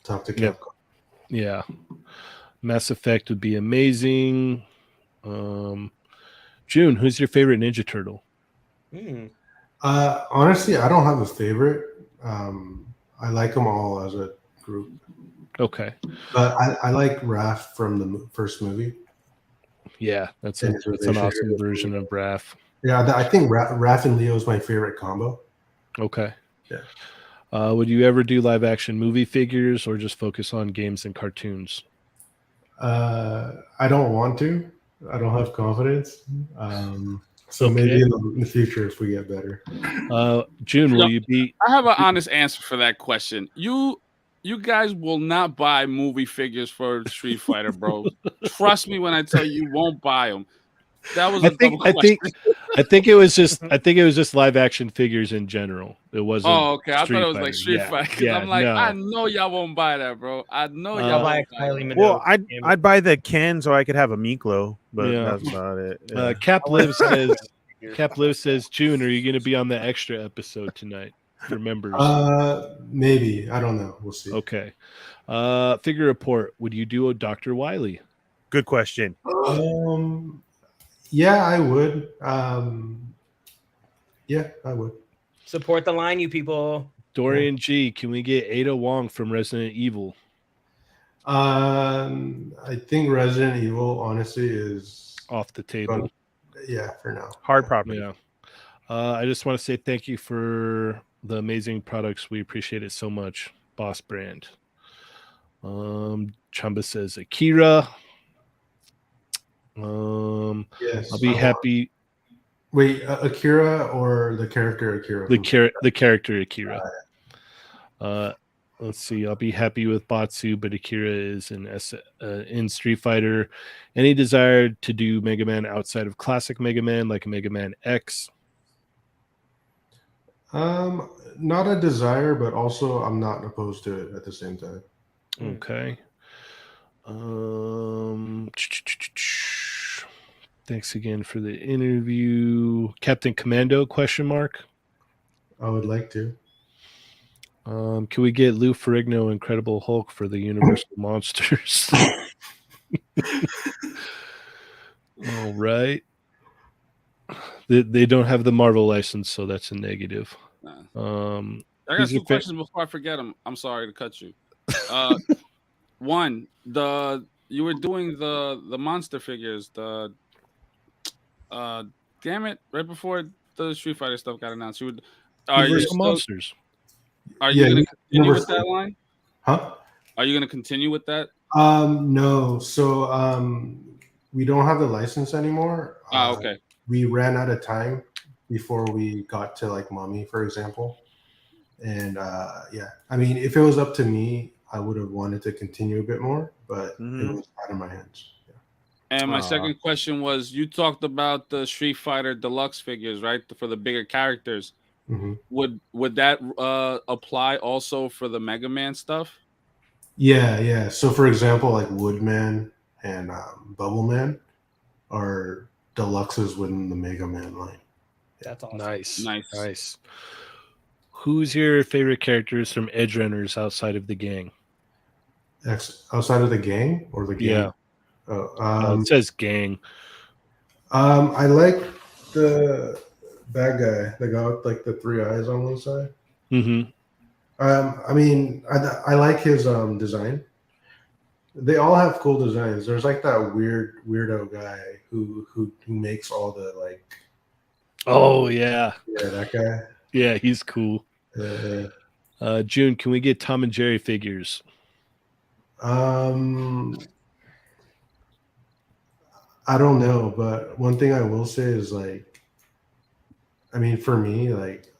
talk to Yep. Capcom. Yeah. Mass Effect would be amazing. June, who's your favorite Ninja Turtle? Honestly, I don't have a favorite. I like them all as a group. Okay. But I like Raph from the first movie. Yeah, that's And an awesome version of Raph. Yeah, I think Raph and Leo is my favorite combo. Okay. Yeah. Would you ever do live action movie figures or just focus on games and cartoons? I don't want to. I don't have confidence. So Okay. maybe in the future if we get better. June, will you be? I have an honest answer for that question. You guys will not buy movie figures for Street Fighter, bro. Trust me when I tell you won't buy them. That was I a dumb question. think it was just live action figures in general. It wasn't. Oh, okay. I thought Street it was like Fighter. Street Yeah, Fighter. 'Cause yeah, I'm like, no. I know y'all won't buy that, bro. I know y'all Buy a won't buy Kylie that. Minogue. Well, Cammy. I'd buy the Ken so I could have a Miklo, but Yeah. that's about it. Yeah. Cap Liv says, June, are you going to be on the extra episode tonight for members? Maybe. I don't know. We'll see. Okay. Figure report. Would you do a Dr. Wily? Good question. Yeah, I would. Yeah, I would. Support the line, you people. Dorian G, can we get Ada Wong from Resident Evil? I think Resident Evil honestly is Off the table. Yeah, for now. Hard property. Yeah. I just want to say thank you for the amazing products. We appreciate it so much. Boss Brand. Chamba says Akira. Yes. I'll be happy. Wait, Akira or the character Akira? The character Akira. Let's see. I'll be happy with Batsu, but Akira is in Street Fighter. Any desire to do Mega Man outside of classic Mega Man, like Mega Man X? Not a desire, but also I'm not opposed to it at the same time. Okay. Thanks again for the interview. Captain Commando, question mark? I would like to. Can we get Lou Ferrigno Incredible Hulk for the Universal Monsters? All right. They don't have the Marvel license, so that's a negative. I got two questions before I forget them. I'm sorry to cut you. One, you were doing the monster figures. Damn it! Right before the Street Fighter stuff got announced, Universal Monsters. Are you going to continue with that line? Huh? Are you going to continue with that? No. So we don't have the license anymore. Okay. We ran out of time before we got to like Mommy, for example. And yeah, I mean, if it was up to me, I would have wanted to continue a bit more, but it was out of my hands. Yeah. And my second question was, you talked about the Street Fighter Deluxe figures, right? For the bigger characters. Mm-hmm. Would that apply also for the Mega Man stuff? Yeah. So for example, like Woodman and Bubbleman are deluxes within the Mega Man line. That's awesome. Nice. Who's your favorite characters from Edge Runners outside of the gang? outside of the gang or the game? Yeah. Oh, It says gang. I like the bad guy, the guy with like the 3 eyes on one side. Mm-hmm. I mean, I like his design. They all have cool designs. There's like that weirdo guy who makes all the like. Oh yeah, that guy. yeah, he's cool. June, can we get Tom and Jerry figures? I don't know, but one thing I will say is like, I mean, for me, like,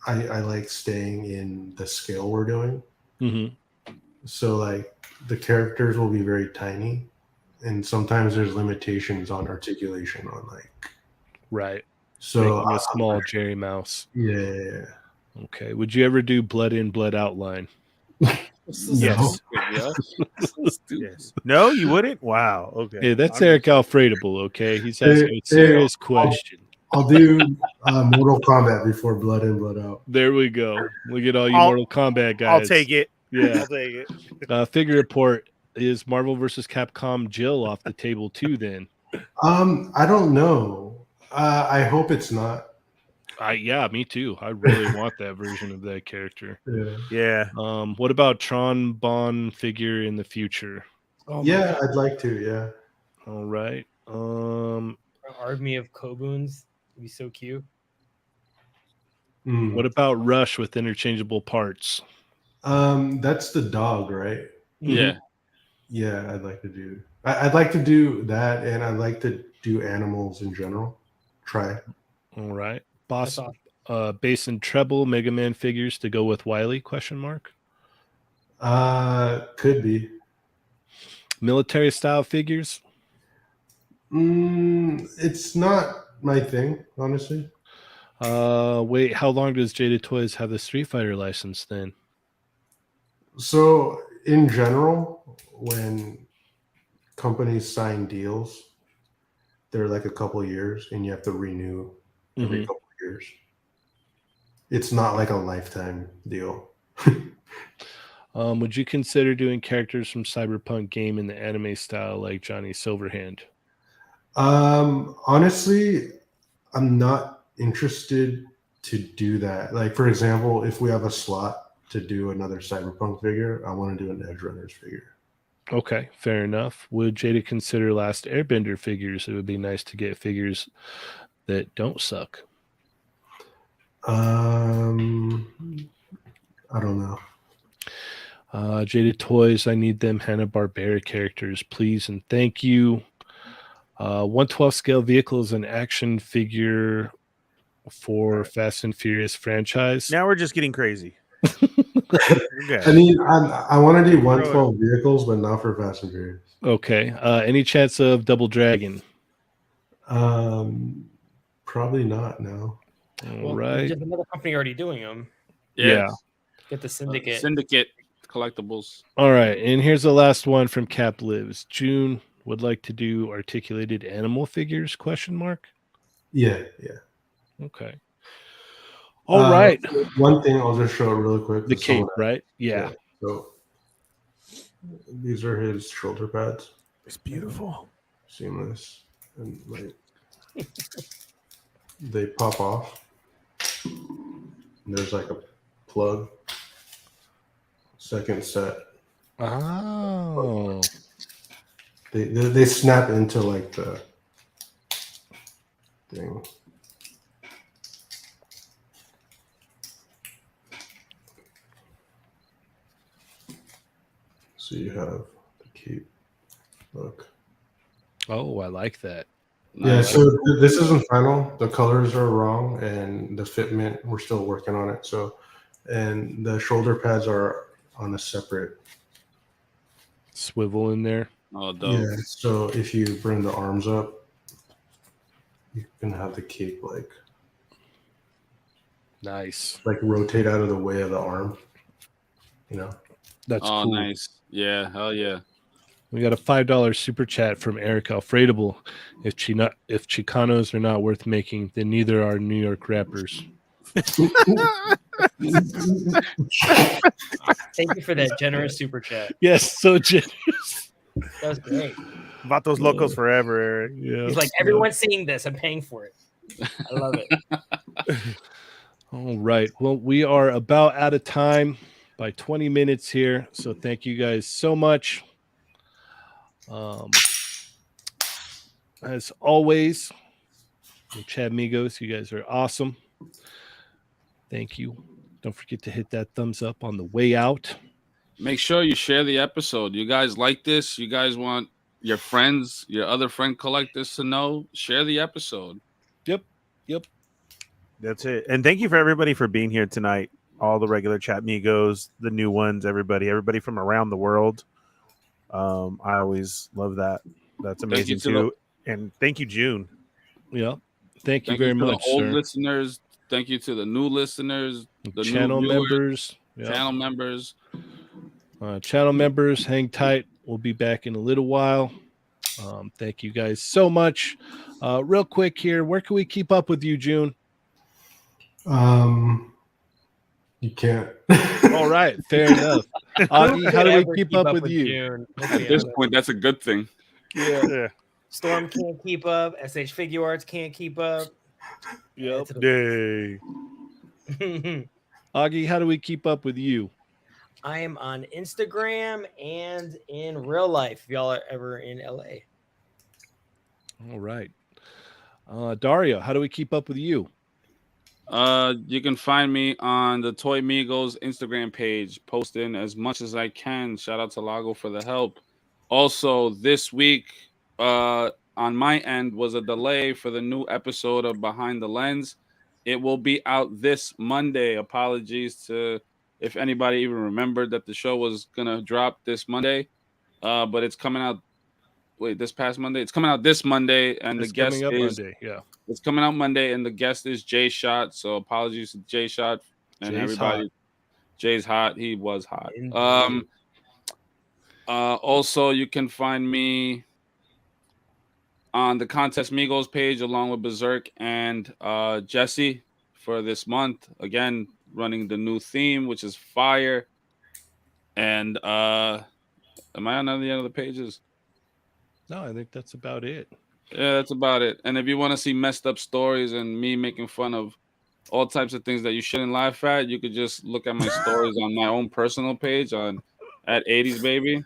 I like staying in the scale we're doing. Mm-hmm. So like the characters will be very tiny, and sometimes there's limitations on articulation on like. Right. So making a small Jerry Mouse. Yeah. Okay. Would you ever do blood in, blood out line? Yes. Yes. No, you wouldn't? Wow. Okay. Yeah, that's Eric Alfredable, okay? He's asking a serious question. I'll do Mortal Kombat before Blood In, Blood Out. There we go. Look at all you Mortal Kombat guys. I'll take it. Yeah. I'll take it. Figure report. Is Marvel vs. Capcom Jill off the table too then? I don't know. I hope it's not. Yeah, me too. I really want that version of that character. Yeah. What about Tron Bond figure in the future? Oh yeah, I'd like to. Yeah. All right. Army of Kobuns would be so cute. What about Rush with interchangeable parts? That's the dog, right? Yeah. Yeah, I'd like to do. I'd like to do that, and I'd like to do animals in general. Try. All right. Boss, bass and treble Mega Man figures to go with Wily? ? Could be. Military style figures? It's not my thing, honestly. Wait, how long does Jada Toys have the Street Fighter license then? So in general, when companies sign deals, they're like a couple of years, and you have to renew every couple of years. It's not like a lifetime deal. Would you consider doing characters from Cyberpunk game in the anime style like Johnny Silverhand? Honestly, I'm not interested to do that. Like, for example, if we have a slot to do another Cyberpunk figure, I want to do an Edge Runners figure. Okay, fair enough. Would Jada consider Last Airbender figures? It would be nice to get figures that don't suck. I don't know. Jada Toys, I need them Hanna-Barbera characters, please and thank you. 1/12 scale vehicles and action figure for Fast and Furious franchise. Now we're just getting crazy. Okay. I mean, I want to do 112 vehicles, but not for Fast and Furious. Okay. Any chance of Double Dragon? Probably not. No. All right. There's another company already doing them. Yeah. Get the Syndicate. Syndicate collectibles. All right. And here's the last one from Cap Lives. June would like to do articulated animal figures? ? Yeah. Okay. All right. One thing I'll just show it really quick. The cape, right? Yeah. So these are his shoulder pads. It's beautiful. Seamless. And like they pop off. And there's like a plug. Second set. Oh. They snap into like the thing. So you have the cape. Look. Oh, I like that. Yeah, so this isn't final. The colors are wrong, and the fitment, we're still working on it. So, and the shoulder pads are on a separate swivel in there. Oh, dope. Yeah, so if you bring the arms up, you can have the cape like nice, like rotate out of the way of the arm. You know, that's cool. Nice. Yeah, hell yeah. We got a $5 super chat from Eric Alfredable. If Chicanos are not worth making, then neither are New York rappers. Thank you for that generous super chat. Yes, so generous. That was great. Vatos Locos forever, Eric. Yeah. He's like, everyone's seeing this. I'm paying for it. I love it. All right. Well, we are about out of time by 20 minutes here. So thank you guys so much. As always, the Chad Migos, you guys are awesome. Thank you. Don't forget to hit that thumbs up on the way out. Make sure you share the episode. You guys like this? You guys want your friends, your other friend collectors to know? Share the episode. Yep. That's it. And thank you for everybody for being here tonight. All the regular Chat Migos, the new ones, everybody from around the world. I always love that. That's amazing too. And thank you, June. Yeah. Thank you very much, the old sir. listeners. Thank you to the new listeners, the channel new viewers, members. Yep. channel members. Channel members, hang tight. We'll be back in a little while. Thank you guys so much. Real quick here, where can we keep up with you, June? You can't. All right, fair enough. Augie, how do we keep up with you? June? At this point, that's a good thing. Yeah. Storm can't keep up. SH Figure Arts can't keep up. Yep. Yay. Augie, how do we keep up with you? I am on Instagram and in real life. If y'all are ever in LA. All right. Dario, how do we keep up with you? You can find me on the Toy Migos Instagram page, posting as much as I can. Shout out to Lago for the help. Also, this week, on my end, was a delay for the new episode of Behind the Lens. It will be out this Monday. Apologies to if anybody even remembered that the show was gonna drop this Monday, but it's coming out. Wait, this past Monday? It's coming out this Monday, and It's the guest coming up is Monday. Yeah. it's coming out Monday, and the guest is Jay Shot. So apologies to Jay Shot and Jay's everybody. hot. Jay's hot. He was hot. Indeed. Also, you can find me on the Contest Migos page along with Berserk and Jesse for this month. Again, running the new theme, which is fire. And am I on any other pages? No, I think that's about it. Yeah, that's about it. And if you want to see messed up stories and me making fun of all types of things that you shouldn't laugh at, you could just look at my stories on my own personal page at 80s Baby.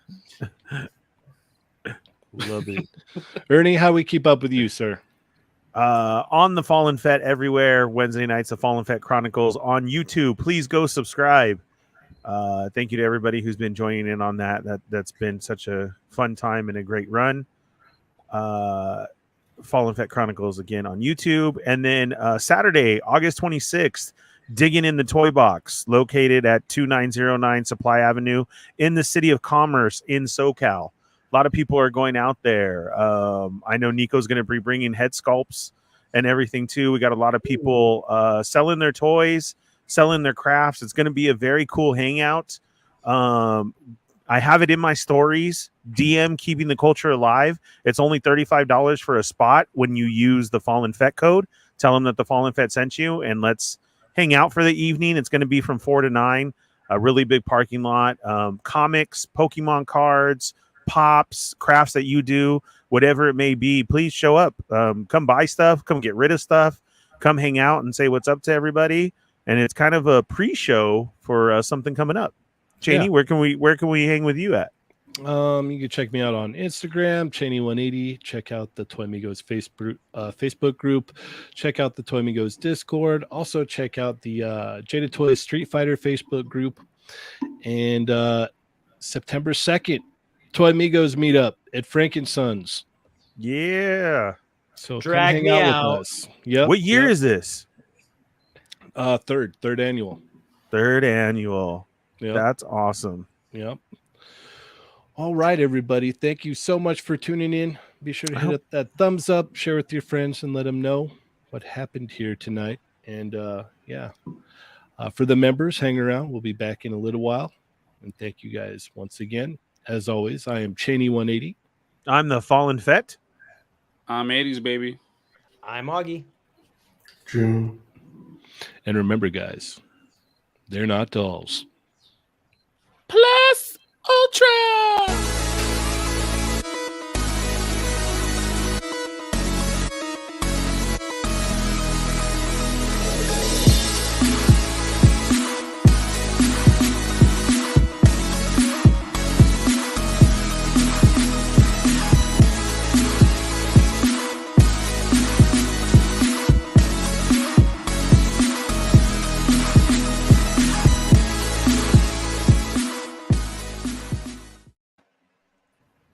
Love it. Ernie, how we keep up with you, sir? On the Fallen Fett everywhere. Wednesday nights, the Fallen Fett Chronicles on YouTube. Please go subscribe. Thank you to everybody who's been joining in on that. That's been such a fun time and a great run. Fallen Fett Chronicles again on YouTube. And then Saturday, August 26th, Digging in the Toy Box, located at 2909 Supply Avenue in the City of Commerce in SoCal. A lot of people are going out there. I know Nico's going to be bringing head sculpts and everything too. We got a lot of people selling their toys, selling their crafts. It's going to be a very cool hangout. I have it in my stories. DM Keeping the Culture Alive. It's only $35 for a spot when you use the Fallen Fett code. Tell them that the Fallen Fett sent you, and let's hang out for the evening. It's going to be from 4 to 9. A really big parking lot. Comics, Pokemon cards, pops, crafts that you do, whatever it may be. Please show up. Come buy stuff. Come get rid of stuff. Come hang out and say what's up to everybody. And it's kind of a pre-show for something coming up. Cheynee, Yeah. where can we hang with you at? You can check me out on Instagram, Cheynee180. Check out the Toy Migos Facebook group. Check out the Toy Migos Discord. Also check out the Jada Toys Street Fighter Facebook group. And September 2nd, Toy Migos meetup at Frank and Sons. Yeah. So Drag come me hang out out. with us. Yep. What year is this? Third annual. Third annual. Yep. That's awesome. Yep. All right, everybody. Thank you so much for tuning in. Be sure to hit up that thumbs up, share with your friends, and let them know what happened here tonight. And for the members, hang around. We'll be back in a little while. And thank you guys once again. As always, I am Cheynee180. I'm the Fallen Fett. I'm 80s Baby. I'm Augie. June. And remember, guys, They're not dolls. Play.